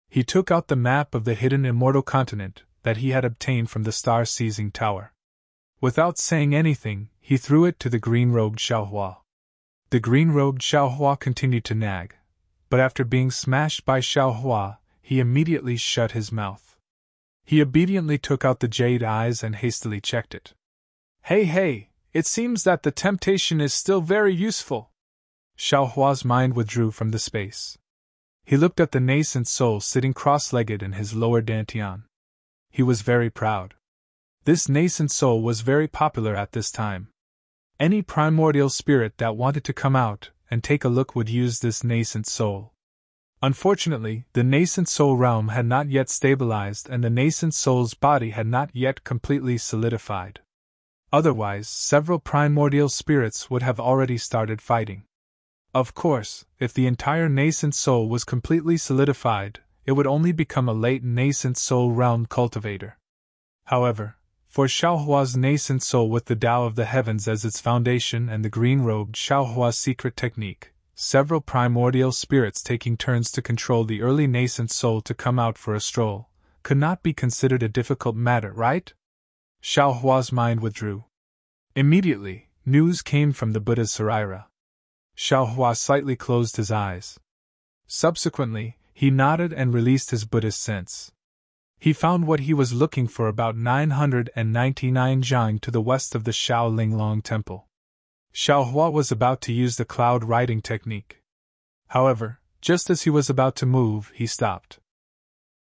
He took out the map of the hidden Immortal continent that he had obtained from the star-seizing tower. Without saying anything, he threw it to the green-robed Xiaohua. The green-robed Xiaohua continued to nag, but after being smashed by Xiaohua, he immediately shut his mouth. He obediently took out the jade eyes and hastily checked it. Hey, it seems that the temptation is still very useful. Xiaohua's mind withdrew from the space. He looked at the nascent soul sitting cross-legged in his lower dantian. He was very proud. This nascent soul was very popular at this time. Any primordial spirit that wanted to come out and take a look would use this nascent soul. Unfortunately, the nascent soul realm had not yet stabilized and the nascent soul's body had not yet completely solidified. Otherwise, several primordial spirits would have already started fighting. Of course, if the entire nascent soul was completely solidified, it would only become a late nascent soul realm cultivator. However, for Xiaohua's nascent soul with the Tao of the heavens as its foundation and the green-robed Xiaohua's secret technique, several primordial spirits taking turns to control the early nascent soul to come out for a stroll, could not be considered a difficult matter, right? Xiaohua's mind withdrew. Immediately, news came from the Buddha's Saraira. Xiaohua slightly closed his eyes. Subsequently, he nodded and released his Buddhist sense. He found what he was looking for about 999 zhang to the west of the Shaolin Long Temple. Xiaohua was about to use the cloud riding technique. However, just as he was about to move, he stopped.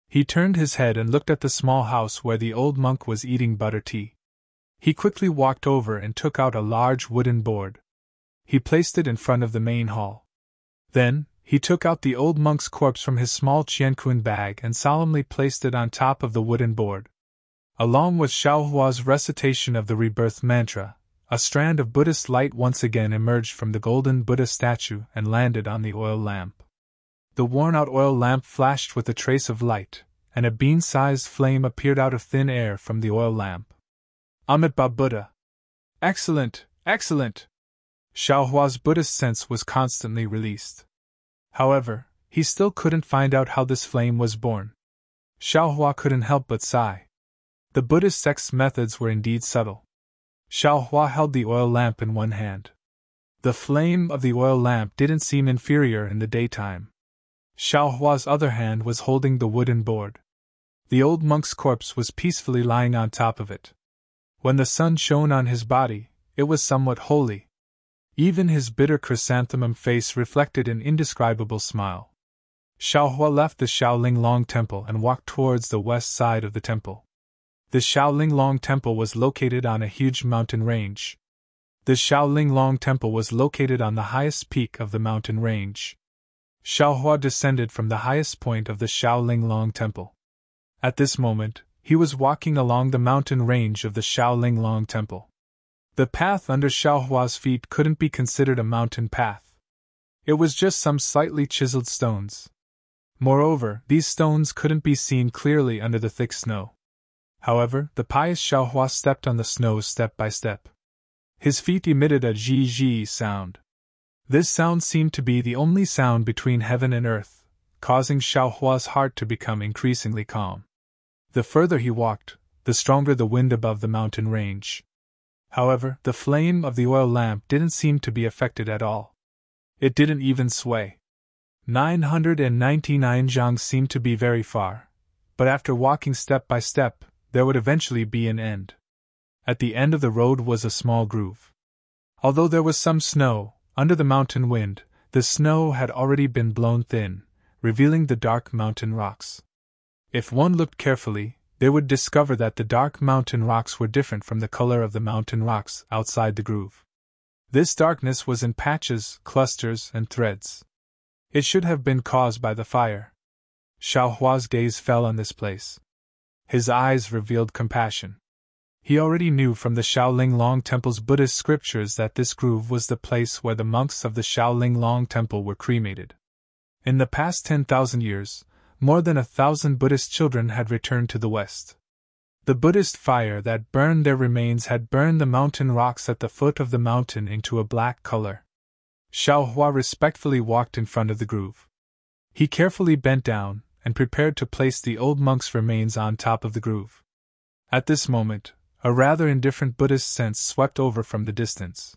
He turned his head and looked at the small house where the old monk was eating butter tea. He quickly walked over and took out a large wooden board. He placed it in front of the main hall. Then, he took out the old monk's corpse from his small qiankun bag and solemnly placed it on top of the wooden board. Along with Xiaohua's recitation of the rebirth mantra, a strand of Buddhist light once again emerged from the golden Buddha statue and landed on the oil lamp. The worn-out oil lamp flashed with a trace of light, and a bean-sized flame appeared out of thin air from the oil lamp. Amitabha Buddha! Excellent! Excellent! Xiaohua's Buddhist sense was constantly released. However, he still couldn't find out how this flame was born. Xiaohua couldn't help but sigh. The Buddhist sect's methods were indeed subtle. Xiaohua held the oil lamp in one hand. The flame of the oil lamp didn't seem inferior in the daytime. Xiaohua's other hand was holding the wooden board. The old monk's corpse was peacefully lying on top of it. When the sun shone on his body, it was somewhat holy. Even his bitter chrysanthemum face reflected an indescribable smile. Xiaohua left the Xiaolinglong Temple and walked towards the west side of the temple. The Xiaolinglong Temple was located on a huge mountain range. The Xiaolinglong Temple was located on the highest peak of the mountain range. Xiaohua descended from the highest point of the Xiaolinglong Temple. At this moment, he was walking along the mountain range of the Xiaolinglong Temple. The path under Xiaohua's feet couldn't be considered a mountain path. It was just some slightly chiseled stones. Moreover, these stones couldn't be seen clearly under the thick snow. However, the pious Xiaohua stepped on the snow step by step. His feet emitted a zhi-zhi sound. This sound seemed to be the only sound between heaven and earth, causing Xiaohua's heart to become increasingly calm. The further he walked, the stronger the wind above the mountain range. However, the flame of the oil lamp didn't seem to be affected at all. It didn't even sway. 999 zhang seemed to be very far, but after walking step by step, there would eventually be an end. At the end of the road was a small groove. Although there was some snow, under the mountain wind, the snow had already been blown thin, revealing the dark mountain rocks. If one looked carefully, they would discover that the dark mountain rocks were different from the color of the mountain rocks outside the groove. This darkness was in patches, clusters, and threads. It should have been caused by the fire. Xiaohua's gaze fell on this place. His eyes revealed compassion. He already knew from the Xiaolinglong Temple's Buddhist scriptures that this groove was the place where the monks of the Xiaolinglong Temple were cremated. In the past 10,000 years, more than 1,000 Buddhist children had returned to the West. The Buddhist fire that burned their remains had burned the mountain rocks at the foot of the mountain into a black color. Xiaohua respectfully walked in front of the groove. He carefully bent down and prepared to place the old monk's remains on top of the groove. At this moment, a rather indifferent Buddhist sense swept over from the distance.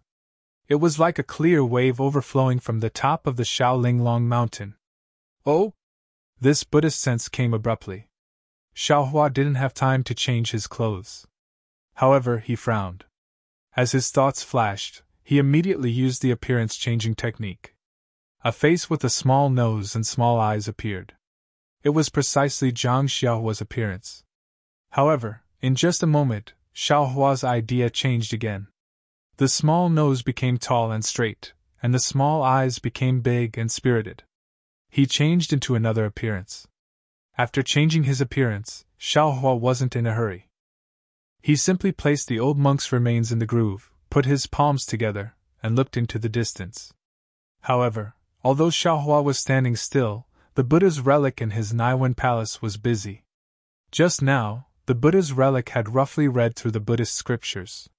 It was like a clear wave overflowing from the top of the Xiaolinglong mountain. Oh! This Buddhist sense came abruptly. Xiaohua didn't have time to change his clothes. However, he frowned. As his thoughts flashed, he immediately used the appearance-changing technique. A face with a small nose and small eyes appeared. It was precisely Zhang Xiaohua's appearance. However, in just a moment, Xiaohua's idea changed again. The small nose became tall and straight, and the small eyes became big and spirited. He changed into another appearance. After changing his appearance, Xiaohua wasn't in a hurry. He simply placed the old monk's remains in the groove, put his palms together, and looked into the distance. However, although Xiaohua was standing still, the Buddha's relic in his Naiwen palace was busy. Just now, the Buddha's relic had roughly read through the Buddhist scriptures.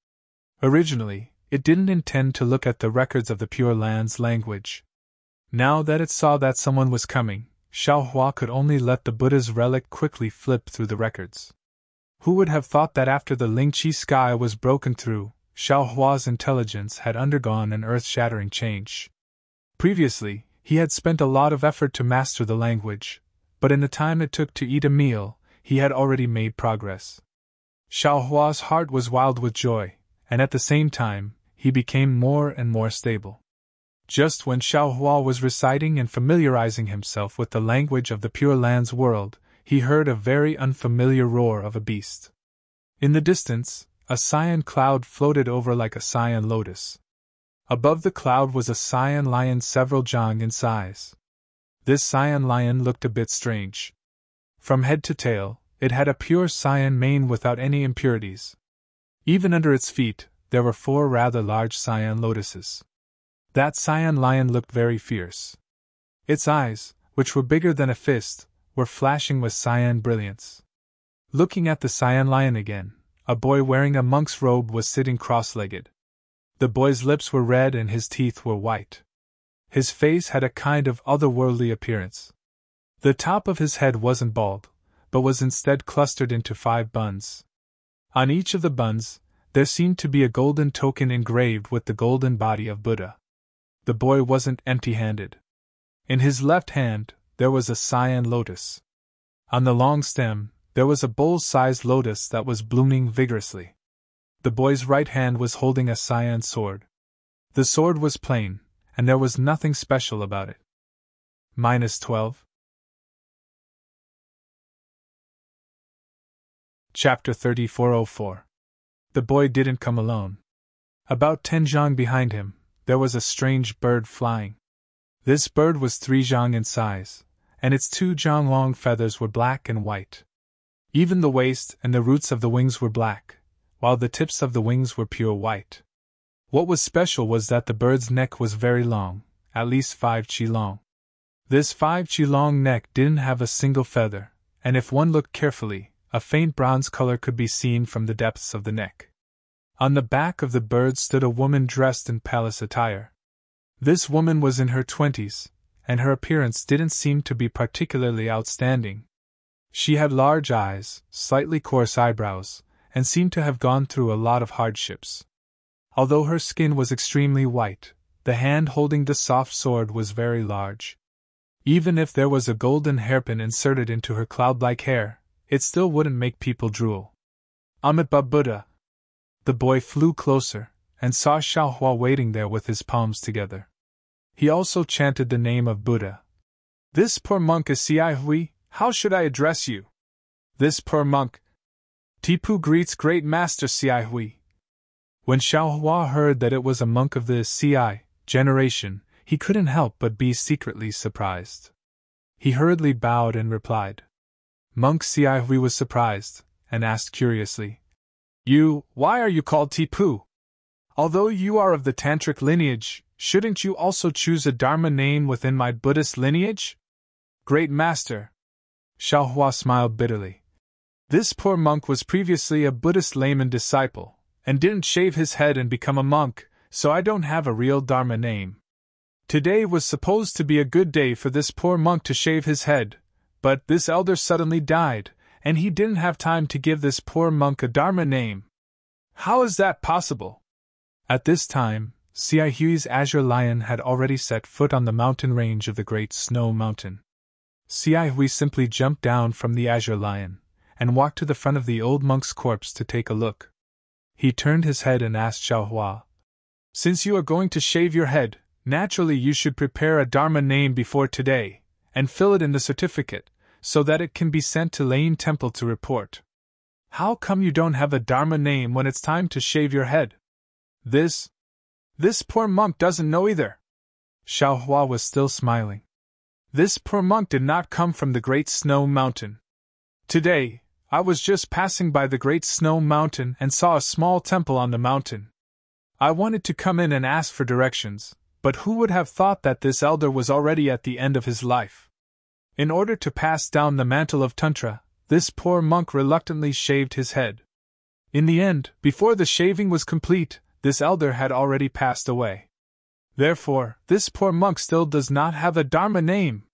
Originally, it didn't intend to look at the records of the Pure Land's language. Now that it saw that someone was coming, Xiaohua could only let the Buddha's relic quickly flip through the records. Who would have thought that after the Lingqi sky was broken through, Xiaohua's intelligence had undergone an earth-shattering change. Previously, he had spent a lot of effort to master the language, but in the time it took to eat a meal, he had already made progress. Xiaohua's heart was wild with joy, and at the same time, he became more and more stable. Just when Xiaohua was reciting and familiarizing himself with the language of the Pure Land's world, he heard a very unfamiliar roar of a beast. In the distance, a cyan cloud floated over like a cyan lotus. Above the cloud was a cyan lion several zhang in size. This cyan lion looked a bit strange. From head to tail, it had a pure cyan mane without any impurities. Even under its feet, there were 4 rather large cyan lotuses. That cyan lion looked very fierce. Its eyes, which were bigger than a fist, were flashing with cyan brilliance. Looking at the cyan lion again, a boy wearing a monk's robe was sitting cross-legged. The boy's lips were red and his teeth were white. His face had a kind of otherworldly appearance. The top of his head wasn't bald, but was instead clustered into 5 buns. On each of the buns, there seemed to be a golden token engraved with the golden body of Buddha. The boy wasn't empty-handed. In his left hand, there was a cyan lotus. On the long stem, there was a bowl-sized lotus that was blooming vigorously. The boy's right hand was holding a cyan sword. The sword was plain, and there was nothing special about it. -12. Chapter 3404. The boy didn't come alone. About 10 zhang behind him, there was a strange bird flying. This bird was 3 zhang in size, and its 2 zhang long feathers were black and white. Even the waist and the roots of the wings were black, while the tips of the wings were pure white. What was special was that the bird's neck was very long, at least 5 chi long. This 5 chi long neck didn't have a single feather, and if one looked carefully, a faint bronze color could be seen from the depths of the neck. On the back of the bird stood a woman dressed in palace attire. This woman was in her 20s, and her appearance didn't seem to be particularly outstanding. She had large eyes, slightly coarse eyebrows, and seemed to have gone through a lot of hardships. Although her skin was extremely white, the hand holding the soft sword was very large. Even if there was a golden hairpin inserted into her cloud-like hair, it still wouldn't make people drool. Amitabha Buddha. The boy flew closer, and saw Xiaohua waiting there with his palms together. He also chanted the name of Buddha. This poor monk is Xi Hui, how should I address you? This poor monk. Tipu greets great master Xi Hui. When Xiaohua heard that it was a monk of the Xi generation, he couldn't help but be secretly surprised. He hurriedly bowed and replied. Monk Xi Hui was surprised, and asked curiously, why are you called Tipu? Although you are of the tantric lineage, shouldn't you also choose a dharma name within my Buddhist lineage? Great master. Xiaohua smiled bitterly. This poor monk was previously a Buddhist layman disciple, and didn't shave his head and become a monk, so I don't have a real dharma name. Today was supposed to be a good day for this poor monk to shave his head, but this elder suddenly died, and he didn't have time to give this poor monk a dharma name. How is that possible? At this time, Xi Hui's azure lion had already set foot on the mountain range of the Great Snow Mountain. Xi Hui simply jumped down from the azure lion, and walked to the front of the old monk's corpse to take a look. He turned his head and asked Xiaohua, Since you are going to shave your head, naturally you should prepare a dharma name before today, and fill it in the certificate, so that it can be sent to Lane Temple to report. How come you don't have a dharma name when it's time to shave your head? This poor monk doesn't know either. Xiaohua was still smiling. This poor monk did not come from the Great Snow Mountain. Today, I was just passing by the Great Snow Mountain and saw a small temple on the mountain. I wanted to come in and ask for directions, but who would have thought that this elder was already at the end of his life? In order to pass down the mantle of Tantra, this poor monk reluctantly shaved his head. In the end, before the shaving was complete, this elder had already passed away. Therefore, this poor monk still does not have a dharma name.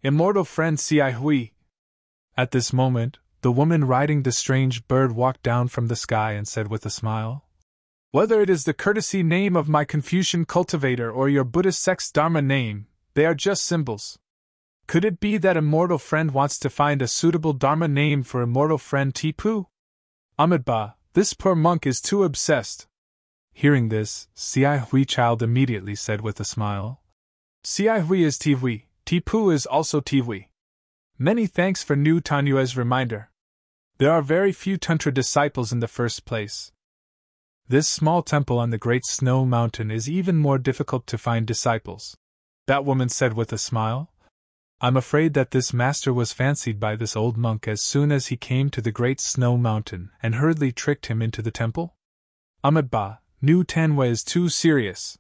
Immortal friend Xi Hui. At this moment, the woman riding the strange bird walked down from the sky and said with a smile, Whether it is the courtesy name of my Confucian cultivator or your Buddhist sect's dharma name, they are just symbols. Could it be that immortal friend wants to find a suitable dharma name for immortal friend Tipu? Amitabha, this poor monk is too obsessed. Hearing this, Xi Hui child immediately said with a smile, Xi Hui is Tihui, Tipu is also Tihui. Many thanks for new Tanyue's reminder. There are very few Tantra disciples in the first place. This small temple on the Great Snow Mountain is even more difficult to find disciples. That woman said with a smile. I'm afraid that this master was fancied by this old monk as soon as he came to the Great Snow Mountain and hurriedly tricked him into the temple? Amitabha, New Tanwei is too serious.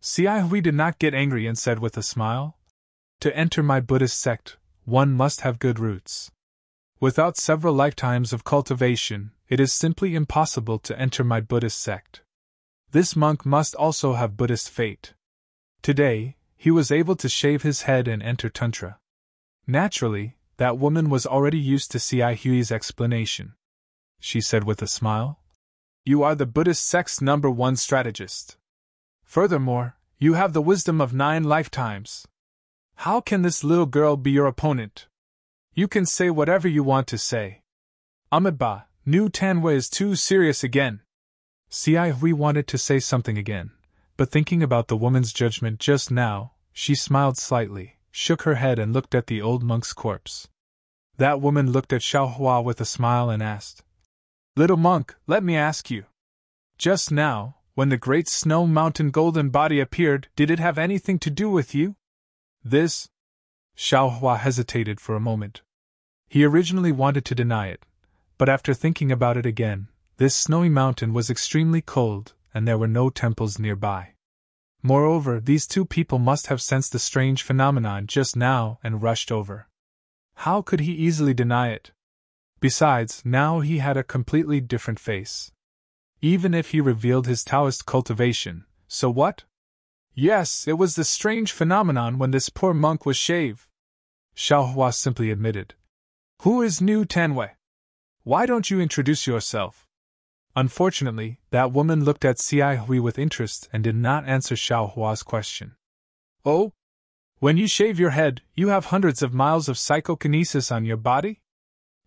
Xi Hui did not get angry and said with a smile, To enter my Buddhist sect, one must have good roots. Without several lifetimes of cultivation, it is simply impossible to enter my Buddhist sect. This monk must also have Buddhist fate. Today, he was able to shave his head and enter Tantra. Naturally, that woman was already used to Xi Hui's explanation. She said with a smile, You are the Buddhist sect's #1 strategist. Furthermore, you have the wisdom of 9 lifetimes. How can this little girl be your opponent? You can say whatever you want to say. Amitabha, New Tanwei is too serious again. Xiao Hui wanted to say something again, but thinking about the woman's judgment just now, she smiled slightly, shook her head and looked at the old monk's corpse. That woman looked at Xiao Hua with a smile and asked, "Little monk, let me ask you. Just now, when the great snow mountain golden body appeared, did it have anything to do with you?" This? Xiao Hua hesitated for a moment. He originally wanted to deny it, but after thinking about it again, this snowy mountain was extremely cold, and there were no temples nearby. Moreover, these two people must have sensed the strange phenomenon just now and rushed over. How could he easily deny it? Besides, now he had a completely different face. Even if he revealed his Taoist cultivation, so what? Yes, it was the strange phenomenon when this poor monk was shaved. Xiao Hua simply admitted. Who is New Tanwei? Why don't you introduce yourself? Unfortunately, that woman looked at Xiao Hui with interest and did not answer Xiao Hua's question. Oh? When you shave your head, you have hundreds of miles of psychokinesis on your body?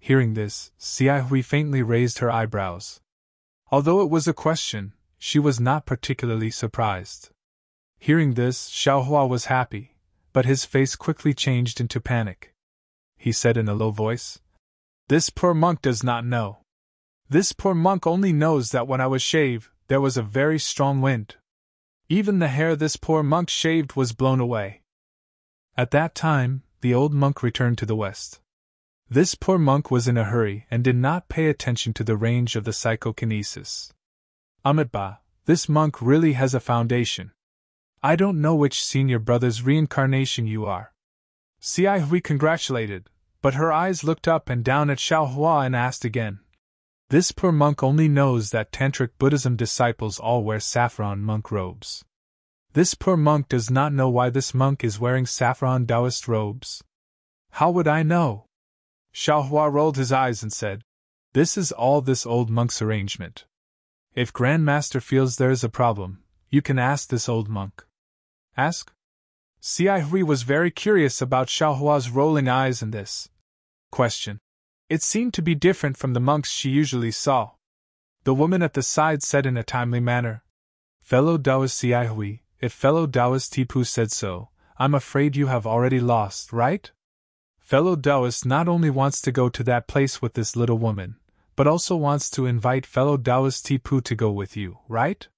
Hearing this, Xiao Hui faintly raised her eyebrows. Although it was a question, she was not particularly surprised. Hearing this, Xiao Hua was happy, but his face quickly changed into panic. He said in a low voice, "This poor monk does not know. This poor monk only knows that when I was shaved, there was a very strong wind. Even the hair this poor monk shaved was blown away." At that time, the old monk returned to the west. This poor monk was in a hurry and did not pay attention to the range of the psychokinesis. Amitabha, this monk really has a foundation. I don't know which senior brother's reincarnation you are. Xiao Hui congratulated, but her eyes looked up and down at Xiao Hua and asked again. This poor monk only knows that Tantric Buddhism disciples all wear saffron monk robes. This poor monk does not know why this monk is wearing saffron Taoist robes. How would I know? Xiao Hua rolled his eyes and said, This is all this old monk's arrangement. If Grandmaster feels there is a problem, you can ask this old monk. Ask? Xiao Hui was very curious about Xiao Hua's rolling eyes and this question. It seemed to be different from the monks she usually saw. The woman at the side said in a timely manner, Fellow Taoist Xiao Hui, if fellow Taoist Tipu said so, I'm afraid you have already lost, right? Fellow Taoist not only wants to go to that place with this little woman, but also wants to invite fellow Taoist Tipu to go with you, right?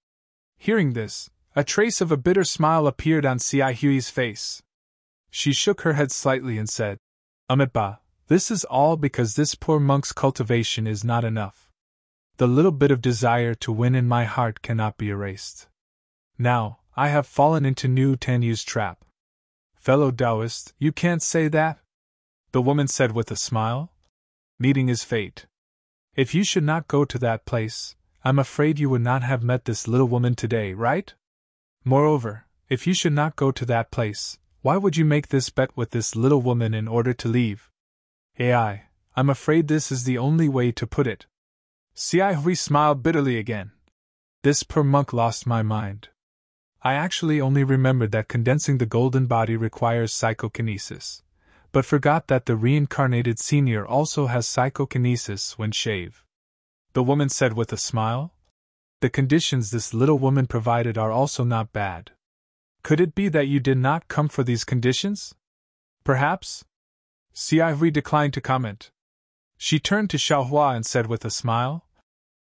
Hearing this, a trace of a bitter smile appeared on Xiao Hui's face. She shook her head slightly and said, Amitabha, this is all because this poor monk's cultivation is not enough. The little bit of desire to win in my heart cannot be erased. Now, I have fallen into New Tanyu's trap. Fellow Taoist, you can't say that? The woman said with a smile. Meeting is fate. If you should not go to that place, I'm afraid you would not have met this little woman today, right? Moreover, if you should not go to that place, why would you make this bet with this little woman in order to leave? I'm afraid this is the only way to put it. Xiao Hui smiled bitterly again. This poor monk lost my mind. I actually only remembered that condensing the golden body requires psychokinesis, but forgot that the reincarnated senior also has psychokinesis when shave. The woman said with a smile. The conditions this little woman provided are also not bad. Could it be that you did not come for these conditions? Perhaps? Xiao Hui declined to comment. She turned to Xiao Hua and said with a smile,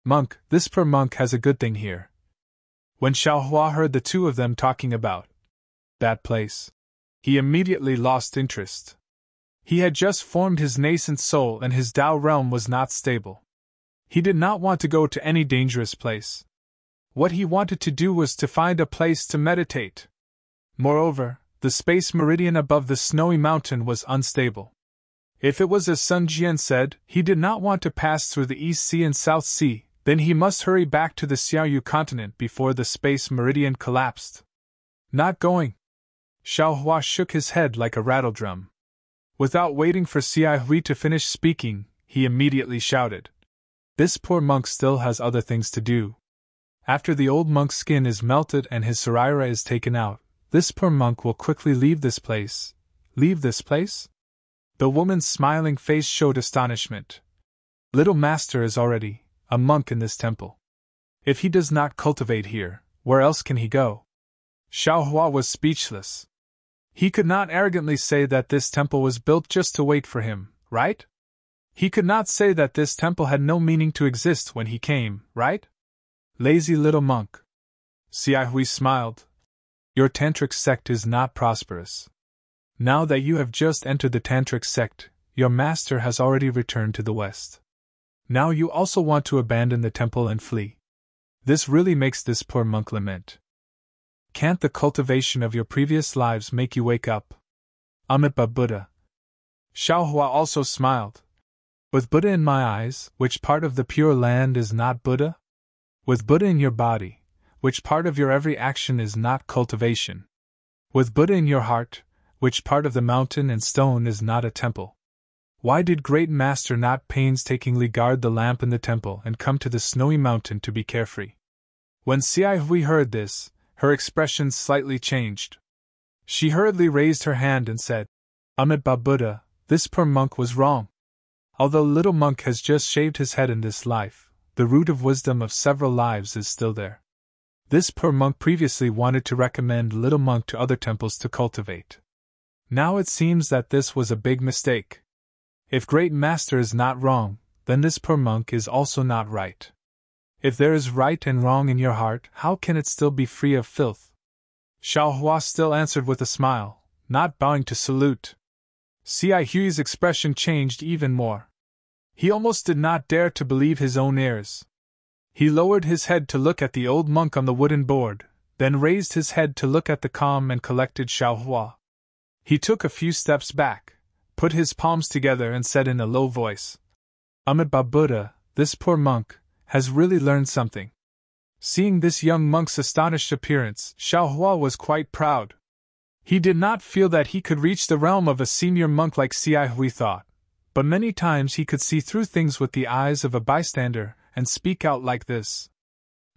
Monk, this poor monk has a good thing here. When Xiao Hua heard the two of them talking about that place, he immediately lost interest. He had just formed his nascent soul and his Tao realm was not stable. He did not want to go to any dangerous place. What he wanted to do was to find a place to meditate. Moreover, the space meridian above the snowy mountain was unstable. If it was as Sun Jian said, he did not want to pass through the East Sea and South Sea, then he must hurry back to the Xiaoyu continent before the space meridian collapsed. Not going. Xiao Hua shook his head like a rattledrum. Without waiting for Xiao Hui to finish speaking, he immediately shouted. This poor monk still has other things to do. After the old monk's skin is melted and his saraira is taken out, this poor monk will quickly leave this place. Leave this place? The woman's smiling face showed astonishment. Little master is already a monk in this temple. If he does not cultivate here, where else can he go? Xiaohua was speechless. He could not arrogantly say that this temple was built just to wait for him, right? He could not say that this temple had no meaning to exist when he came, right? Lazy little monk. Xiaohui smiled. Your tantric sect is not prosperous. Now that you have just entered the tantric sect, your master has already returned to the west. Now you also want to abandon the temple and flee. This really makes this poor monk lament. Can't the cultivation of your previous lives make you wake up? Amitabha Buddha. Xiaohua also smiled. With Buddha in my eyes, which part of the pure land is not Buddha? With Buddha in your body, which part of your every action is not cultivation? With Buddha in your heart, which part of the mountain and stone is not a temple? Why did Great Master not painstakingly guard the lamp in the temple and come to the snowy mountain to be carefree? When Xiaohui heard this, her expression slightly changed. She hurriedly raised her hand and said, Amitabha Buddha, this poor monk was wrong. Although little monk has just shaved his head in this life, the root of wisdom of several lives is still there. This poor monk previously wanted to recommend little monk to other temples to cultivate. Now it seems that this was a big mistake. If Great Master is not wrong, then this poor monk is also not right. If there is right and wrong in your heart, how can it still be free of filth? Xiaohua still answered with a smile, not bowing to salute. Xiaohui's expression changed even more. He almost did not dare to believe his own ears. He lowered his head to look at the old monk on the wooden board, then raised his head to look at the calm and collected Xiaohua. He took a few steps back, put his palms together and said in a low voice, Amitabha Buddha, this poor monk, has really learned something. Seeing this young monk's astonished appearance, Xiaohua was quite proud. He did not feel that he could reach the realm of a senior monk like Xiaohui thought, but many times he could see through things with the eyes of a bystander and speak out like this.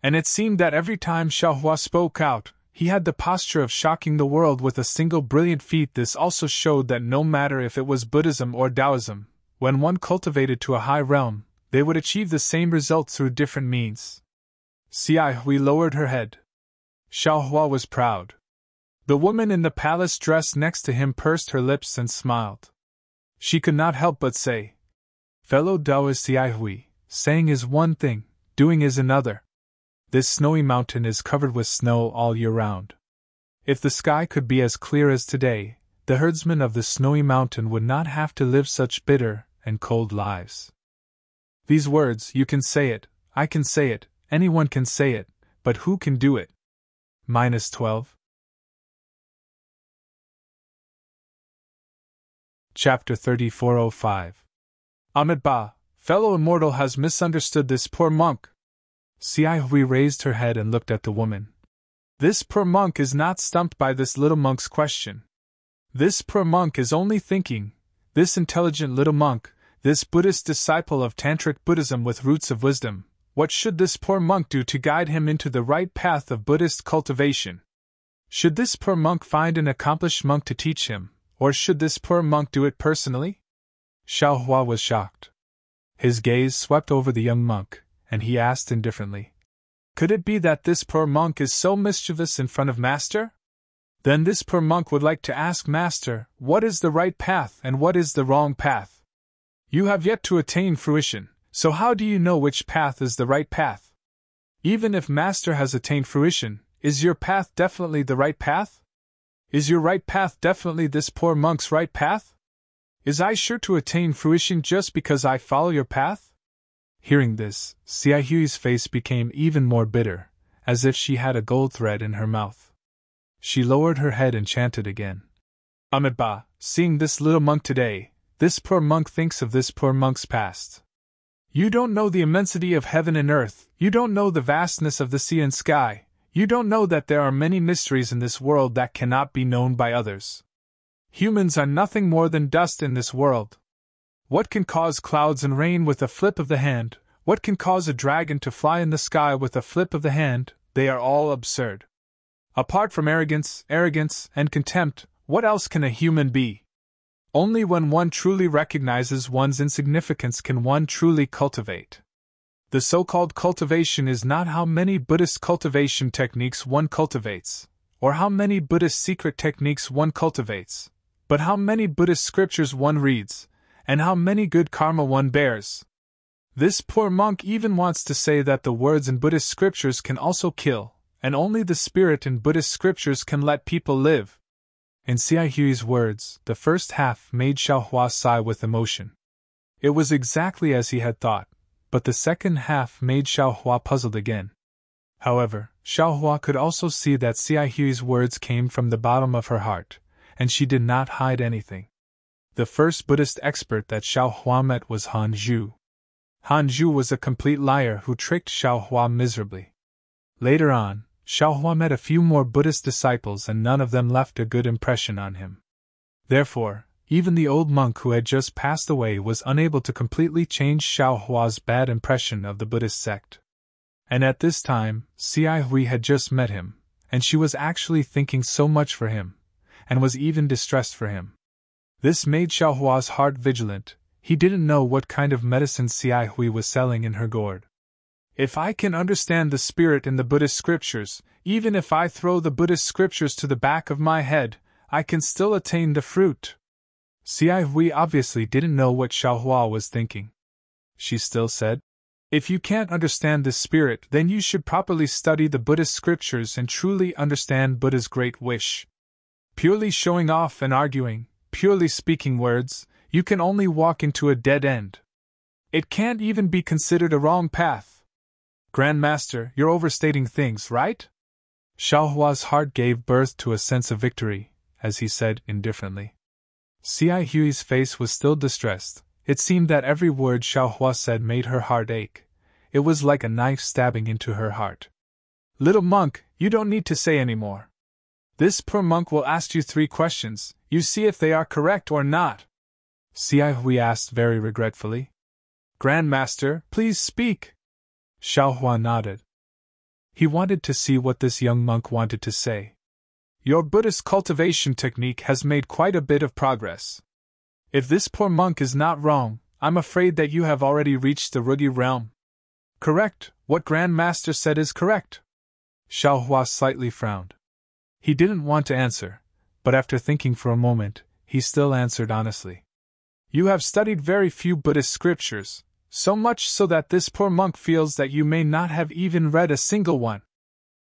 And it seemed that every time Xiaohua spoke out, he had the posture of shocking the world with a single brilliant feat. This also showed that no matter if it was Buddhism or Taoism, when one cultivated to a high realm, they would achieve the same result through different means. Xiaohui lowered her head. Xiaohua was proud. The woman in the palace dress next to him pursed her lips and smiled. She could not help but say, Fellow Taoist Xiaohui, saying is one thing, doing is another. This snowy mountain is covered with snow all year round. If the sky could be as clear as today, the herdsmen of the snowy mountain would not have to live such bitter and cold lives. These words, you can say it, I can say it, anyone can say it, but who can do it? -12. Chapter 3405. Amitabha, fellow Immortal has misunderstood this poor monk. Xiaohui raised her head and looked at the woman. This poor monk is not stumped by this little monk's question. This poor monk is only thinking, this intelligent little monk, this Buddhist disciple of Tantric Buddhism with roots of wisdom, what should this poor monk do to guide him into the right path of Buddhist cultivation? Should this poor monk find an accomplished monk to teach him, or should this poor monk do it personally? Xiaohua was shocked. His gaze swept over the young monk, and he asked indifferently, Could it be that this poor monk is so mischievous in front of Master? Then this poor monk would like to ask Master, what is the right path and what is the wrong path? You have yet to attain fruition, so how do you know which path is the right path? Even if Master has attained fruition, is your path definitely the right path? Is your right path definitely this poor monk's right path? Is I sure to attain fruition just because I follow your path? Hearing this, Xiaohui's face became even more bitter, as if she had a gold thread in her mouth. She lowered her head and chanted again. Amitabha, seeing this little monk today, this poor monk thinks of this poor monk's past. You don't know the immensity of heaven and earth, you don't know the vastness of the sea and sky, you don't know that there are many mysteries in this world that cannot be known by others. Humans are nothing more than dust in this world. What can cause clouds and rain with a flip of the hand? What can cause a dragon to fly in the sky with a flip of the hand? They are all absurd. Apart from arrogance, and contempt, what else can a human be? Only when one truly recognizes one's insignificance can one truly cultivate. The so-called cultivation is not how many Buddhist cultivation techniques one cultivates, or how many Buddhist secret techniques one cultivates, but how many Buddhist scriptures one reads, and how many good karma one bears. This poor monk even wants to say that the words in Buddhist scriptures can also kill, and only the spirit in Buddhist scriptures can let people live. In Xiai Hui's words, the first half made Xiaohua sigh with emotion. It was exactly as he had thought, but the second half made Xiaohua puzzled again. However, Xiaohua could also see that Xiai Hui's words came from the bottom of her heart, and she did not hide anything. The first Buddhist expert that Xiaohua met was Han Zhu. Han Zhu was a complete liar who tricked Xiaohua miserably. Later on, Xiaohua met a few more Buddhist disciples and none of them left a good impression on him. Therefore, even the old monk who had just passed away was unable to completely change Xiaohua's bad impression of the Buddhist sect. And at this time, Xiai Hui had just met him, and she was actually thinking so much for him, and was even distressed for him. This made Xiaohua's heart vigilant. He didn't know what kind of medicine Xiai Hui was selling in her gourd. If I can understand the spirit in the Buddhist scriptures, even if I throw the Buddhist scriptures to the back of my head, I can still attain the fruit. Xiai Hui obviously didn't know what Xiaohua was thinking. She still said, "If you can't understand the spirit, then you should properly study the Buddhist scriptures and truly understand Buddha's great wish. Purely showing off and arguing, purely speaking words, you can only walk into a dead end. It can't even be considered a wrong path. Grandmaster, you're overstating things, right?" Xiaohua's heart gave birth to a sense of victory, as he said indifferently. Xiai Hui's face was still distressed. It seemed that every word Xiaohua said made her heart ache. It was like a knife stabbing into her heart. "Little monk, you don't need to say any more. This poor monk will ask you 3 questions, you see if they are correct or not." Xiai Hui asked very regretfully. "Grandmaster, please speak." Xiaohua nodded. He wanted to see what this young monk wanted to say. "Your Buddhist cultivation technique has made quite a bit of progress. If this poor monk is not wrong, I'm afraid that you have already reached the Rugi realm." "Correct, what Grandmaster said is correct." Xiaohua slightly frowned. He didn't want to answer, but after thinking for a moment, he still answered honestly. "You have studied very few Buddhist scriptures, so much so that this poor monk feels that you may not have even read a single one."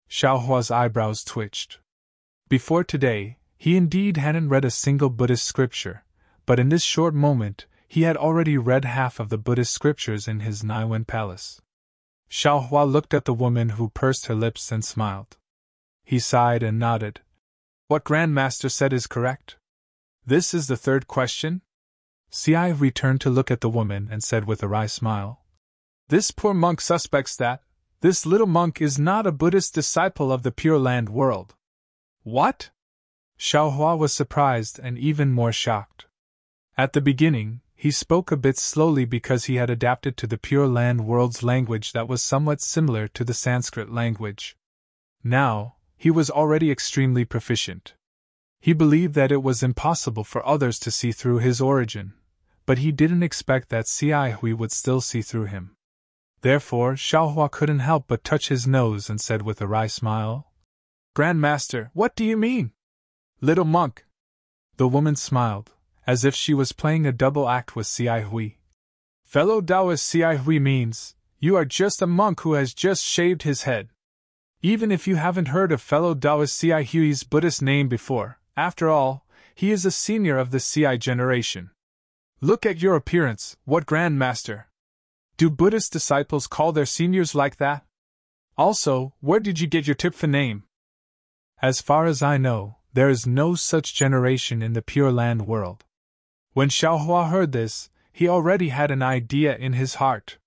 Xiaohua's eyebrows twitched. Before today, he indeed hadn't read a single Buddhist scripture, but in this short moment, he had already read half of the Buddhist scriptures in his Naiwen palace. Xiaohua looked at the woman who pursed her lips and smiled. He sighed and nodded. "What Grandmaster said is correct. This is the 3rd question?" Xiai returned to look at the woman and said with a wry smile, "This poor monk suspects that this little monk is not a Buddhist disciple of the Pure Land world." "What?" Xiaohua was surprised and even more shocked. At the beginning, he spoke a bit slowly because he had adapted to the Pure Land world's language that was somewhat similar to the Sanskrit language. Now, he was already extremely proficient. He believed that it was impossible for others to see through his origin, but he didn't expect that Xiai Hui would still see through him. Therefore, Xiaohua couldn't help but touch his nose and said with a wry smile, "Grandmaster, what do you mean?" "Little monk." The woman smiled, as if she was playing a double act with Xiai Hui. "Fellow Taoist Xiai Hui means, you are just a monk who has just shaved his head. Even if you haven't heard of fellow Taoist Xiai Hui's Buddhist name before, after all, he is a senior of the Xiai generation. Look at your appearance, what Grandmaster! Do Buddhist disciples call their seniors like that? Also, where did you get your Tipfa name?" "As far as I know, there is no such generation in the Pure Land world." When Xiaohua heard this, he already had an idea in his heart.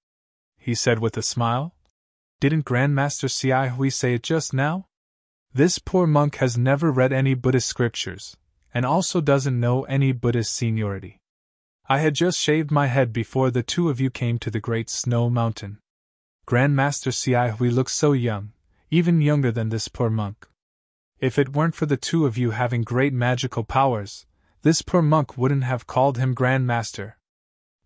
He said with a smile, "Didn't Grandmaster Xiai Hui say it just now? This poor monk has never read any Buddhist scriptures, and also doesn't know any Buddhist seniority. I had just shaved my head before the 2 of you came to the Great Snow Mountain. Grandmaster Xiai Hui looks so young, even younger than this poor monk. If it weren't for the 2 of you having great magical powers, this poor monk wouldn't have called him Grandmaster."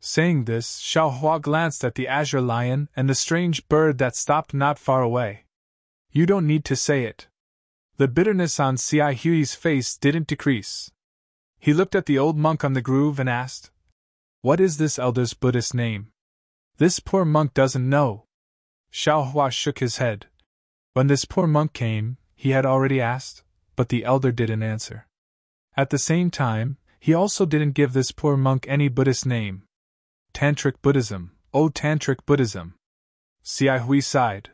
Saying this, Xiao Hua glanced at the azure lion and the strange bird that stopped not far away. You don't need to say it. The bitterness on Xiao Hui's face didn't decrease. He looked at the old monk on the groove and asked, "What is this elder's Buddhist name?" "This poor monk doesn't know." Xiao Hua shook his head. When this poor monk came, he had already asked, but the elder didn't answer. At the same time, he also didn't give this poor monk any Buddhist name. Tantric Buddhism, oh Tantric Buddhism. Xiao Hui sighed.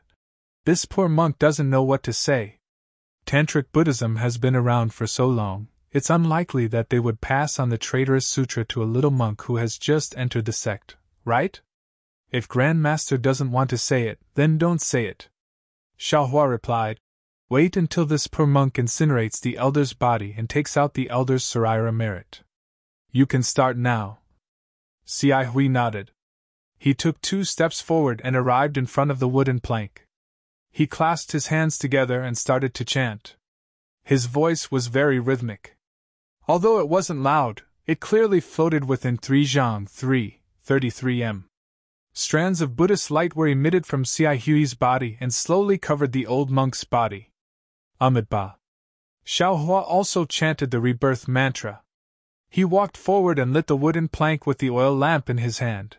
This poor monk doesn't know what to say. Tantric Buddhism has been around for so long, it's unlikely that they would pass on the traitorous sutra to a little monk who has just entered the sect, right? If Grand Master doesn't want to say it, then don't say it. Xiao Hua replied. Wait until this poor monk incinerates the elder's body and takes out the elder's Sarira merit. You can start now. Xiao Hui nodded. He took 2 steps forward and arrived in front of the wooden plank. He clasped his hands together and started to chant. His voice was very rhythmic. Although it wasn't loud, it clearly floated within 3 zhang 33 m. Strands of Buddhist light were emitted from Xiao Hui's body and slowly covered the old monk's body. Amitabha. Xiao Hua also chanted the rebirth mantra. He walked forward and lit the wooden plank with the oil lamp in his hand.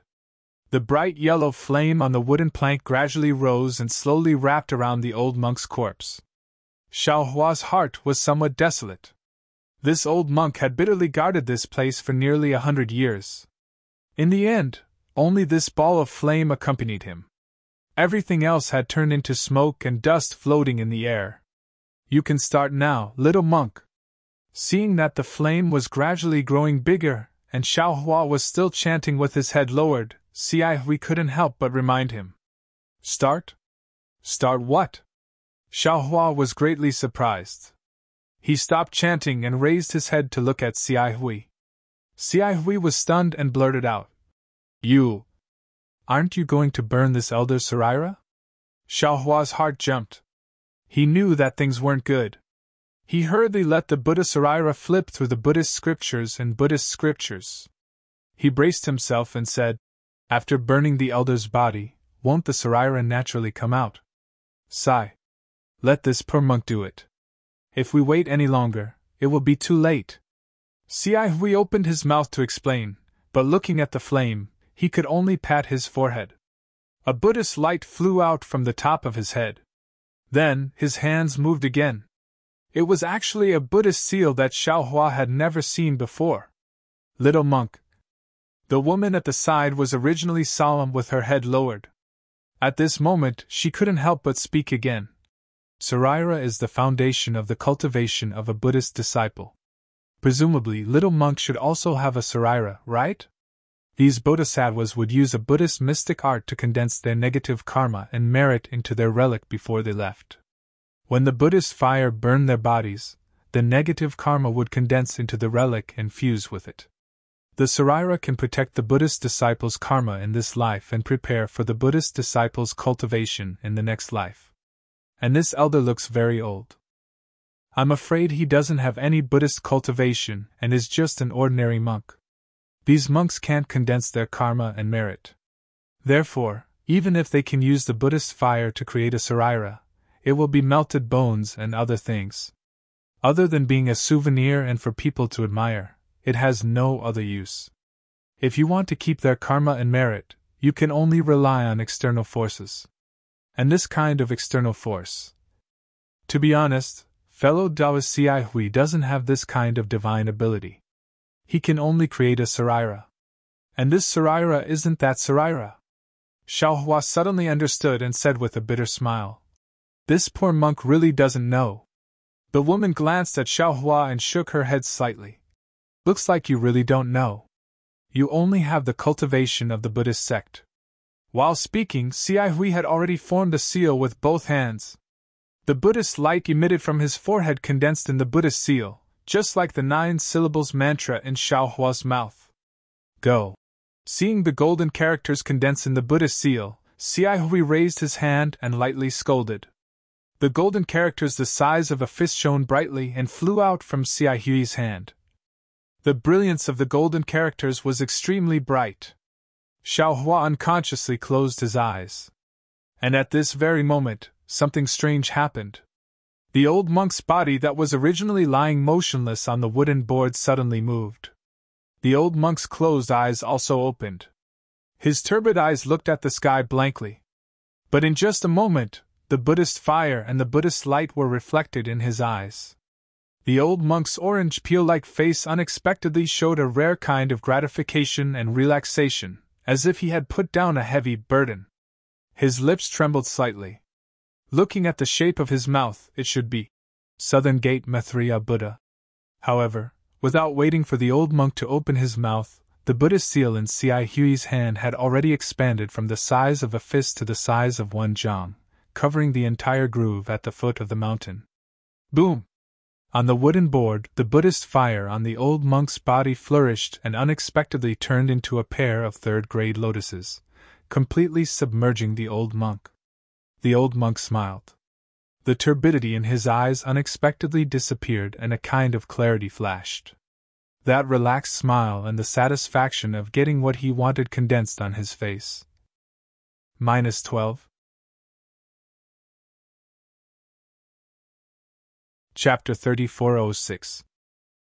The bright yellow flame on the wooden plank gradually rose and slowly wrapped around the old monk's corpse. Xiao Hua's heart was somewhat desolate. This old monk had bitterly guarded this place for nearly 100 years. In the end, only this ball of flame accompanied him. Everything else had turned into smoke and dust floating in the air. You can start now, little monk. Seeing that the flame was gradually growing bigger, and Xiao Hua was still chanting with his head lowered, Xiao Hui couldn't help but remind him. Start? Start what? Xiao Hua was greatly surprised. He stopped chanting and raised his head to look at Xiao Hui. Xiao Hui was stunned and blurted out. You! Aren't you going to burn this elder's Sarira? Xiao Hua's heart jumped. He knew that things weren't good. He hurriedly let the Buddha Sarira flip through the Buddhist scriptures and Buddhist scriptures. He braced himself and said, After burning the elder's body, won't the Sarira naturally come out? Sigh. Let this poor monk do it. If we wait any longer, it will be too late. Xiao Hui opened his mouth to explain, but looking at the flame, he could only pat his forehead. A Buddhist light flew out from the top of his head. Then, his hands moved again. It was actually a Buddhist seal that Xiao Hua had never seen before. Little monk. The woman at the side was originally solemn with her head lowered. At this moment, she couldn't help but speak again. Sarira is the foundation of the cultivation of a Buddhist disciple. Presumably, little monk should also have a Sarira, right? These bodhisattvas would use a Buddhist mystic art to condense their negative karma and merit into their relic before they left. When the Buddhist fire burned their bodies, the negative karma would condense into the relic and fuse with it. The Sarira can protect the Buddhist disciple's karma in this life and prepare for the Buddhist disciple's cultivation in the next life. And this elder looks very old. I'm afraid he doesn't have any Buddhist cultivation and is just an ordinary monk. These monks can't condense their karma and merit. Therefore, even if they can use the Buddhist fire to create a Sarira, it will be melted bones and other things. Other than being a souvenir and for people to admire, it has no other use. If you want to keep their karma and merit, you can only rely on external forces. And this kind of external force. To be honest, fellow Taoist Xiao Hui doesn't have this kind of divine ability. He can only create a Sarira. And this Sarira isn't that Sarira. Xiao Hua suddenly understood and said with a bitter smile, This poor monk really doesn't know. The woman glanced at Xiao Hua and shook her head slightly. Looks like you really don't know. You only have the cultivation of the Buddhist sect. While speaking, Xiao Hui had already formed the seal with both hands. The Buddhist light emitted from his forehead condensed in the Buddhist seal, just like the 9 syllables mantra in Xiao Hua's mouth. Go. Seeing the golden characters condense in the Buddhist seal, Xiao Hui raised his hand and lightly scolded. The golden characters the size of a fist shone brightly and flew out from Xiao Hui's hand. The brilliance of the golden characters was extremely bright. Xiaohua unconsciously closed his eyes. And at this very moment, something strange happened. The old monk's body that was originally lying motionless on the wooden board suddenly moved. The old monk's closed eyes also opened. His turbid eyes looked at the sky blankly. But in just a moment, the Buddhist fire and the Buddhist light were reflected in his eyes. The old monk's orange peel-like face unexpectedly showed a rare kind of gratification and relaxation, as if he had put down a heavy burden. His lips trembled slightly. Looking at the shape of his mouth, it should be Southern Gate Maitreya Buddha. However, without waiting for the old monk to open his mouth, the Buddhist seal in Xiai Hui's hand had already expanded from the size of a fist to the size of one jiang, covering the entire groove at the foot of the mountain. Boom! On the wooden board, the Buddhist fire on the old monk's body flourished and unexpectedly turned into a pair of third-grade lotuses, completely submerging the old monk. The old monk smiled. The turbidity in his eyes unexpectedly disappeared and a kind of clarity flashed. That relaxed smile and the satisfaction of getting what he wanted condensed on his face. -12. Chapter 3406.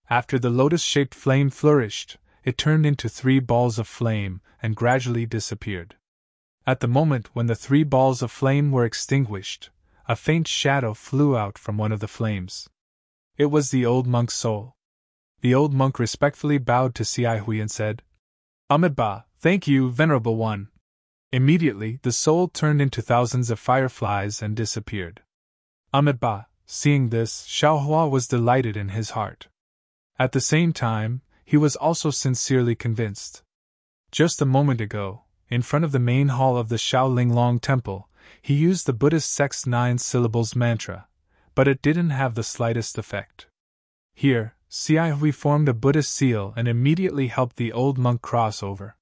After the lotus-shaped flame flourished, it turned into 3 balls of flame and gradually disappeared. At the moment when the 3 balls of flame were extinguished, a faint shadow flew out from one of the flames. It was the old monk's soul. The old monk respectfully bowed to Xiai Hui and said, "Amitabha, thank you, Venerable One." Immediately, the soul turned into thousands of fireflies and disappeared. Amitabha, seeing this, Xiaohua was delighted in his heart. At the same time, he was also sincerely convinced. Just a moment ago, in front of the main hall of the Shaolinglong Temple, he used the Buddhist sect's 9 syllables mantra, but it didn't have the slightest effect. Here, Xiai Hui formed a Buddhist seal and immediately helped the old monk cross over.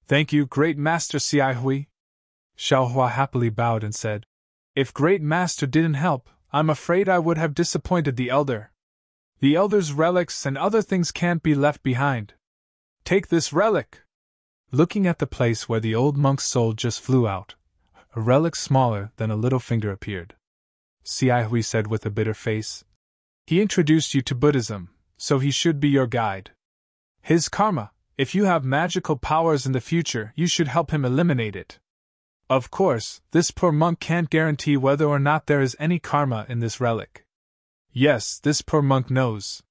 "Thank you, Great Master Xiai Hui." Xiaohua happily bowed and said, "If Great Master didn't help, I'm afraid I would have disappointed the elder. The elder's relics and other things can't be left behind. Take this relic." Looking at the place where the old monk's soul just flew out, a relic smaller than a little finger appeared. Xiai Hui said with a bitter face, "He introduced you to Buddhism, so he should be your guide. His karma, if you have magical powers in the future, you should help him eliminate it. Of course, this poor monk can't guarantee whether or not there is any karma in this relic. Yes, this poor monk knows.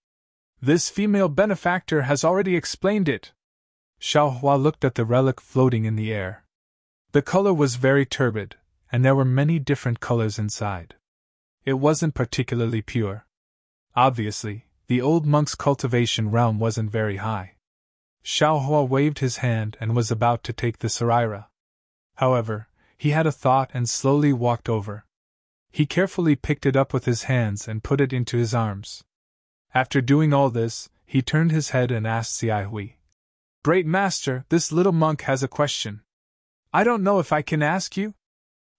This female benefactor has already explained it." Xiaohua looked at the relic floating in the air. The color was very turbid, and there were many different colors inside. It wasn't particularly pure. Obviously, the old monk's cultivation realm wasn't very high. Xiaohua waved his hand and was about to take the saraira. However, he had a thought and slowly walked over. He carefully picked it up with his hands and put it into his arms. After doing all this, he turned his head and asked Xiai Hui, "Great Master, this little monk has a question. I don't know if I can ask you?"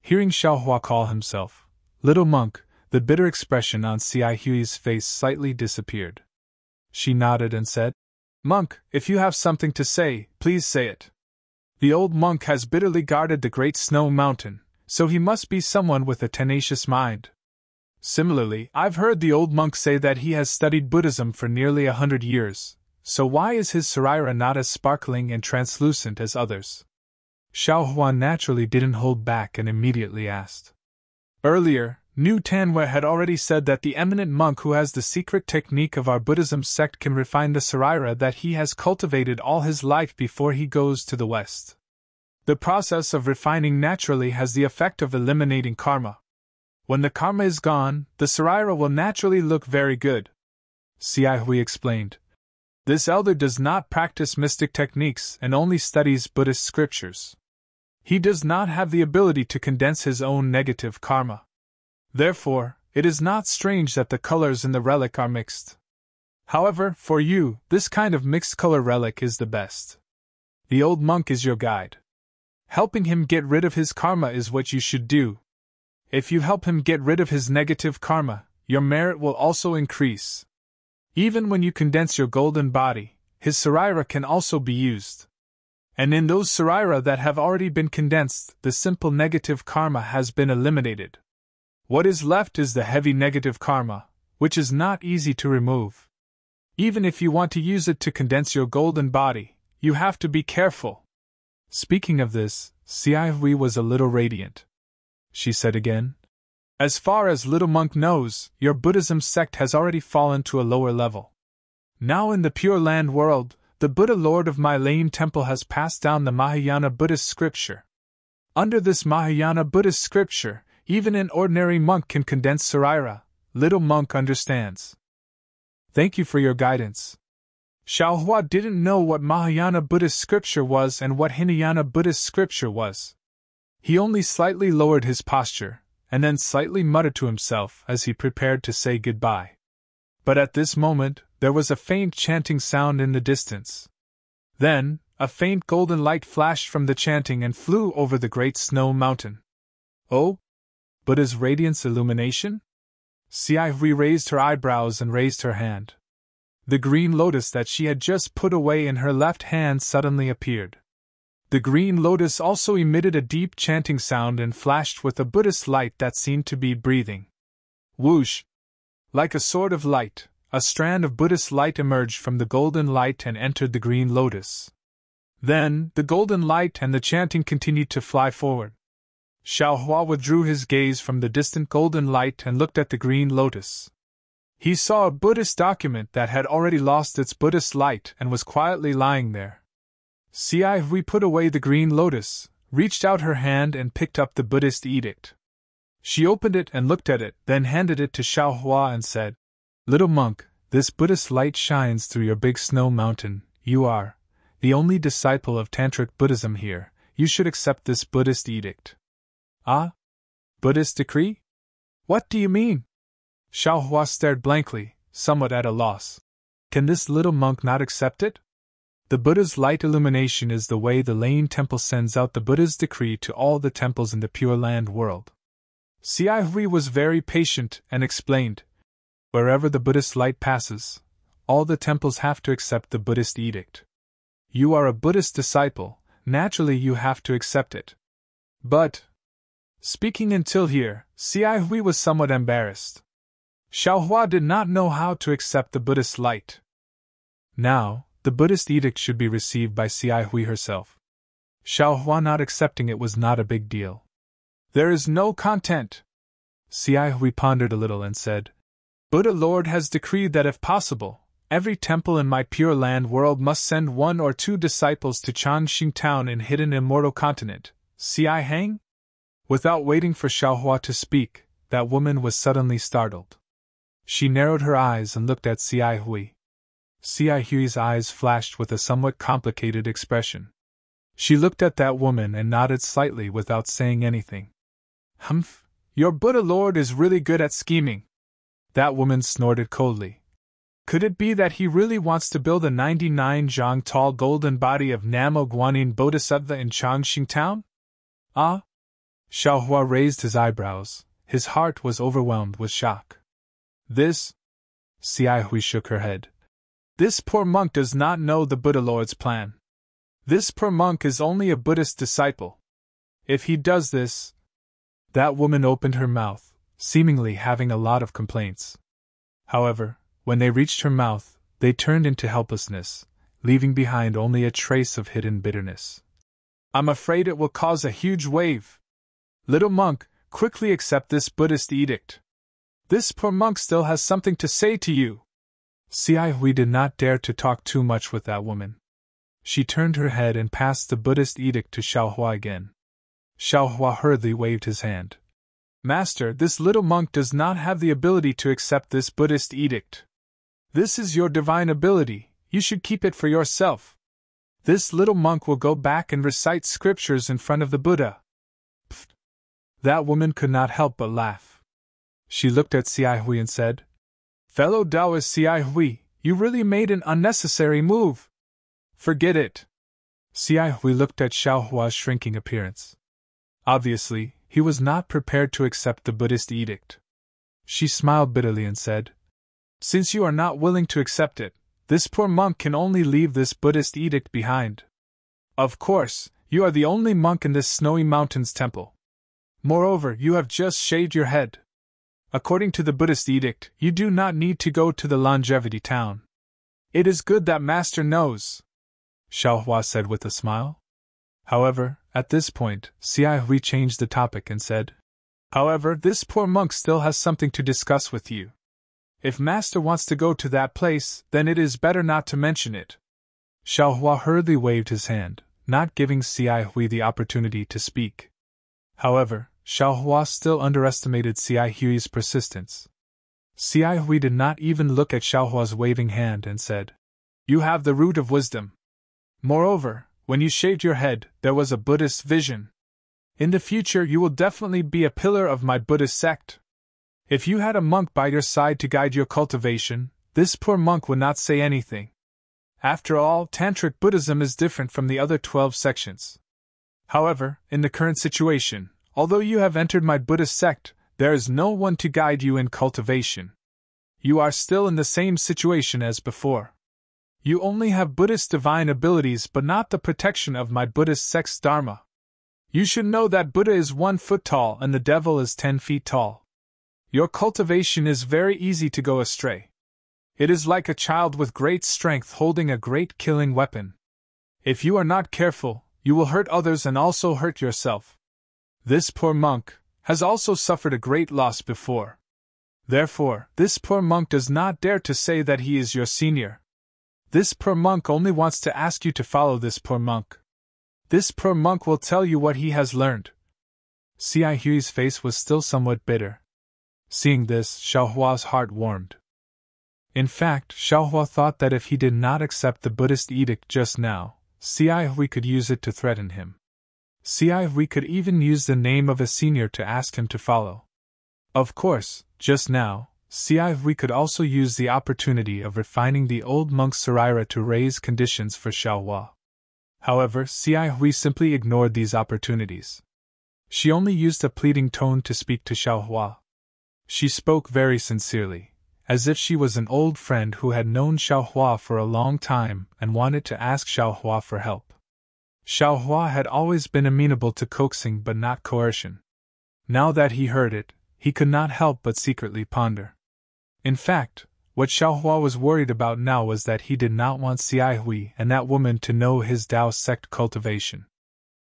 Hearing Xiaohua call himself little monk, the bitter expression on Xiai Hui's face slightly disappeared. She nodded and said, "Monk, if you have something to say, please say it. The old monk has bitterly guarded the great snow mountain, so he must be someone with a tenacious mind. Similarly, I've heard the old monk say that he has studied Buddhism for nearly 100 years, so why is his saraira not as sparkling and translucent as others?" Xiaohua naturally didn't hold back and immediately asked. Earlier, Nu Tanwe had already said that the eminent monk who has the secret technique of our Buddhism sect can refine the saraira that he has cultivated all his life before he goes to the West. The process of refining naturally has the effect of eliminating karma. When the karma is gone, the saraira will naturally look very good. Xiai Hui explained. This elder does not practice mystic techniques and only studies Buddhist scriptures. He does not have the ability to condense his own negative karma. Therefore, it is not strange that the colors in the relic are mixed. However, for you, this kind of mixed color relic is the best. The old monk is your guide. Helping him get rid of his karma is what you should do. If you help him get rid of his negative karma, your merit will also increase. Even when you condense your golden body, his saraira can also be used. And in those Saraira that have already been condensed, the simple negative karma has been eliminated. What is left is the heavy negative karma, which is not easy to remove. Even if you want to use it to condense your golden body, you have to be careful. Speaking of this, Siahui was a little radiant. She said again, "As far as little monk knows, your Buddhism sect has already fallen to a lower level. Now in the Pure Land world, the Buddha Lord of my Lane Temple has passed down the Mahayana Buddhist scripture. Under this Mahayana Buddhist scripture, even an ordinary monk can condense Saraira. Little monk understands. Thank you for your guidance." Xiaohua didn't know what Mahayana Buddhist scripture was and what Hinayana Buddhist scripture was. He only slightly lowered his posture, and then slightly muttered to himself as he prepared to say goodbye. But at this moment, there was a faint chanting sound in the distance. Then, a faint golden light flashed from the chanting and flew over the great snow mountain. Oh? Buddha's radiance illumination? Siahui raised her eyebrows and raised her hand. The green lotus that she had just put away in her left hand suddenly appeared. The green lotus also emitted a deep chanting sound and flashed with a Buddhist light that seemed to be breathing. Whoosh! Like a sword of light, a strand of Buddhist light emerged from the golden light and entered the green lotus. Then, the golden light and the chanting continued to fly forward. Xiaohua withdrew his gaze from the distant golden light and looked at the green lotus. He saw a Buddhist document that had already lost its Buddhist light and was quietly lying there. Siahui put away the green lotus, reached out her hand and picked up the Buddhist edict. She opened it and looked at it, then handed it to Xiaohua and said, "Little monk, this Buddhist light shines through your big snow mountain. You are the only disciple of Tantric Buddhism here. You should accept this Buddhist edict." "Ah? Buddhist decree? What do you mean?" Xiaohua stared blankly, somewhat at a loss. "Can this little monk not accept it? The Buddha's light illumination is the way the Lane Temple sends out the Buddha's decree to all the temples in the Pure Land world." Siahui was very patient and explained, "Wherever the Buddhist light passes, all the temples have to accept the Buddhist edict. You are a Buddhist disciple, naturally you have to accept it." But, speaking until here, Siahui was somewhat embarrassed. Xiaohua did not know how to accept the Buddhist light. Now, the Buddhist edict should be received by Siahui herself. Xiaohua not accepting it was not a big deal. "There is no content." Siahui pondered a little and said, "Buddha Lord has decreed that if possible, every temple in my Pure Land world must send 1 or 2 disciples to Changxing Town in hidden Immortal Continent, Xi Hang?" Without waiting for Xiaohua to speak, that woman was suddenly startled. She narrowed her eyes and looked at Siahui. Siahui's eyes flashed with a somewhat complicated expression. She looked at that woman and nodded slightly without saying anything. "Humph, your Buddha Lord is really good at scheming." That woman snorted coldly. "Could it be that he really wants to build a 99 zhang tall golden body of Namo Guanyin Bodhisattva in Changxing Town?" "Ah?" Xiaohua raised his eyebrows. His heart was overwhelmed with shock. "This?" Siahui shook her head. "This poor monk does not know the Buddha Lord's plan. This poor monk is only a Buddhist disciple. If he does this..." That woman opened her mouth, seemingly having a lot of complaints. However, when they reached her mouth, they turned into helplessness, leaving behind only a trace of hidden bitterness. "I'm afraid it will cause a huge wave. Little monk, quickly accept this Buddhist edict. This poor monk still has something to say to you." Siahui did not dare to talk too much with that woman. She turned her head and passed the Buddhist edict to Xiaohua again. Xiaohua hurriedly waved his hand. "Master, this little monk does not have the ability to accept this Buddhist edict. This is your divine ability, you should keep it for yourself. This little monk will go back and recite scriptures in front of the Buddha." Pfft. That woman could not help but laugh. She looked at Siahui and said, "Fellow Taoist Siahui, you really made an unnecessary move. Forget it." Siahui looked at Xiaohua's shrinking appearance. Obviously, he was not prepared to accept the Buddhist edict. She smiled bitterly and said, "Since you are not willing to accept it, this poor monk can only leave this Buddhist edict behind." Of course, you are the only monk in this snowy mountains temple. Moreover, you have just shaved your head. According to the Buddhist edict, you do not need to go to the longevity town. It is good that Master knows, Xiaohua said with a smile. However, at this point, Xia Hui changed the topic and said, However, this poor monk still has something to discuss with you. If Master wants to go to that place, then it is better not to mention it. Xiaohua hurriedly waved his hand, not giving Xia Hui the opportunity to speak. However, Xiaohua still underestimated Xia Hui's persistence. Xia Hui did not even look at Xiaohua's waving hand and said, You have the root of wisdom. Moreover, when you shaved your head, there was a Buddhist vision. In the future you will definitely be a pillar of my Buddhist sect. If you had a monk by your side to guide your cultivation, this poor monk would not say anything. After all, Tantric Buddhism is different from the other 12 sections. However, in the current situation, although you have entered my Buddhist sect, there is no one to guide you in cultivation. You are still in the same situation as before. You only have Buddhist divine abilities but not the protection of my Buddhist sect's Dharma. You should know that Buddha is 1 foot tall and the devil is 10 feet tall. Your cultivation is very easy to go astray. It is like a child with great strength holding a great killing weapon. If you are not careful, you will hurt others and also hurt yourself. This poor monk has also suffered a great loss before. Therefore, this poor monk does not dare to say that he is your senior. This poor monk only wants to ask you to follow this poor monk. This poor monk will tell you what he has learned. Xia Hui's face was still somewhat bitter. Seeing this, Xiaohua's heart warmed. In fact, Xiaohua thought that if he did not accept the Buddhist edict just now, Xia Hui could use it to threaten him. Xia Hui could even use the name of a senior to ask him to follow. Of course, just now, Xia Hui could also use the opportunity of refining the old monk Saraira to raise conditions for Xiaohua. However, Xia Hui simply ignored these opportunities. She only used a pleading tone to speak to Xiaohua. She spoke very sincerely, as if she was an old friend who had known Xiaohua for a long time and wanted to ask Xiaohua for help. Xiaohua had always been amenable to coaxing but not coercion. Now that he heard it, he could not help but secretly ponder. In fact, what Xiaohua was worried about now was that he did not want Xia Hui and that woman to know his Dao sect cultivation.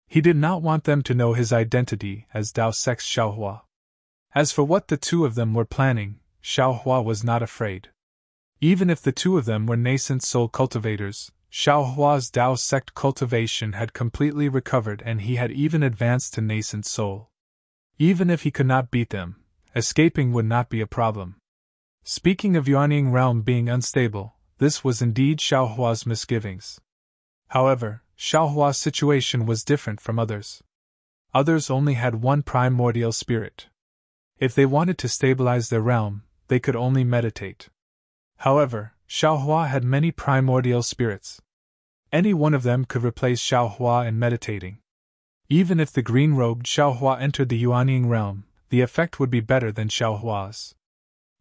He did not want them to know his identity as Dao sect's Xiaohua. As for what the two of them were planning, Xiaohua was not afraid. Even if the two of them were nascent soul cultivators, Xiaohua's Dao sect cultivation had completely recovered and he had even advanced to nascent soul. Even if he could not beat them, escaping would not be a problem. Speaking of Yuanying realm being unstable, this was indeed Xiaohua's misgivings. However, Xiaohua's situation was different from others. Others only had one primordial spirit. If they wanted to stabilize their realm, they could only meditate. However, Xiaohua had many primordial spirits. Any one of them could replace Xiaohua in meditating. Even if the green-robed Xiaohua entered the Yuanying realm, the effect would be better than Xiaohua's.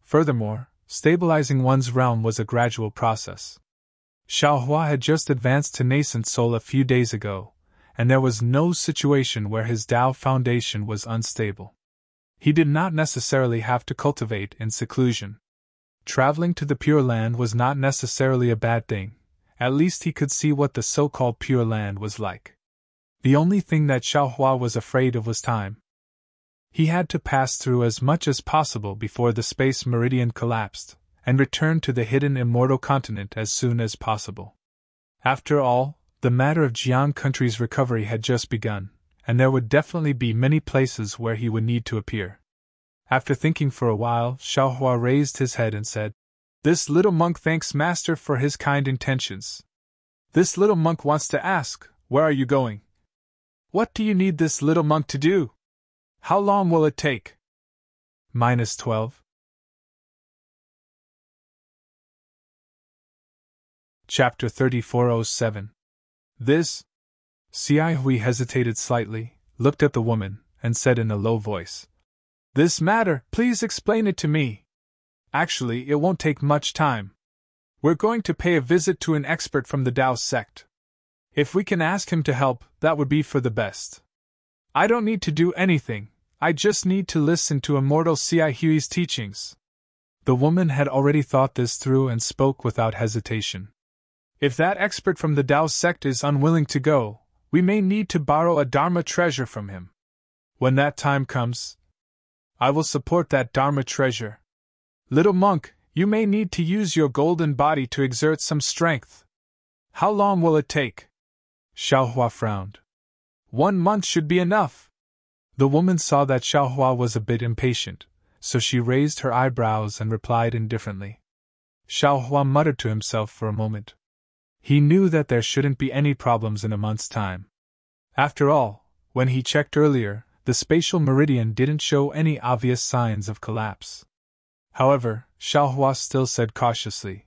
Furthermore, stabilizing one's realm was a gradual process. Xiaohua had just advanced to nascent soul a few days ago, and there was no situation where his Dao foundation was unstable. He did not necessarily have to cultivate in seclusion. Traveling to the Pure Land was not necessarily a bad thing. At least he could see what the so-called Pure Land was like. The only thing that Xiaohua was afraid of was time. He had to pass through as much as possible before the space meridian collapsed, and return to the hidden Immortal continent as soon as possible. After all, the matter of Jiang country's recovery had just begun, and there would definitely be many places where he would need to appear. After thinking for a while, Xiaohua raised his head and said, "This little monk thanks Master for his kind intentions. This little monk wants to ask, where are you going? What do you need this little monk to do? How long will it take?" -12. Chapter 3407. This? Xia Hui hesitated slightly, looked at the woman, and said in a low voice, "This matter, please explain it to me. Actually, it won't take much time. We're going to pay a visit to an expert from the Dao sect. If we can ask him to help, that would be for the best. I don't need to do anything, I just need to listen to Immortal Hui's teachings. The woman had already thought this through and spoke without hesitation. If that expert from the Tao sect is unwilling to go, we may need to borrow a Dharma treasure from him. When that time comes, I will support that Dharma treasure. Little monk, you may need to use your golden body to exert some strength. How long will it take? Xiaohua frowned. 1 month should be enough. The woman saw that Xiaohua was a bit impatient, so she raised her eyebrows and replied indifferently. Xiaohua muttered to himself for a moment. He knew that there shouldn't be any problems in a month's time. After all, when he checked earlier, the spatial meridian didn't show any obvious signs of collapse. However, Xiaohua still said cautiously,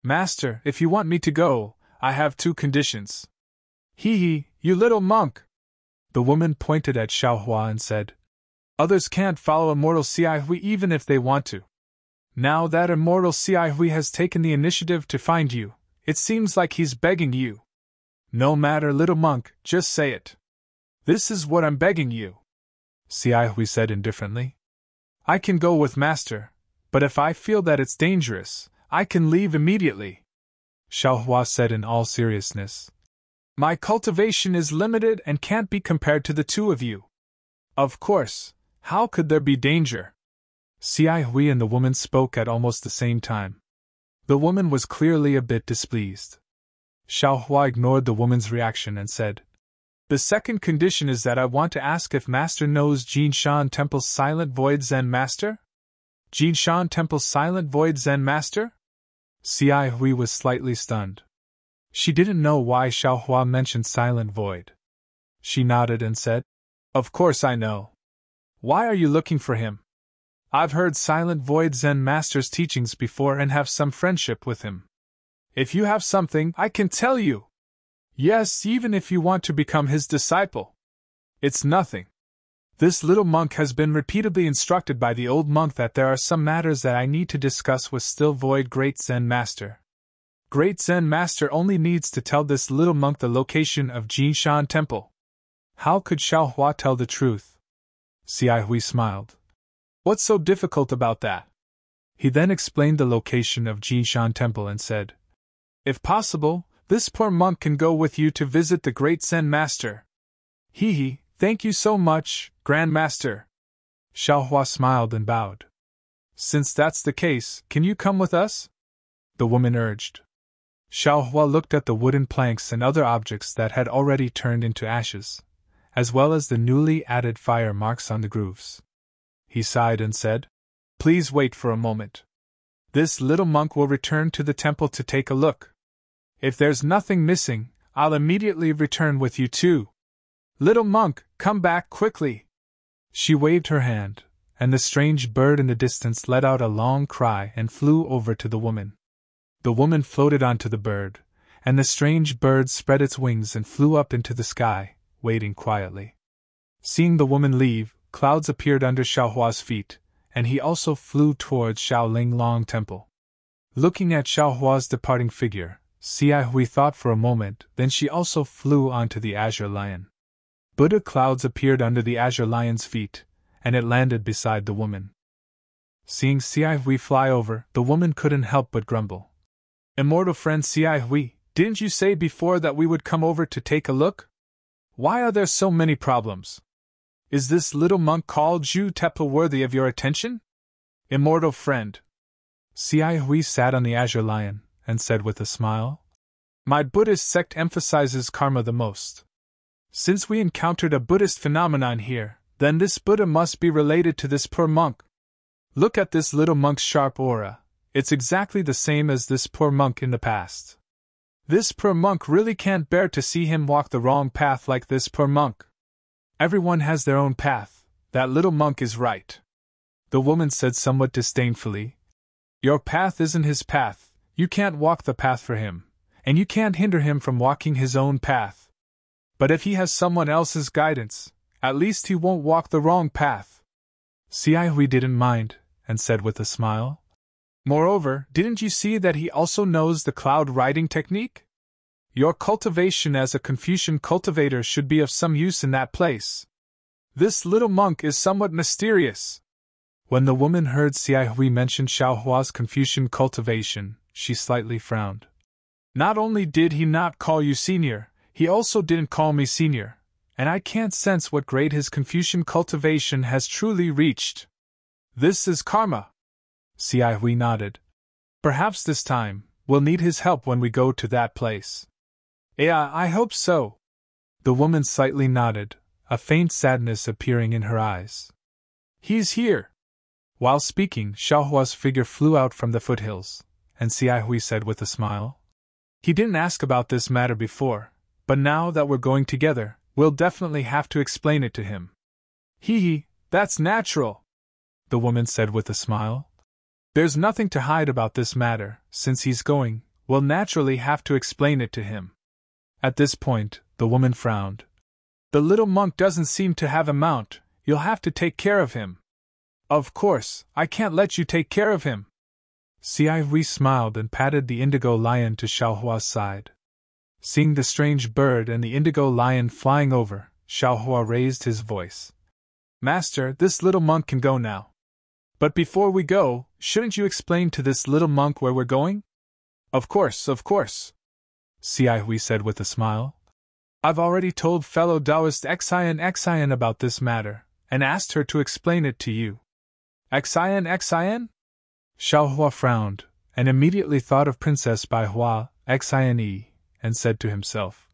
Master, if you want me to go, I have 2 conditions. Hee, you little monk! The woman pointed at Xiaohua and said, Others can't follow Immortal Hui even if they want to. Now that Immortal Hui has taken the initiative to find you, it seems like he's begging you. No matter, little monk, just say it. This is what I'm begging you. Hui said indifferently. I can go with Master, but if I feel that it's dangerous, I can leave immediately. Xiaohua said in all seriousness. My cultivation is limited and can't be compared to the 2 of you. Of course, how could there be danger? Hui and the woman spoke at almost the same time. The woman was clearly a bit displeased. Xiaohua ignored the woman's reaction and said, The second condition is that I want to ask if Master knows Jinshan Temple's Silent Void Zen Master? Jinshan Temple's Silent Void Zen Master? Hui was slightly stunned. She didn't know why Xiaohua mentioned Silent Void. She nodded and said, Of course I know. Why are you looking for him? I've heard Silent Void Zen Master's teachings before and have some friendship with him. If you have something, I can tell you. Yes, even if you want to become his disciple. It's nothing. This little monk has been repeatedly instructed by the old monk that there are some matters that I need to discuss with Still Void Great Zen Master. Great Zen Master only needs to tell this little monk the location of Jinshan Temple. How could Xiaohua tell the truth? Hui smiled. What's so difficult about that? He then explained the location of Jinshan Temple and said, If possible, this poor monk can go with you to visit the Great Zen Master. Thank you so much, Grand Master. Xiaohua smiled and bowed. Since that's the case, can you come with us? The woman urged. Xiaohua looked at the wooden planks and other objects that had already turned into ashes, as well as the newly added fire marks on the grooves. He sighed and said, Please wait for a moment. This little monk will return to the temple to take a look. If there's nothing missing, I'll immediately return with you too. Little monk, come back quickly. She waved her hand, and the strange bird in the distance let out a long cry and flew over to the woman. The woman floated onto the bird, and the strange bird spread its wings and flew up into the sky, waiting quietly. Seeing the woman leave, clouds appeared under Xiaohua's feet, and he also flew towards Shaoling Long Temple. Looking at Xiaohua's departing figure, Hui thought for a moment, then she also flew onto the Azure Lion. Buddha clouds appeared under the Azure Lion's feet, and it landed beside the woman. Seeing Hui fly over, the woman couldn't help but grumble. Immortal friend Hui, didn't you say before that we would come over to take a look? Why are there so many problems? Is this little monk called Zhu Tepa worthy of your attention? Immortal friend. Hui sat on the Azure Lion, and said with a smile, My Buddhist sect emphasizes karma the most. Since we encountered a Buddhist phenomenon here, then this Buddha must be related to this poor monk. Look at this little monk's sharp aura. It's exactly the same as this poor monk in the past. This poor monk really can't bear to see him walk the wrong path like this poor monk. Everyone has their own path, that little monk is right. The woman said somewhat disdainfully, Your path isn't his path, you can't walk the path for him, and you can't hinder him from walking his own path. But if he has someone else's guidance, at least he won't walk the wrong path. Hui didn't mind, and said with a smile, Moreover, didn't you see that he also knows the cloud riding technique? Your cultivation as a Confucian cultivator should be of some use in that place. This little monk is somewhat mysterious. When the woman heard Xiao Hui mention Xiaohua's Confucian cultivation, she slightly frowned. Not only did he not call you senior, he also didn't call me senior, and I can't sense what grade his Confucian cultivation has truly reached. This is karma. Xiao Hui nodded. Perhaps this time, we'll need his help when we go to that place. Yeah, I hope so. The woman slightly nodded, a faint sadness appearing in her eyes. He's here. While speaking, Xiaohua's figure flew out from the foothills, and Xiao Hui said with a smile. He didn't ask about this matter before, but now that we're going together, we'll definitely have to explain it to him. Hee, that's natural, the woman said with a smile. There's nothing to hide about this matter, since he's going, we'll naturally have to explain it to him. At this point, the woman frowned. The little monk doesn't seem to have a mount, you'll have to take care of him. Of course, I can't let you take care of him. Xiao Hui smiled and patted the indigo lion to Xiaohua's side. Seeing the strange bird and the indigo lion flying over, Xiaohua raised his voice. Master, this little monk can go now. But before we go, shouldn't you explain to this little monk where we're going? Of course, Xiao Hui said with a smile. I've already told fellow Taoist Xian about this matter, and asked her to explain it to you. Xian? Xiaohua frowned, and immediately thought of Princess Baihua, Xian, and said to himself,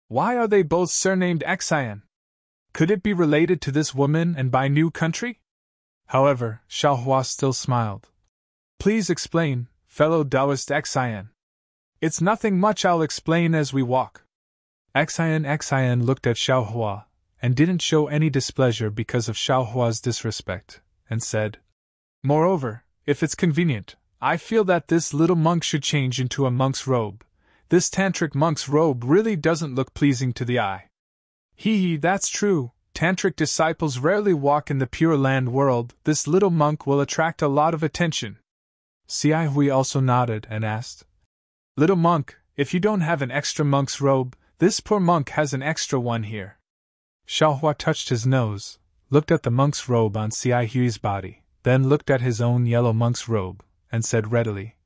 why are they both surnamed Xian? Could it be related to this woman and Bai New country? However, Xiaohua still smiled. Please explain, fellow Taoist Xian. It's nothing much, I'll explain as we walk. Xian looked at Xiaohua, and didn't show any displeasure because of Xiaohua's disrespect, and said, moreover, if it's convenient, I feel that this little monk should change into a monk's robe. This tantric monk's robe really doesn't look pleasing to the eye. Hee, that's true. Tantric disciples rarely walk in the Pure Land world. This little monk will attract a lot of attention. Xiao Hui also nodded and asked, little monk, if you don't have an extra monk's robe, this poor monk has an extra one here. Xiaohua touched his nose, looked at the monk's robe on Xiao Hui's body, then looked at his own yellow monk's robe, and said readily,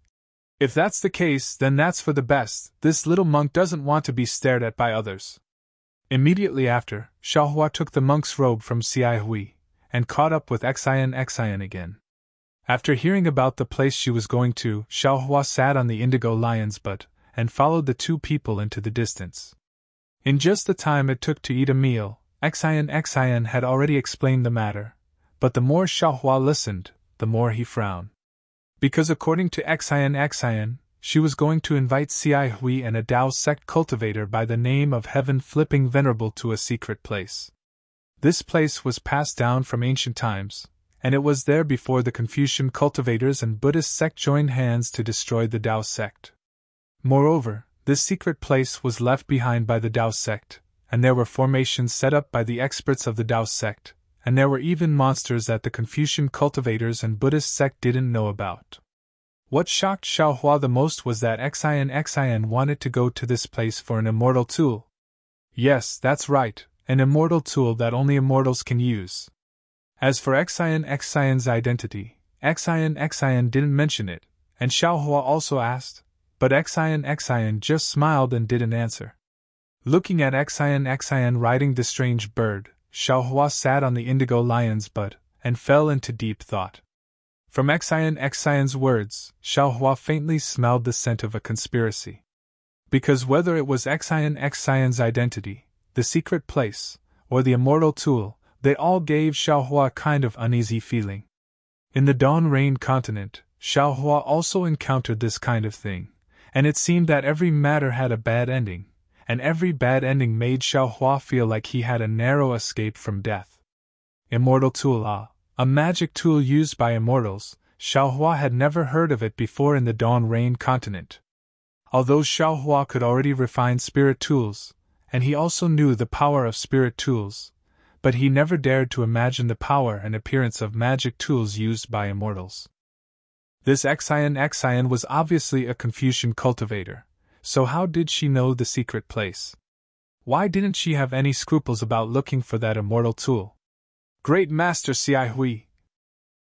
if that's the case, then that's for the best. This little monk doesn't want to be stared at by others. Immediately after, Xiaohua took the monk's robe from Xiao Hui, and caught up with Xian again. After hearing about the place she was going to, Xiaohua sat on the indigo lion's butt, and followed the two people into the distance. In just the time it took to eat a meal, Xian had already explained the matter, but the more Xiaohua listened, the more he frowned. Because according to Xian, she was going to invite Xiao Hui and a Tao sect cultivator by the name of Heaven Flipping Venerable to a secret place. This place was passed down from ancient times, and it was there before the Confucian cultivators and Buddhist sect joined hands to destroy the Tao sect. Moreover, this secret place was left behind by the Tao sect, and there were formations set up by the experts of the Tao sect, and there were even monsters that the Confucian cultivators and Buddhist sect didn't know about. What shocked Xiaohua the most was that Xian wanted to go to this place for an immortal tool. Yes, that's right, an immortal tool that only immortals can use. As for Xian's identity, Xian didn't mention it, and Xiaohua also asked, but Xian just smiled and didn't answer. Looking at Xian riding the strange bird, Xiaohua sat on the indigo lion's butt, and fell into deep thought. From Xian's words, Xiaohua faintly smelled the scent of a conspiracy. Because whether it was Xian's identity, the secret place, or the immortal tool, they all gave Xiaohua a kind of uneasy feeling. In the Dawn Rain continent, Xiaohua also encountered this kind of thing, and it seemed that every matter had a bad ending, and every bad ending made Xiaohua feel like he had a narrow escape from death. Immortal tool, a magic tool used by immortals. Xiaohua had never heard of it before in the Dawn Rain continent. Although Xiaohua could already refine spirit tools, and he also knew the power of spirit tools, but he never dared to imagine the power and appearance of magic tools used by immortals. This Xian was obviously a Confucian cultivator, so how did she know the secret place? Why didn't she have any scruples about looking for that immortal tool? Great Master Xiai Hui!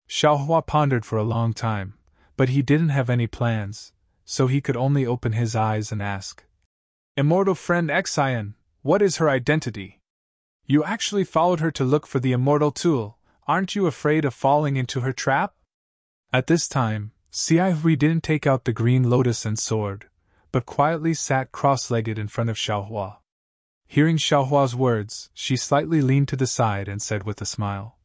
Xiaohua pondered for a long time, but he didn't have any plans, so he could only open his eyes and ask. Immortal friend Xian, what is her identity? You actually followed her to look for the immortal tool, aren't you afraid of falling into her trap? At this time, Xiai Hui didn't take out the green lotus and sword, but quietly sat cross-legged in front of Xiaohua. Hearing Xiaohua's words, she slightly leaned to the side and said with a smile.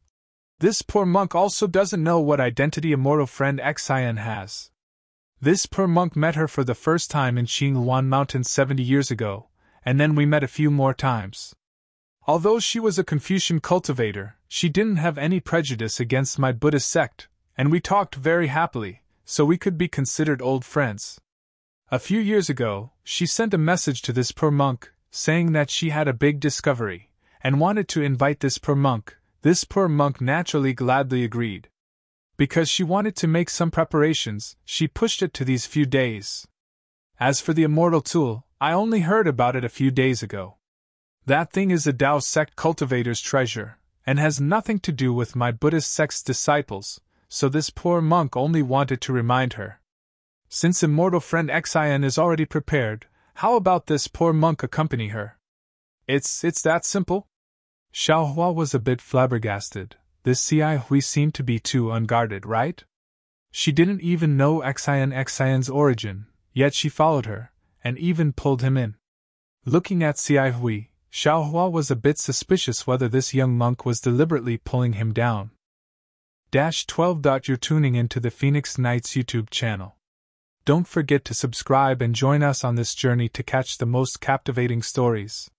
This poor monk also doesn't know what identity immortal friend Xian has. This poor monk met her for the first time in Qingluan Mountain 70 years ago, and then we met a few more times. Although she was a Confucian cultivator, she didn't have any prejudice against my Buddhist sect, and we talked very happily, so we could be considered old friends. A few years ago, she sent a message to this poor monk, saying that she had a big discovery, and wanted to invite this poor monk. This poor monk naturally gladly agreed. Because she wanted to make some preparations, she pushed it to these few days. As for the immortal tool, I only heard about it a few days ago. That thing is a Tao sect cultivator's treasure, and has nothing to do with my Buddhist sect's disciples, so this poor monk only wanted to remind her. Since immortal friend Xian is already prepared, how about this poor monk accompany her? It's that simple? Xiaohua was a bit flabbergasted. This Xiai Hui seemed to be too unguarded, right? She didn't even know Xian's origin, yet she followed her, and even pulled him in. Looking at Xiai Hui, Xiaohua was a bit suspicious whether this young monk was deliberately pulling him down. 12. You're tuning into the Phoenix Nights YouTube channel. Don't forget to subscribe and join us on this journey to catch the most captivating stories.